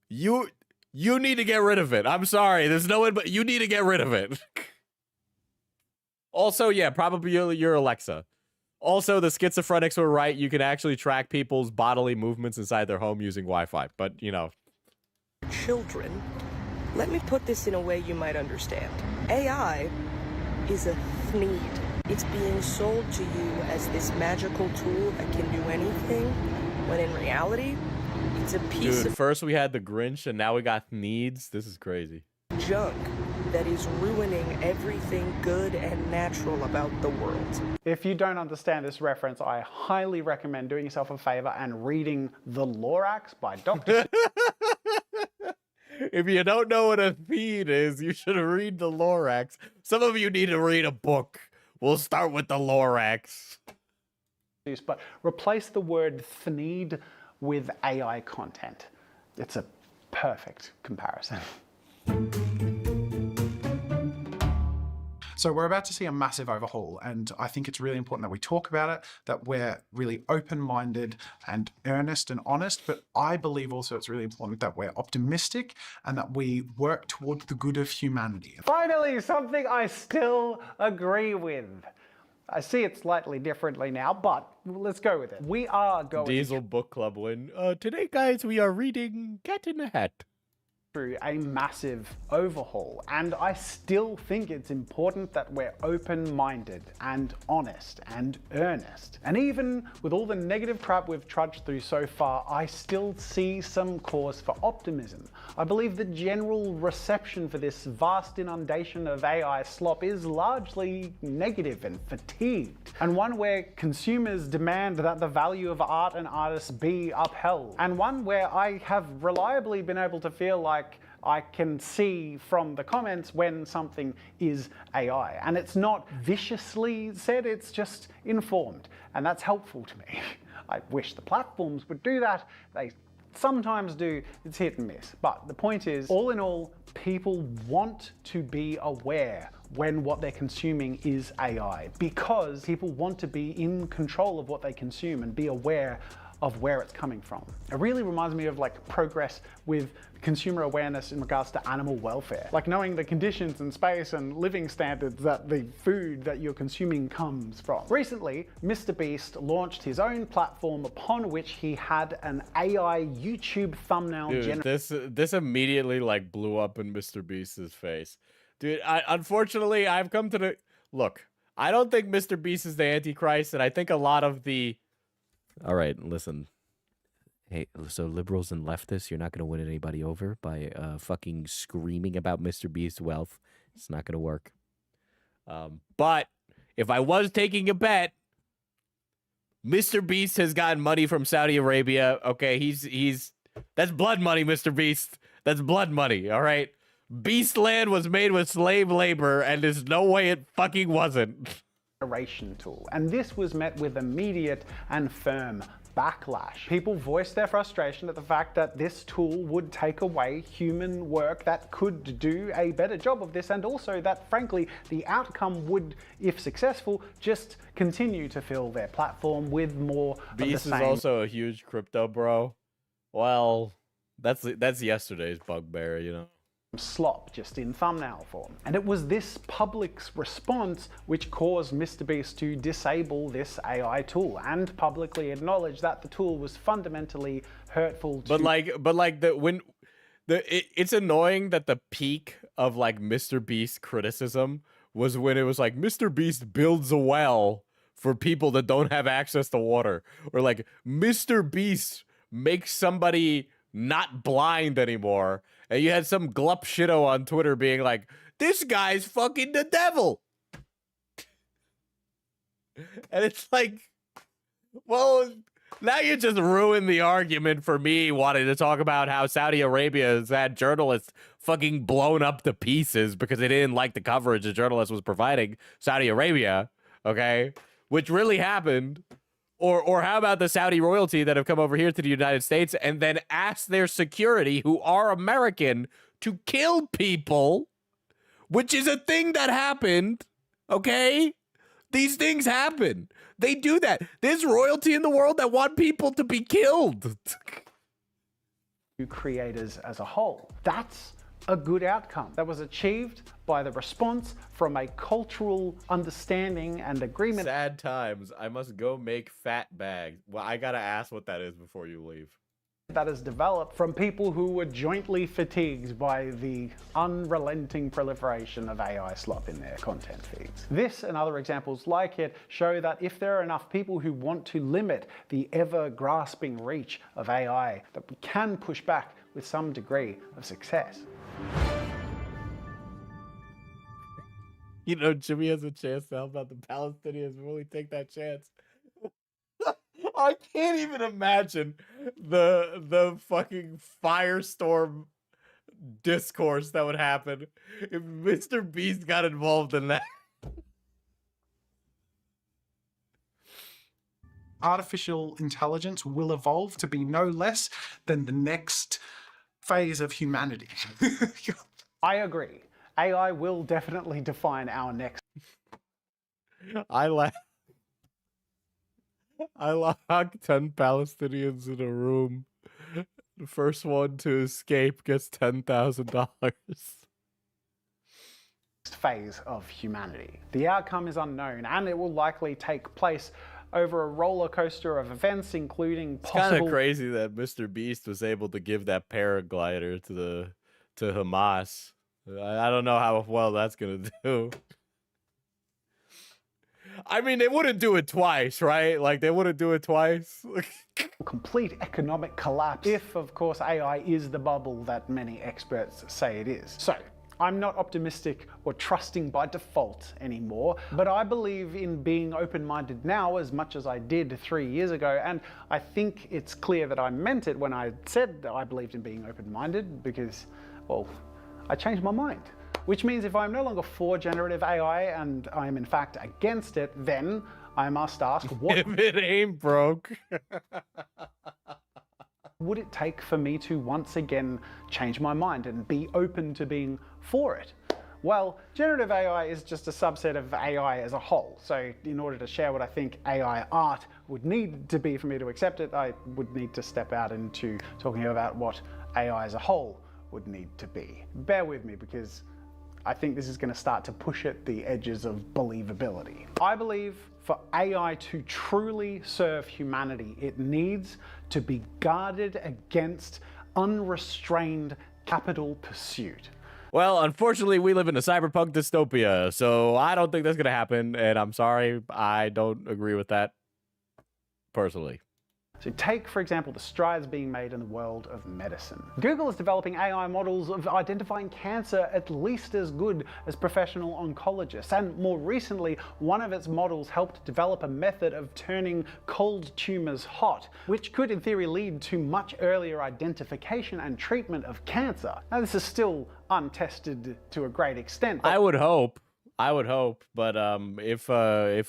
you need to get rid of it. I'm sorry, there's no one, but you need to get rid of it. Also, yeah, probably your Alexa. Also, the schizophrenics were right. You can actually track people's bodily movements inside their home using Wi-Fi. But, you know. Children, let me put this in a way you might understand. AI is a need. It's being sold to you as this magical tool that can do anything, when in reality, it's a piece Dude, first we had the Grinch, and now we got needs. This is crazy. of junk that is ruining everything good and natural about the world. If you don't understand this reference, I highly recommend doing yourself a favor and reading The Lorax by Dr. If you don't know what a feed is, you should read the Lorax. Some of you need to read a book. We'll start with the Lorax. But replace the word thneed with AI content. It's a perfect comparison. So we're about to see a massive overhaul, and I think it's really important that we talk about it, that we're really open-minded and earnest and honest, but I believe also it's really important that we're optimistic and that we work towards the good of humanity. Finally, something I still agree with. I see it slightly differently now, but let's go with it. We are going Diesel Book Club win. Today, guys, we are reading Cat in the Hat. through a massive overhaul, and I still think it's important that we're open-minded and honest and earnest. And even with all the negative crap we've trudged through so far, I still see some cause for optimism. I believe the general reception for this vast inundation of AI slop is largely negative and fatigued, and one where consumers demand that the value of art and artists be upheld, and one where I have reliably been able to feel like I can see from the comments when something is AI. And it's not viciously said, it's just informed. And that's helpful to me. I wish the platforms would do that. They sometimes do, it's hit and miss. But the point is, all in all, people want to be aware when what they're consuming is AI, because people want to be in control of what they consume and be aware of where it's coming from. It really reminds me of like progress with consumer awareness in regards to animal welfare. Like knowing the conditions and space and living standards that the food that you're consuming comes from. Recently, Mr. Beast launched his own platform upon which he had an AI YouTube thumbnail generator. This immediately like blew up in Mr. Beast's face. Dude, unfortunately, I've come to the... Look, I don't think Mr. Beast is the Antichrist, and I think a lot of the... All right, listen. Hey, so liberals and leftists, you're not going to win anybody over by fucking screaming about Mr. Beast's wealth. It's not going to work. But if I was taking a bet, Mr. Beast has gotten money from Saudi Arabia. Okay, he's that's blood money, Mr. Beast. That's blood money, all right? Beastland was made with slave labor, and there's no way it fucking wasn't. generation tool, and this was met with immediate and firm backlash. People voiced their frustration at the fact that this tool would take away human work that could do a better job of this, and also that, frankly, the outcome would, if successful, just continue to fill their platform with more Beast of the is same. also a huge crypto bro. Well, that's yesterday's bugbear, you know. Slop, just in thumbnail form. And it was this public's response which caused MrBeast to disable this AI tool and publicly acknowledge that the tool was fundamentally hurtful to... It's annoying that the peak of like MrBeast criticism was when it was like MrBeast builds a well for people that don't have access to water, or like MrBeast makes somebody not blind anymore. And you had some glup shitto on Twitter being like, this guy's fucking the devil. And it's like, well, now you just ruined the argument for me wanting to talk about how Saudi Arabia has had journalists fucking blown up to pieces because they didn't like the coverage the journalist was providing Saudi Arabia, okay? Which really happened. Or how about the Saudi royalty that have come over here to the United States and then asked their security, who are American, to kill people, which is a thing that happened, okay? These things happen. They do that. There's royalty in the world that want people to be killed. creators as a whole. That's a good outcome that was achieved by the response from a cultural understanding and agreement. Sad times. I must go make fat bags. Well, I gotta ask what that is before you leave. That has developed from people who were jointly fatigued by the unrelenting proliferation of AI slop in their content feeds. This and other examples like it show that if there are enough people who want to limit the ever-grasping reach of AI, that we can push back with some degree of success. You know, Jimmy has a chance to help out the Palestinians. Will he take that chance? I can't even imagine the fucking firestorm discourse that would happen if MrBeast got involved in that. Artificial intelligence will evolve to be no less than the next phase of humanity. I agree. AI will definitely define our next. I locked 10 Palestinians in a room. The first one to escape gets $10,000. Phase of humanity. The outcome is unknown, and it will likely take place over a roller coaster of events, including possible. It's kind of crazy that MrBeast was able to give that paraglider to Hamas. I don't know how well that's gonna do. I mean, they wouldn't do it twice, right? Like, they wouldn't do it twice. Complete economic collapse if, of course, AI is the bubble that many experts say it is. So, I'm not optimistic or trusting by default anymore, but I believe in being open-minded now as much as I did 3 years ago, and I think it's clear that I meant it when I said that I believed in being open-minded because, well, I changed my mind. Which means if I'm no longer for generative AI and I am in fact against it, then I must ask, what if it ain't broke, would it take for me to once again change my mind and be open to being for it? Well, generative AI is just a subset of AI as a whole. So in order to share what I think AI art would need to be for me to accept it, I would need to step out into talking about what AI as a whole would need to be. Bear with me because I think this is going to start to push at the edges of believability. I believe for AI to truly serve humanity, it needs to be guarded against unrestrained capital pursuit. well, unfortunately, we live in a cyberpunk dystopia, so I don't think that's gonna happen, and I'm sorry, I don't agree with that personally. So take, for example, the strides being made in the world of medicine. Google is developing AI models of identifying cancer at least as good as professional oncologists. And more recently, one of its models helped develop a method of turning cold tumors hot, which could in theory lead to much earlier identification and treatment of cancer. Now, this is still untested to a great extent. I would hope. I would hope, but if the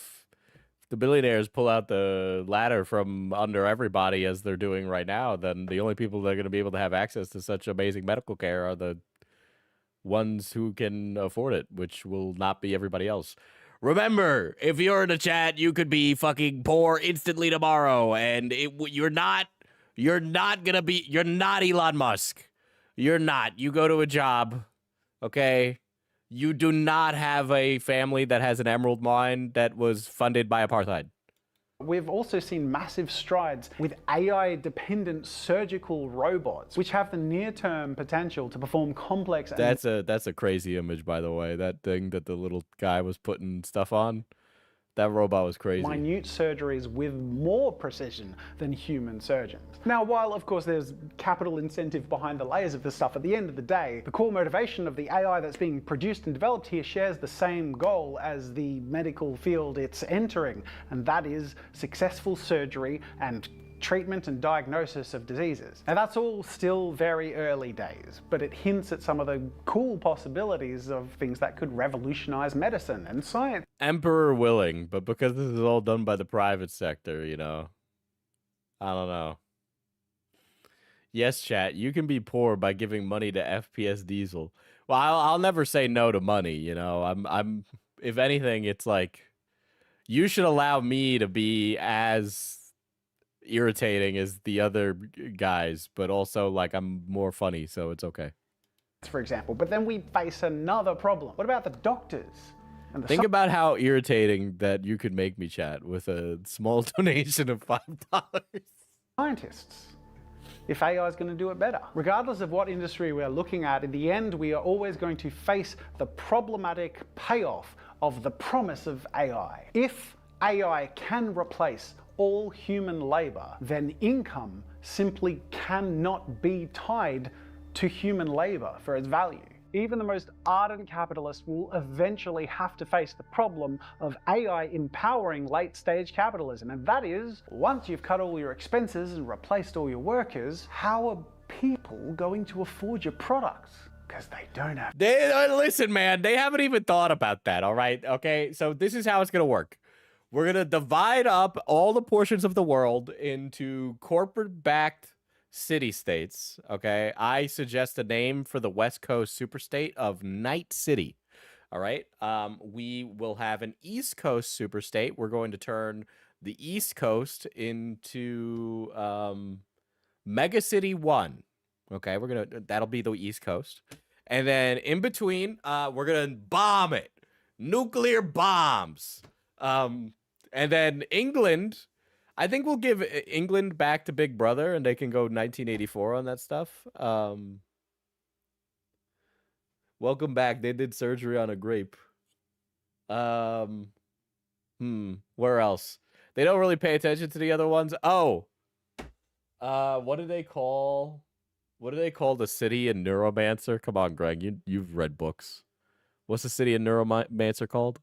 billionaires pull out the ladder from under everybody as they're doing right now, then the only people that are going to be able to have access to such amazing medical care are the ones who can afford it, which will not be everybody else. Remember, if you're in a chat, you could be fucking poor instantly tomorrow, and you're not Elon Musk. You're not. You go to a job, okay? You do not have a family that has an emerald mine that was funded by apartheid. We've also seen massive strides with AI-dependent surgical robots, which have the near-term potential to perform complex... That's a crazy image, by the way. That thing that the little guy was putting stuff on. That robot was crazy. Minute surgeries with more precision than human surgeons. Now, while of course there's capital incentive behind the layers of this stuff, at the end of the day, the core motivation of the AI that's being produced and developed here shares the same goal as the medical field it's entering, and that is successful surgery and treatment and diagnosis of diseases. Now that's all still very early days, but it hints at some of the cool possibilities of things that could revolutionize medicine and science. Emperor willing, but because this is all done by the private sector, you know, I don't know. Yes, chat, you can be poor by giving money to FPS Diesel. Well, I'll never say no to money, you know. I'm if anything, it's like you should allow me to be as irritating as the other guys, but also like I'm more funny, so it's okay. For example, but then we face another problem. What about the doctors? And Think about how irritating that you could make me, chat, with a small donation of $5. Scientists. If AI is going to do it better. Regardless of what industry we're looking at, in the end, we are always going to face the problematic payoff of the promise of AI. If AI can replace all human labor, then income simply cannot be tied to human labor for its value. Even the most ardent capitalist will eventually have to face the problem of AI empowering late-stage capitalism, and that is, once you've cut all your expenses and replaced all your workers, how are people going to afford your products? Because they don't have... Listen, man, they haven't even thought about that, all right? Okay, so this is how it's going to work. We're going to divide up all the portions of the world into corporate-backed city-states, okay? I suggest a name for the West Coast superstate of Night City, all right? We will have an East Coast superstate. We're going to turn the East Coast into Mega City 1, okay? That'll be the East Coast. And then in between, we're going to bomb it. Nuclear bombs. And then England, I think we'll give England back to Big Brother and they can go 1984 on that stuff. Welcome back. They did surgery on a grape. Where else? They don't really pay attention to the other ones. Oh, what do they call the city in Neuromancer? Come on, Greg, you've read books. What's the city in Neuromancer called?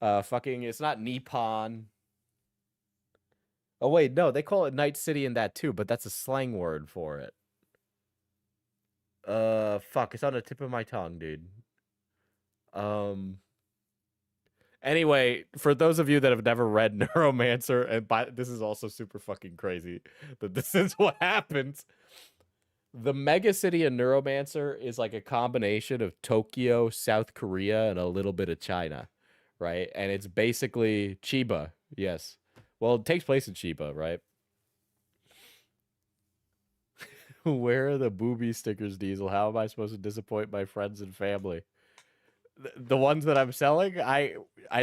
It's not Nippon. Oh wait, no, they call it Night City in that too, but that's a slang word for it. It's on the tip of my tongue, dude. Anyway, for those of you that have never read Neuromancer, and this is also super fucking crazy that this is what happens. The mega city in Neuromancer is like a combination of Tokyo, South Korea, and a little bit of China. Right, and it's basically Chiba. Yes, well, it takes place in Chiba, right? Where are the booby stickers, Diesel? How am I supposed to disappoint my friends and family? The ones that I'm selling, I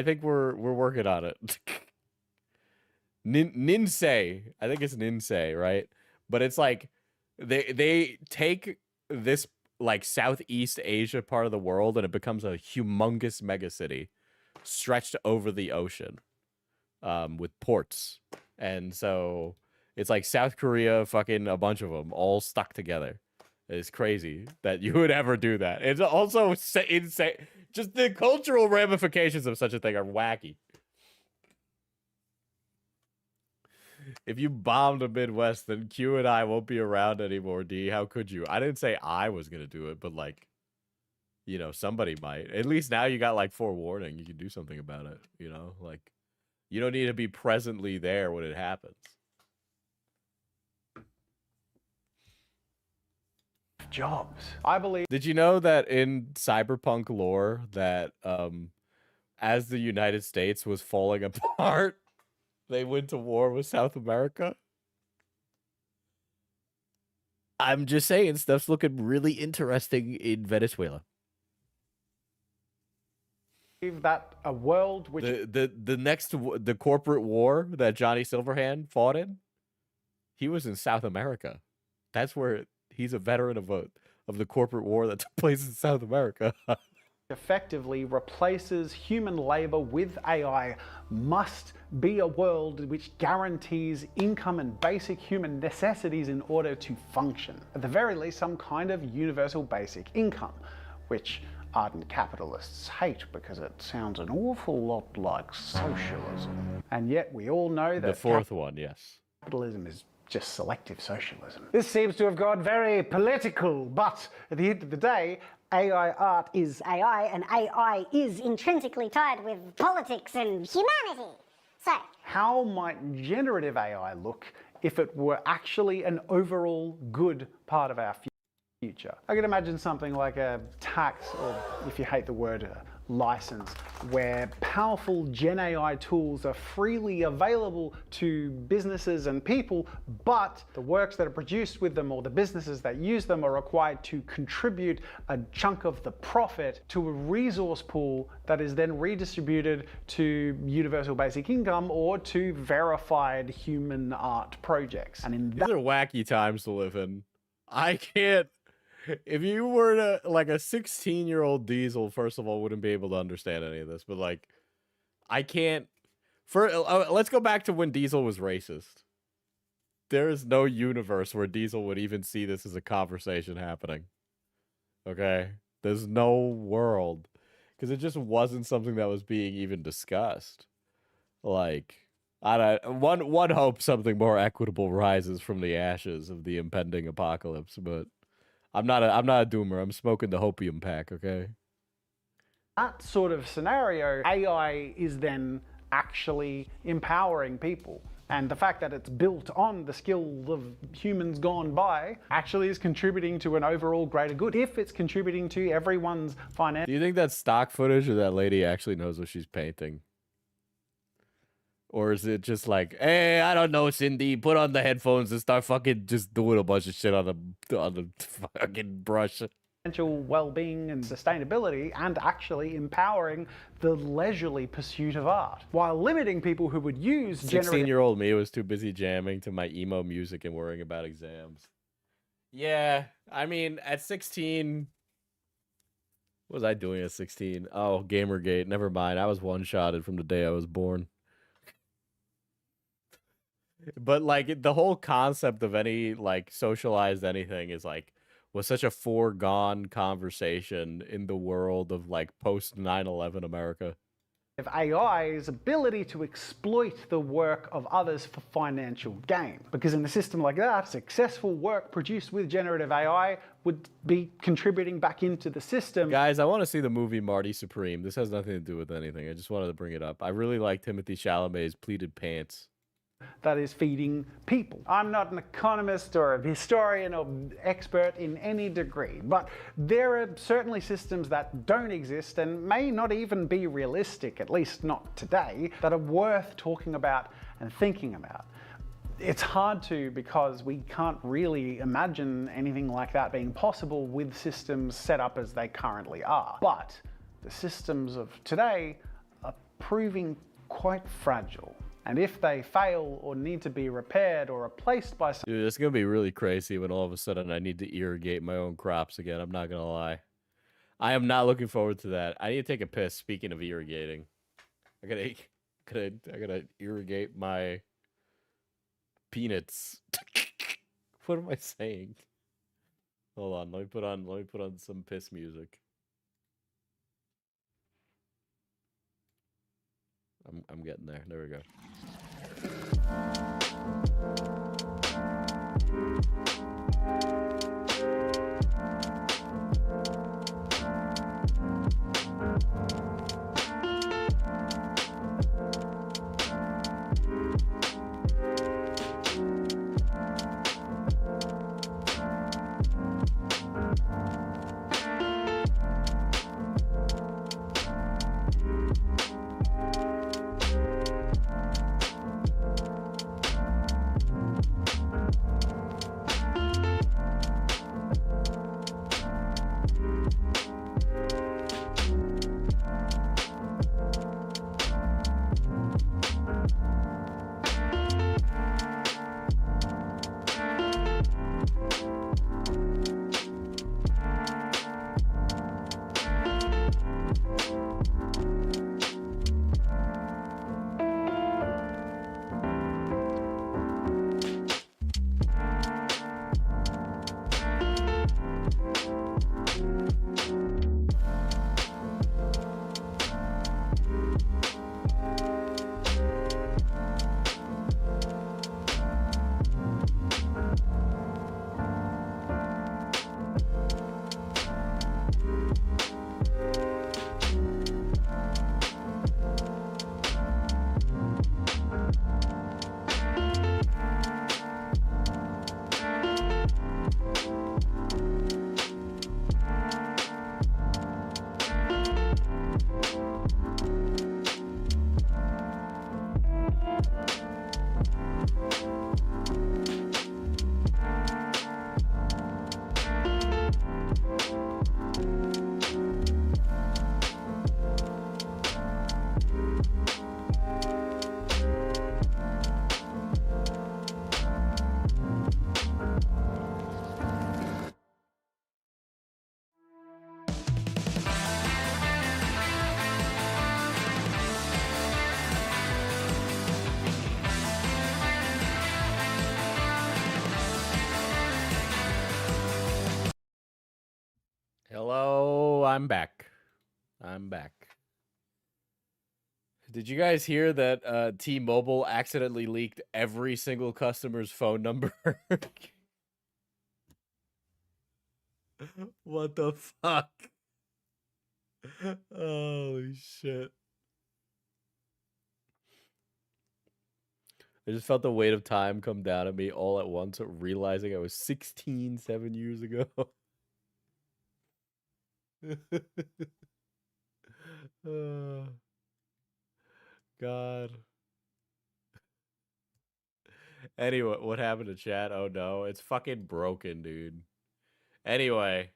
think we're working on it. Ninsei, I think it's Ninsei, right? But it's like they take this like Southeast Asia part of the world, and it becomes a humongous mega city. Stretched over the ocean with ports. And so it's like South Korea, fucking a bunch of them all stuck together. It's crazy that you would ever do that. It's also insane. Just the cultural ramifications of such a thing are wacky. If you bomb the Midwest, then Q and I won't be around anymore, D. How could you? I didn't say I was going to do it, but like, you know, somebody might. At least now you got like forewarning. You can do something about it, you know? Like, you don't need to be presently there when it happens. Jobs. I believe. Did you know that in cyberpunk lore that as the United States was falling apart, they went to war with South America? I'm just saying, stuff's looking really interesting in Venezuela. That a world which the corporate war that Johnny Silverhand fought in, he was in South America. That's where he's a veteran of the corporate war that took place in South America. effectively replaces human labor with AI must be a world which guarantees income and basic human necessities in order to function. At the very least, some kind of universal basic income, which ardent capitalists hate because it sounds an awful lot like socialism. And yet we all know that The fourth one, yes. capitalism is just selective socialism. This seems to have got very political, but at the end of the day, AI art is AI, and AI is intrinsically tied with politics and humanity. So, how might generative AI look if it were actually an overall good part of our future? I can imagine something like a tax, or if you hate the word, license, where powerful Gen AI tools are freely available to businesses and people, but the works that are produced with them or the businesses that use them are required to contribute a chunk of the profit to a resource pool that is then redistributed to universal basic income or to verified human art projects. And in These are wacky times to live in. I can't. If you were to, like, a 16-year-old Diesel, first of all, wouldn't be able to understand any of this. But, like, I can't. Let's go back to when Diesel was racist. There is no universe where Diesel would even see this as a conversation happening. Okay? There's no world. Because it just wasn't something that was being even discussed. Like, one hopes something more equitable rises from the ashes of the impending apocalypse, but I'm not a doomer. I'm smoking the hopium pack, okay? that sort of scenario, AI is then actually empowering people. And the fact that it's built on the skills of humans gone by actually is contributing to an overall greater good. If it's contributing to everyone's finance. Do you think that's stock footage, or that lady actually knows what she's painting? Or is it just like, hey, I don't know, Cindy, put on the headphones and start fucking just doing a bunch of shit on the fucking brush? Financial well-being and sustainability, and actually empowering the leisurely pursuit of art, while limiting people who would use 16-year-old me was too busy jamming to my emo music and worrying about exams. Yeah, I mean, at 16, what was I doing at 16? Oh, Gamergate, never mind. I was one-shotted from the day I was born. But, like, the whole concept of any, like, socialized anything is, like, was such a foregone conversation in the world of, like, post 9/11 America. of AI's ability to exploit the work of others for financial gain. Because in a system like that, successful work produced with generative AI would be contributing back into the system. Guys, I want to see the movie Marty Supreme. This has nothing to do with anything. I just wanted to bring it up. I really like Timothée Chalamet's pleated pants. That is feeding people. I'm not an economist or a historian or expert in any degree, but there are certainly systems that don't exist and may not even be realistic, at least not today, that are worth talking about and thinking about. It's hard to, because we can't really imagine anything like that being possible with systems set up as they currently are. But the systems of today are proving quite fragile. And if they fail or need to be repaired or replaced by something... Dude, it's going to be really crazy when all of a sudden I need to irrigate my own crops again. I'm not going to lie. I am not looking forward to that. I need to take a piss, speaking of irrigating. I gotta irrigate my peanuts. What am I saying? Hold on, let me put on some piss music. I'm getting there. There we go. Thank you. Hello, I'm back. I'm back. Did you guys hear that T-Mobile accidentally leaked every single customer's phone number? What the fuck? Holy shit. I just felt the weight of time come down on me all at once, realizing I was 16 7 years ago. God. Anyway, what happened to chat? Oh no, it's fucking broken, dude. Anyway,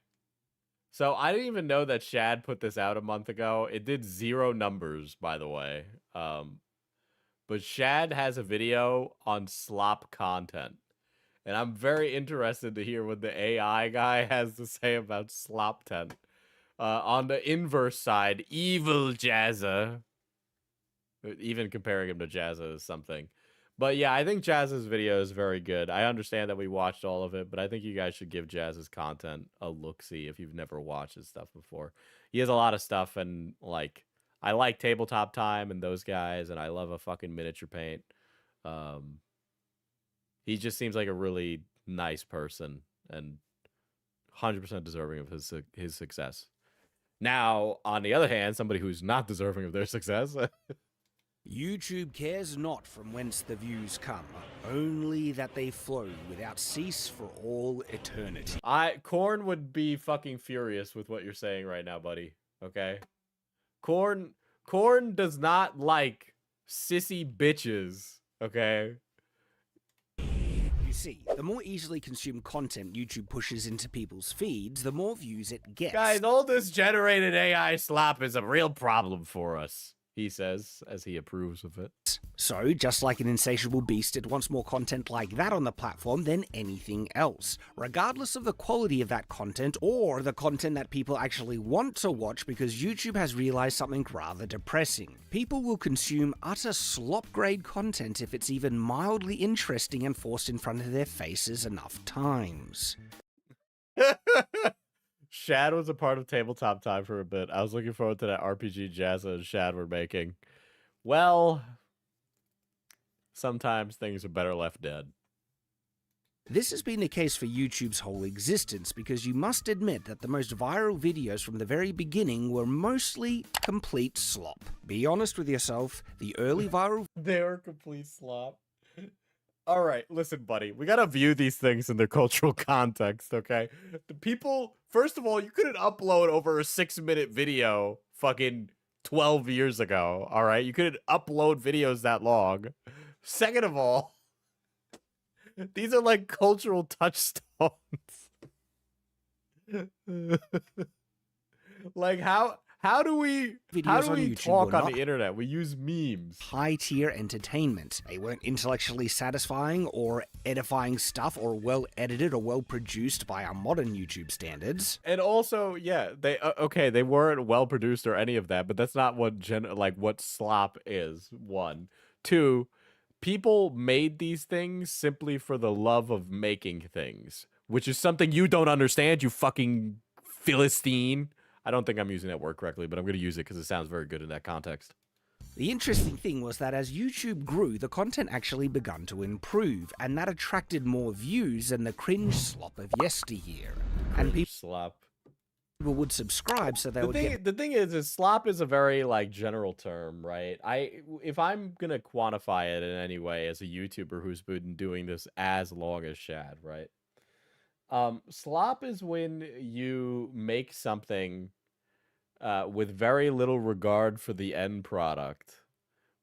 so I didn't even know that Shad put this out a month ago. It did 0 numbers, by the way. But Shad has a video on slop content. And I'm very interested to hear what the AI guy has to say about slop tent. On the inverse side, evil Jazza. Even comparing him to Jazza is something. But yeah, I think Jazza's video is very good. I understand that we watched all of it, but I think you guys should give Jazza's content a look-see if you've never watched his stuff before. He has a lot of stuff, and like, I like Tabletop Time and those guys, and I love a fucking miniature paint. He just seems like a really nice person and 100% deserving of his success. Now, on the other hand, somebody who's not deserving of their success. YouTube cares not from whence the views come, only that they flow without cease for all eternity. Korn would be fucking furious with what you're saying right now, buddy. Okay? Korn does not like sissy bitches. Okay? You see, the more easily consumed content YouTube pushes into people's feeds, the more views it gets. Guys, all this generated AI slop is a real problem for us, he says, as he approves of it. So, just like an insatiable beast, it wants more content like that on the platform than anything else, regardless of the quality of that content or the content that people actually want to watch, because YouTube has realized something rather depressing. People will consume utter slop-grade content if it's even mildly interesting and forced in front of their faces enough times. Shad was a part of Tabletop Time for a bit. I was looking forward to that RPG Jazza and Shad were making. Well, sometimes things are better left dead. This has been the case for YouTube's whole existence, because you must admit that the most viral videos from the very beginning were mostly complete slop. Be honest with yourself, the early viral... They were complete slop. All right, listen, buddy. We gotta view these things in their cultural context, okay? The people, first of all, you couldn't upload over a 6-minute video fucking 12 years ago, all right? You couldn't upload videos that long. Second of all, these are like cultural touchstones. Like, how do we talk on the internet? We use memes. High-tier entertainment. They weren't intellectually satisfying or edifying stuff, or well-edited or well-produced by our modern YouTube standards. And also, yeah, they weren't well-produced or any of that, but that's not what what slop is, 1. 2, people made these things simply for the love of making things, which is something you don't understand, you fucking Philistine. I don't think I'm using that word correctly, but I'm going to use it because it sounds very good in that context. The interesting thing was that as YouTube grew, the content actually begun to improve, and that attracted more views than the cringe slop of yesteryear. And people would subscribe, so they would get... The thing is slop is a very, like, general term, right? If I'm going to quantify it in any way as a YouTuber who's been doing this as long as Shad, right? Slop is when you make something with very little regard for the end product,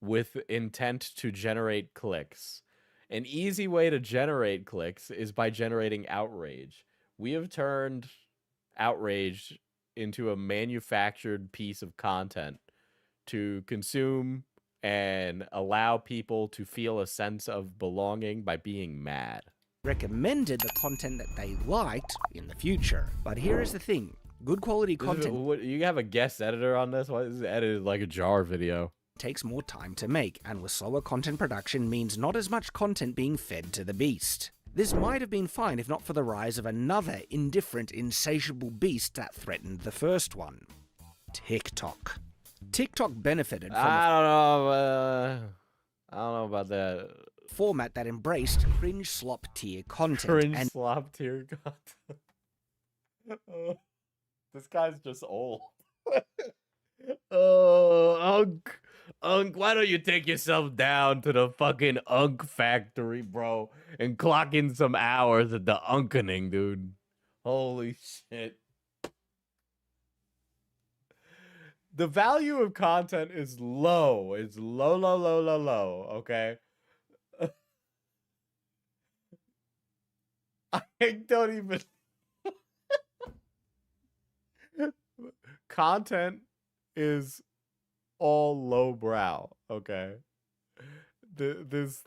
with intent to generate clicks. An easy way to generate clicks is by generating outrage. We have turned outrage into a manufactured piece of content to consume and allow people to feel a sense of belonging by being mad. Recommended the content that they liked in the future. But here is the thing. Good quality content You have a guest editor on this? Why is it edited like a jar video? takes more time to make, and with slower content production means not as much content being fed to the beast. This might have been fine if not for the rise of another indifferent, insatiable beast that threatened the first one. TikTok. TikTok benefited from I don't know about that. a format that embraced cringe slop tier content. Cringe and slop tier content. This guy's just old. Oh, Unk, why don't you take yourself down to the fucking Unk factory, bro, and clock in some hours at the Unkening, dude. Holy shit. The value of content is low. It's low, okay? I don't even... Content is all lowbrow, okay? It's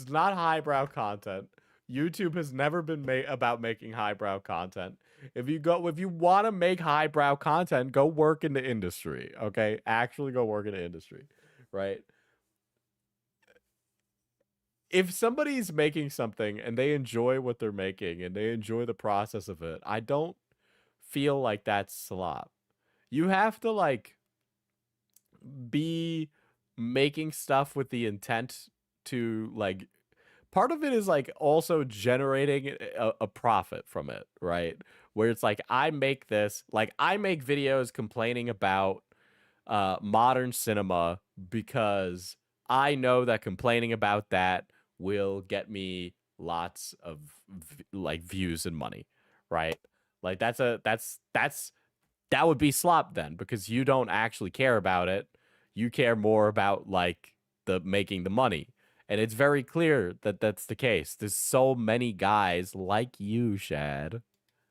not highbrow content. YouTube has never been about making highbrow content. If you want to make highbrow content, go work in the industry, okay? Actually go work in the industry, right? If somebody's making something and they enjoy what they're making and they enjoy the process of it, I don't feel like that's slop. You have to, like, be making stuff with the intent to, like, part of it is, like, also generating a profit from it, right? Where it's like, I make this, like, I make videos complaining about modern cinema because I know that complaining about that will get me lots of like views and money, right? Like that would be slop then, because you don't actually care about it. You care more about like making the money. And it's very clear that that's the case. There's so many guys like you, Shad.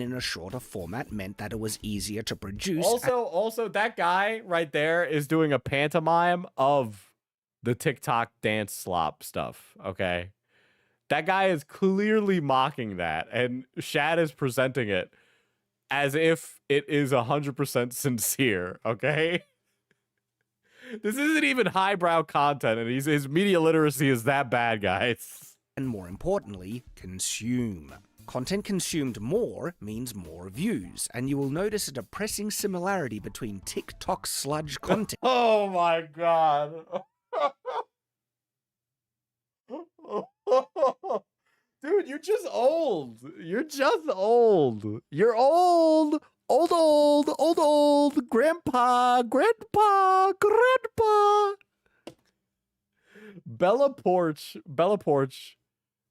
in a shorter format meant that it was easier to produce. Also, that guy right there is doing a pantomime of the TikTok dance slop stuff, okay? That guy is clearly mocking that, and Shad is presenting it as if it is 100% sincere, okay? This isn't even highbrow content, and his media literacy is that bad, guys. And more importantly, consume. Content consumed more means more views, and you will notice a depressing similarity between TikTok sludge content. Oh my god. Dude, you're just old. You're just old. You're old. Old. Grandpa. Bella Porch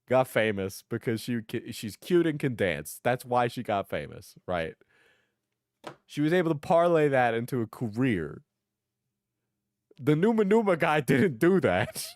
got famous because she's cute and can dance. That's why she got famous, right? She was able to parlay that into a career. The Numa guy didn't do that.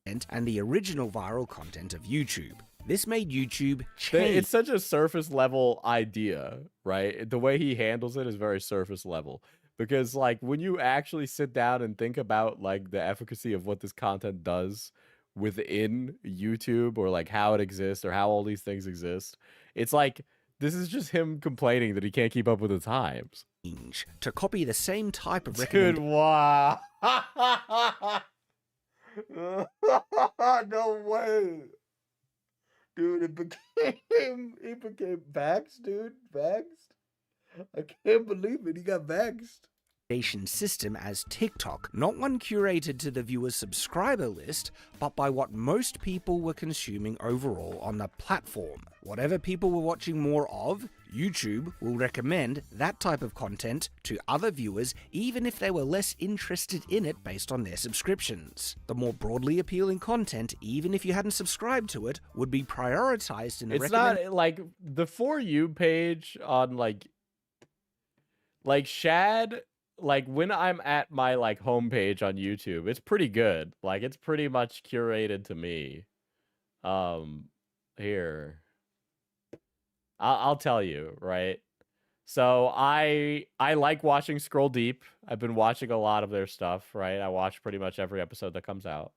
And the original viral content of YouTube. This made YouTube change. It's such a surface level idea, right? The way he handles it is very surface level. Because like when you actually sit down and think about like the efficacy of what this content does within YouTube, or like how it exists or how all these things exist, it's like this is just him complaining that he can't keep up with the times. To copy the same type of Dude, wow. No way. Dude, it became vaxxed, dude. Vaxxed. I can't believe it. He got vaxxed. System as TikTok, not one curated to the viewer's subscriber list, but by what most people were consuming overall on the platform. Whatever people were watching more of, YouTube will recommend that type of content to other viewers, even if they were less interested in it based on their subscriptions. The more broadly appealing content, even if you hadn't subscribed to it, would be prioritized in the It's not like the For You page on like Shad like when I'm at my like homepage on YouTube, it's pretty good. Like it's pretty much curated to me. Here. I'll tell you, right? So I like watching Scroll Deep. I've been watching a lot of their stuff, right? I watch pretty much every episode that comes out.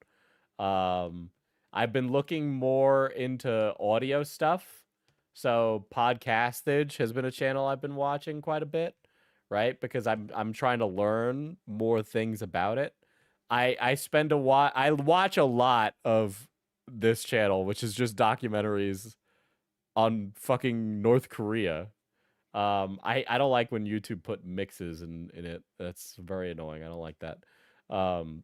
I've been looking more into audio stuff. So Podcastage has been a channel I've been watching quite a bit, right? Because I'm trying to learn more things about it. I watch a lot of this channel, which is just documentaries on fucking North Korea. I don't like when YouTube put mixes in it. That's very annoying. I don't like that. To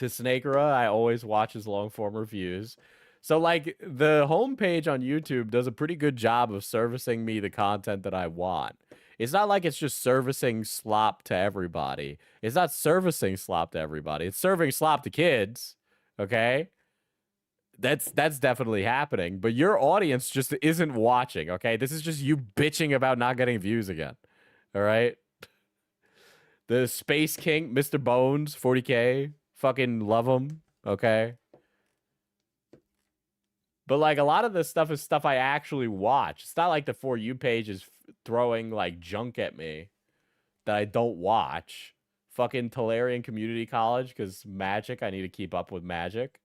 Snakera, I always watch his long form reviews. So like the homepage on YouTube does a pretty good job of servicing me the content that I want. It's not like it's just servicing slop to everybody. It's not servicing slop to everybody. It's serving slop to kids. Okay? That's definitely happening, but your audience just isn't watching, okay? This is just you bitching about not getting views again. All right? The Space King, Mr. Bones, 40K, fucking love him, okay? But like a lot of this stuff is stuff I actually watch. It's not like the For You page is throwing like junk at me that I don't watch. Fucking Tolarian Community College, because Magic, I need to keep up with Magic.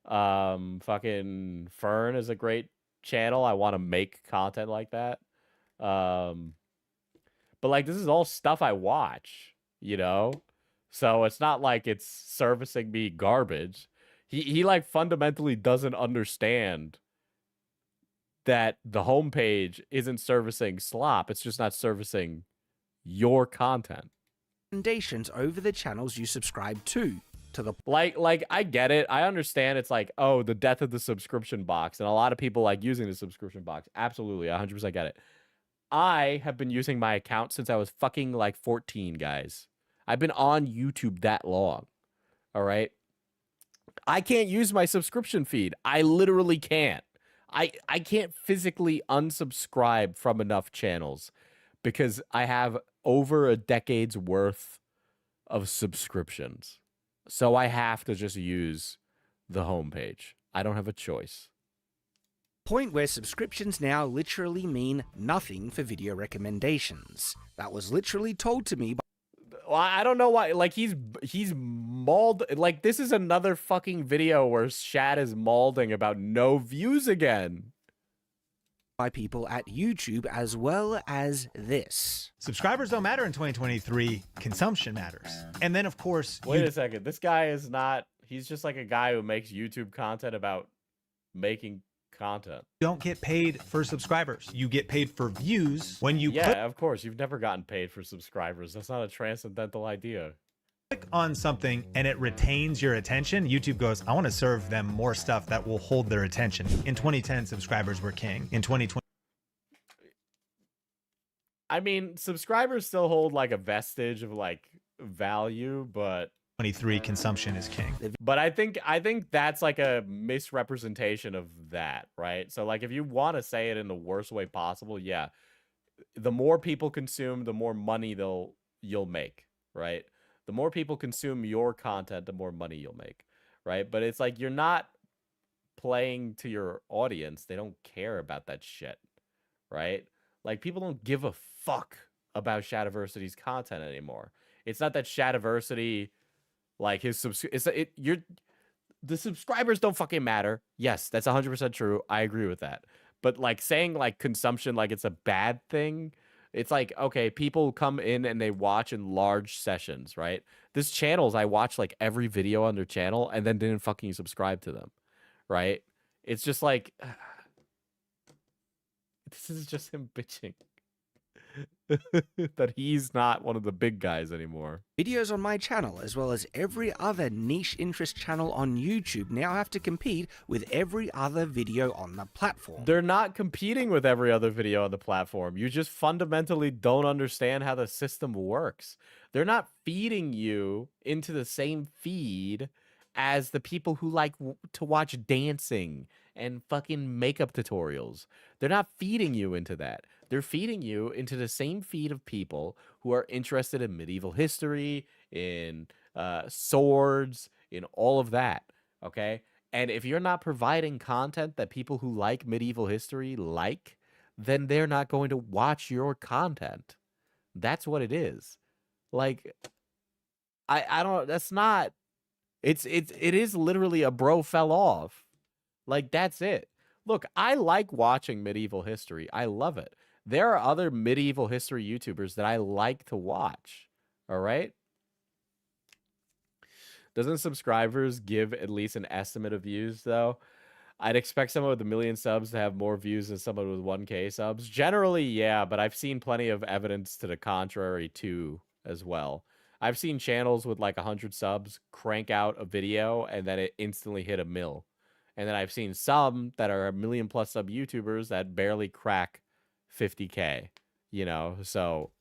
Fucking Fern is a great channel. I want to make content like that. But like this is all stuff I watch, you know? So it's not like it's servicing me garbage. He like fundamentally doesn't understand that the homepage isn't servicing slop. It's just not servicing your content. Recommendations over the channels you subscribe to the like I get it. I understand it's like, oh, the death of the subscription box, and a lot of people like using the subscription box. Absolutely, 100% get it. I have been using my account since I was fucking like 14, guys. I've been on YouTube that long. All right. I can't use my subscription feed. I literally can't. I can't physically unsubscribe from enough channels because I have over a decade's worth of subscriptions. So I have to just use the homepage. I don't have a choice. point where subscriptions now literally mean nothing for video recommendations. That was literally told to me by I don't know why. Like he's mauled. Like this is another fucking video where Shad is mauling about no views again. people at YouTube as well as this. Subscribers don't matter in 2023. Consumption matters. And then, of course, wait a second. This guy is not. He's just like a guy who makes YouTube content about making content. You don't get paid for subscribers. You get paid for views when you Yeah, of course. You've never gotten paid for subscribers. That's not a transcendental idea. click on something and it retains your attention. YouTube goes, I want to serve them more stuff that will hold their attention. In 2010, subscribers were king. In 2020, I mean, subscribers still hold like a vestige of like value, but 23 consumption is king. But I think that's like a misrepresentation of that, right? So like if you want to say it in the worst way possible, yeah, the more people consume, the more money you'll make, right? The more people consume your content, the more money you'll make, right? But it's like you're not playing to your audience. They don't care about that shit, right? Like people don't give a fuck about Shadiversity's content anymore. It's not that Shadiversity, like his the subscribers don't fucking matter. Yes, that's 100% true. I agree with that. But like saying like consumption like it's a bad thing. It's like, okay, people come in and they watch in large sessions, right? This channels, I watch like every video on their channel and then didn't fucking subscribe to them, right? It's just like, this is just him bitching that he's not one of the big guys anymore. Videos on my channel, as well as every other niche interest channel on YouTube, now have to compete with every other video on the platform. They're not competing with every other video on the platform. You just fundamentally don't understand how the system works. They're not feeding you into the same feed as the people who like to watch dancing and fucking makeup tutorials. They're not feeding you into that. They're feeding you into the same feed of people who are interested in medieval history, in swords, in all of that. Okay. And if you're not providing content that people who like medieval history like, then they're not going to watch your content. That's what it is. Like, I don't, that's not, it is literally a bro fell off. Like, that's it. Look, I like watching medieval history. I love it. There are other medieval history YouTubers that I like to watch. All right? Doesn't subscribers give at least an estimate of views, though? I'd expect someone with 1 million subs to have more views than someone with 1K subs. Generally, yeah, but I've seen plenty of evidence to the contrary, too, as well. I've seen channels with like 100 subs crank out a video and then it instantly hit 1 mil. And then I've seen some that are 1 million plus sub YouTubers that barely crack 50K, you know? So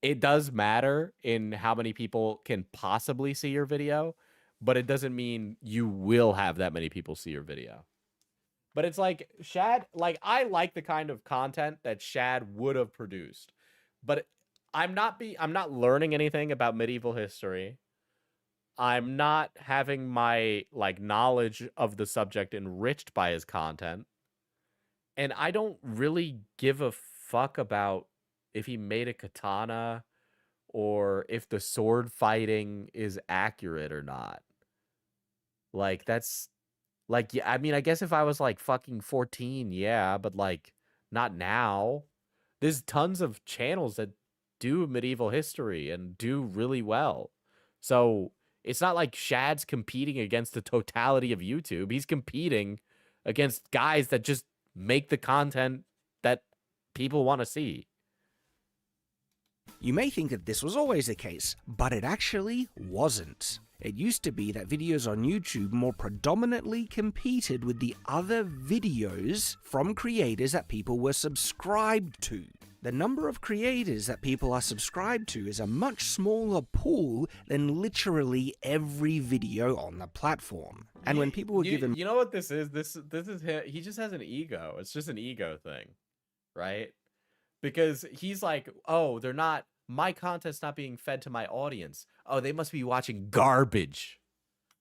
it does matter in how many people can possibly see your video, but it doesn't mean you will have that many people see your video. But it's like Shad, like I like the kind of content that Shad would have produced, but I'm not learning anything about medieval history. I'm not having my like knowledge of the subject enriched by his content. And I don't really give a fuck about if he made a katana or if the sword fighting is accurate or not. Like that's like, yeah, I mean, I guess if I was like fucking 14, yeah, but like not now. There's tons of channels that do medieval history and do really well. So it's not like Shad's competing against the totality of YouTube. He's competing against guys that just make the content that people want to see. You may think that this was always the case, but it actually wasn't. It used to be that videos on YouTube more predominantly competed with the other videos from creators that people were subscribed to. The number of creators that people are subscribed to is a much smaller pool than literally every video on the platform. And when people were given... You know what this is? This is he just has an ego. It's just an ego thing, right? Because he's like, oh, they're not... My content's not being fed to my audience. Oh, they must be watching garbage.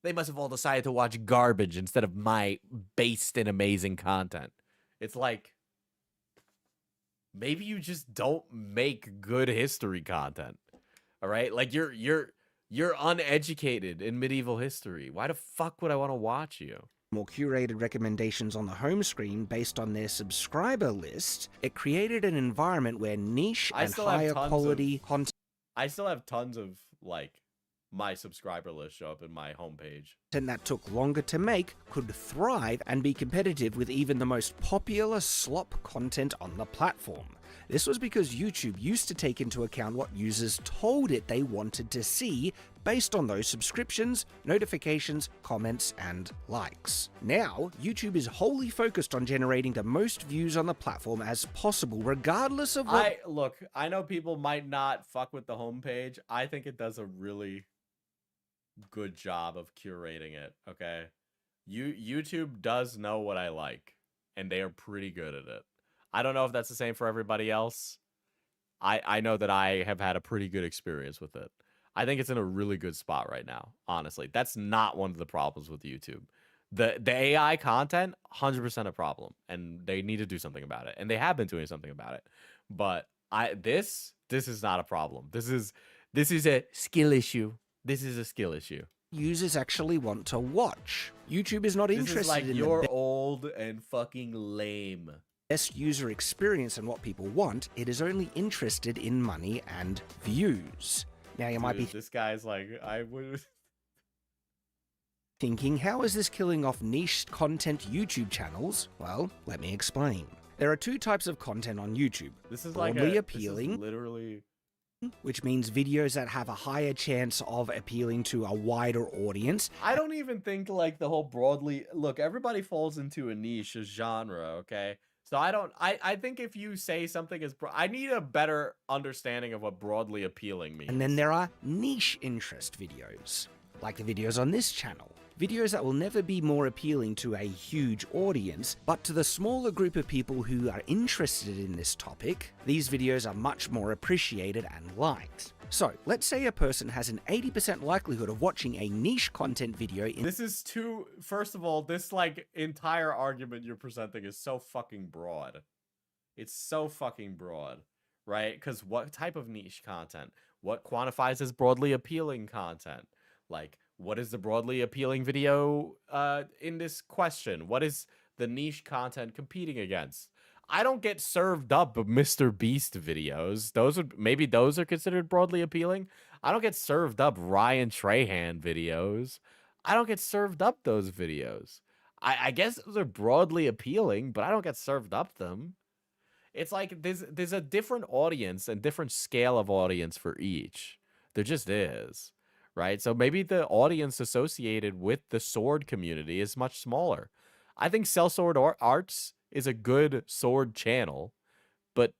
They must have all decided to watch garbage instead of my based and amazing content. It's like... Maybe you just don't make good history content. All right? Like you're uneducated in medieval history. Why the fuck would I want to watch you? More curated recommendations on the home screen based on their subscriber list, it created an environment where niche and higher quality content... I still have tons of like my subscriber list show up in my homepage. That took longer to make could thrive and be competitive with even the most popular slop content on the platform. This was because YouTube used to take into account what users told it they wanted to see based on those subscriptions, notifications, comments, and likes. Now, YouTube is wholly focused on generating the most views on the platform as possible, regardless of what... Look, I know people might not fuck with the homepage. I think it does a really good job of curating it, okay? YouTube does know what I like, and they are pretty good at it. I don't know if that's the same for everybody else. I know that I have had a pretty good experience with it. I think it's in a really good spot right now, honestly. That's not one of the problems with YouTube. The AI content, 100% a problem, and they need to do something about it, and they have been doing something about it. But this is not a problem. This is a skill issue. This is a skill issue. Users actually want to watch. YouTube is not interested is like in you're old and fucking lame. Best user experience and what people want. It is only interested in money and views. Now you might be this guy's like, I would thinking, how is this killing off niche content YouTube channels? Well, let me explain. There are two types of content on YouTube. This is broadly like appealing, this is literally, which means videos that have a higher chance of appealing to a wider audience. I don't even think like the whole broadly, look, everybody falls into a niche, a genre, okay? So I think if you say something is, I need a better understanding of what broadly appealing means. And then there are niche interest videos, like the videos on this channel. videos that will never be more appealing to a huge audience, but to the smaller group of people who are interested in this topic, these videos are much more appreciated and liked. So, let's say a person has an 80% likelihood of watching a niche content video in— This is too, first of all, this like entire argument you're presenting is so fucking broad. It's so fucking broad, right? Because what type of niche content? What quantifies as broadly appealing content? Like, what is the broadly appealing video in this question? What is the niche content competing against? I don't get served up Mr. Beast videos. Maybe those are considered broadly appealing. I don't get served up Ryan Trahan videos. I don't get served up those videos. I guess those are broadly appealing, but I don't get served up them. It's like there's a different audience and different scale of audience for each. There just is, right? So maybe the audience associated with the sword community is much smaller. I think Sellsword Arts is a good sword channel, but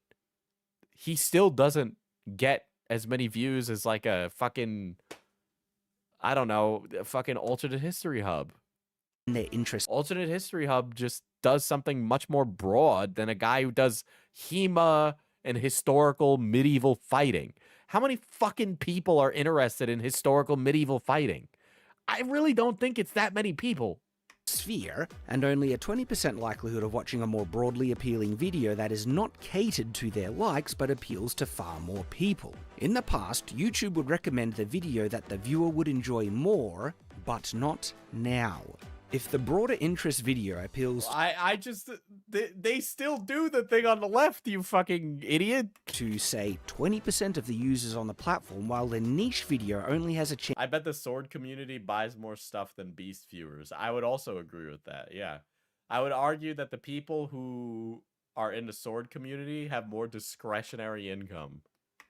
he still doesn't get as many views as like a fucking, I don't know, a fucking alternate history hub. their interest. Alternate history hub just does something much more broad than a guy who does HEMA and historical medieval fighting. How many fucking people are interested in historical medieval fighting? I really don't think it's that many people. Sphere, and only a 20% likelihood of watching a more broadly appealing video that is not catered to their likes but appeals to far more people. In the past, YouTube would recommend the video that the viewer would enjoy more, but not now. If the broader interest video appeals they still do the thing on the left, you fucking idiot. To say 20% of the users on the platform, while the niche video only has a chance. I bet the sword community buys more stuff than Beast viewers. I would also agree with that, yeah. I would argue that the people who are in the sword community have more discretionary income.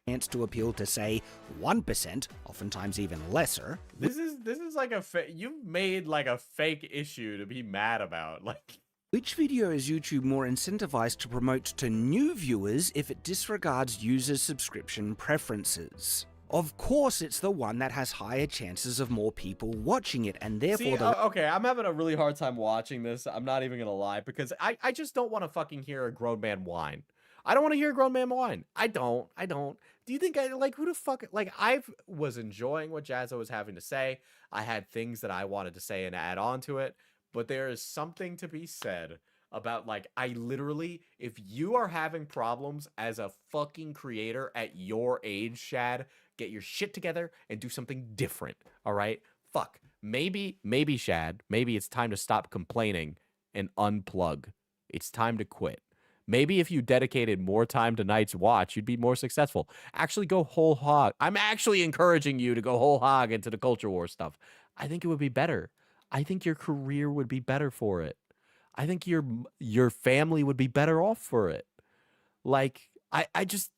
Chance to appeal to, say, 1%, oftentimes even lesser. This is like you've made like a fake issue to be mad about. Like, which video is YouTube more incentivized to promote to new viewers if it disregards users' subscription preferences? Of course, it's the one that has higher chances of more people watching it, and therefore okay, I'm having a really hard time watching this. I'm not even gonna lie, because I just don't want to fucking hear a grown man whine. I don't want to hear a grown man whine. I don't. Do you think who the fuck, I was enjoying what Jazza was having to say. I had things that I wanted to say and add on to it, but there is something to be said about, I literally, if you are having problems as a fucking creator at your age, Shad, get your shit together and do something different, all right? Fuck. Maybe, Shad, maybe it's time to stop complaining and unplug. It's time to quit. Maybe if you dedicated more time to Night's Watch, you'd be more successful. Actually go whole hog. I'm actually encouraging you to go whole hog into the culture war stuff. I think it would be better. I think your career would be better for it. I think your family would be better off for it. I just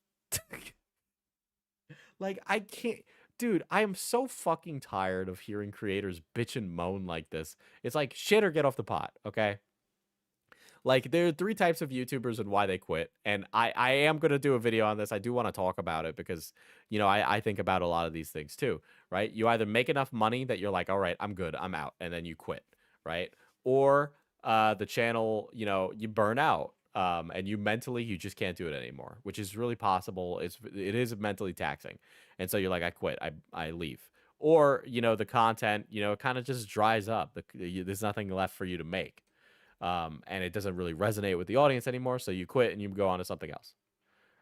I can't, dude, I am so fucking tired of hearing creators bitch and moan like this. It's like shit or get off the pot, okay? There are three types of YouTubers and why they quit. And I am going to do a video on this. I do want to talk about it because, I think about a lot of these things too, right? You either make enough money that you're like, all right, I'm good, I'm out. And then you quit, right? Or the channel, you burn out and you just can't do it anymore, which is really possible. It is mentally taxing. And so you're like, I quit, I leave. Or, the content, it kind of just dries up. There's nothing left for you to make. And it doesn't really resonate with the audience anymore, so you quit and you go on to something else,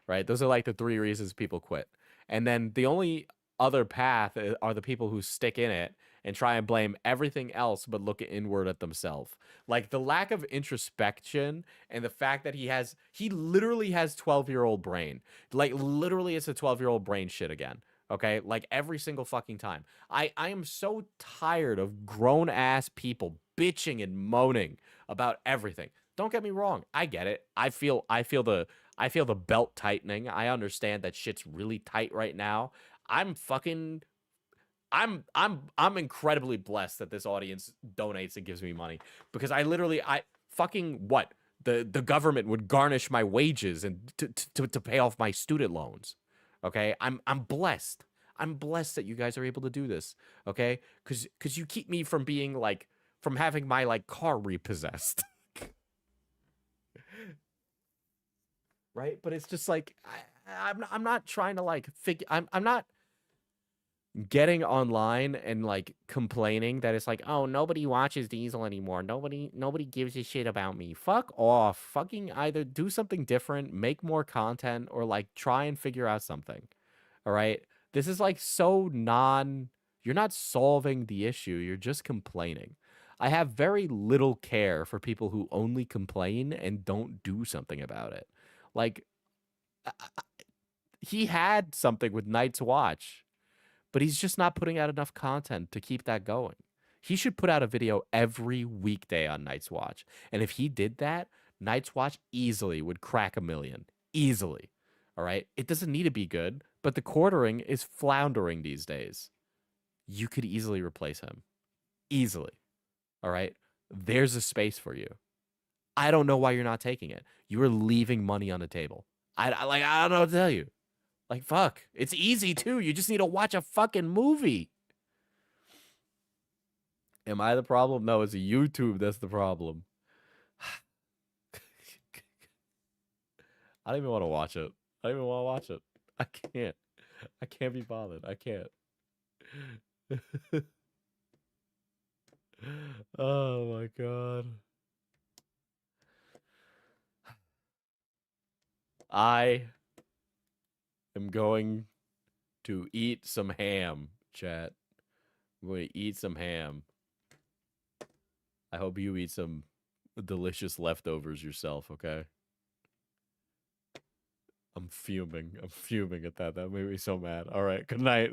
right? Those are the three reasons people quit. And then the only other path are the people who stick in it and try and blame everything else but look inward at themselves. The lack of introspection and the fact that he literally has 12-year-old brain. Literally it's a 12-year-old brain shit again. Okay, every single fucking time. I am so tired of grown-ass people bitching and moaning about everything. Don't get me wrong, I get it. I feel the belt tightening. I understand that shit's really tight right now. I'm incredibly blessed that this audience donates and gives me money, because the government would garnish my wages and to pay off my student loans. Okay, I'm blessed. I'm blessed that you guys are able to do this, okay? Because you keep me from being like, from having my like car repossessed. Right? But it's just like, I'm not trying to like I'm not getting online and like complaining that it's like, oh, nobody watches Diesel anymore. Nobody gives a shit about me. Fuck off. Fucking either do something different, make more content, or like try and figure out something. All right. This is like so you're not solving the issue. You're just complaining. I have very little care for people who only complain and don't do something about it. Like, he had something with Night's Watch, but he's just not putting out enough content to keep that going. He should put out a video every weekday on Night's Watch. And if he did that, Night's Watch easily would crack 1 million. Easily. All right? It doesn't need to be good, but the quartering is floundering these days. You could easily replace him. Easily. All right? There's a space for you. I don't know why you're not taking it. You are leaving money on the table. I don't know what to tell you. Like, fuck. It's easy, too. You just need to watch a fucking movie. Am I the problem? No, it's YouTube that's the problem. I don't even want to watch it. I don't even want to watch it. I can't. I can't be bothered. I can't. Oh, my God. I am going to eat some ham, chat. I'm going to eat some ham. I hope you eat some delicious leftovers yourself, okay? I'm fuming. I'm fuming at that. That made me so mad. All right, good night.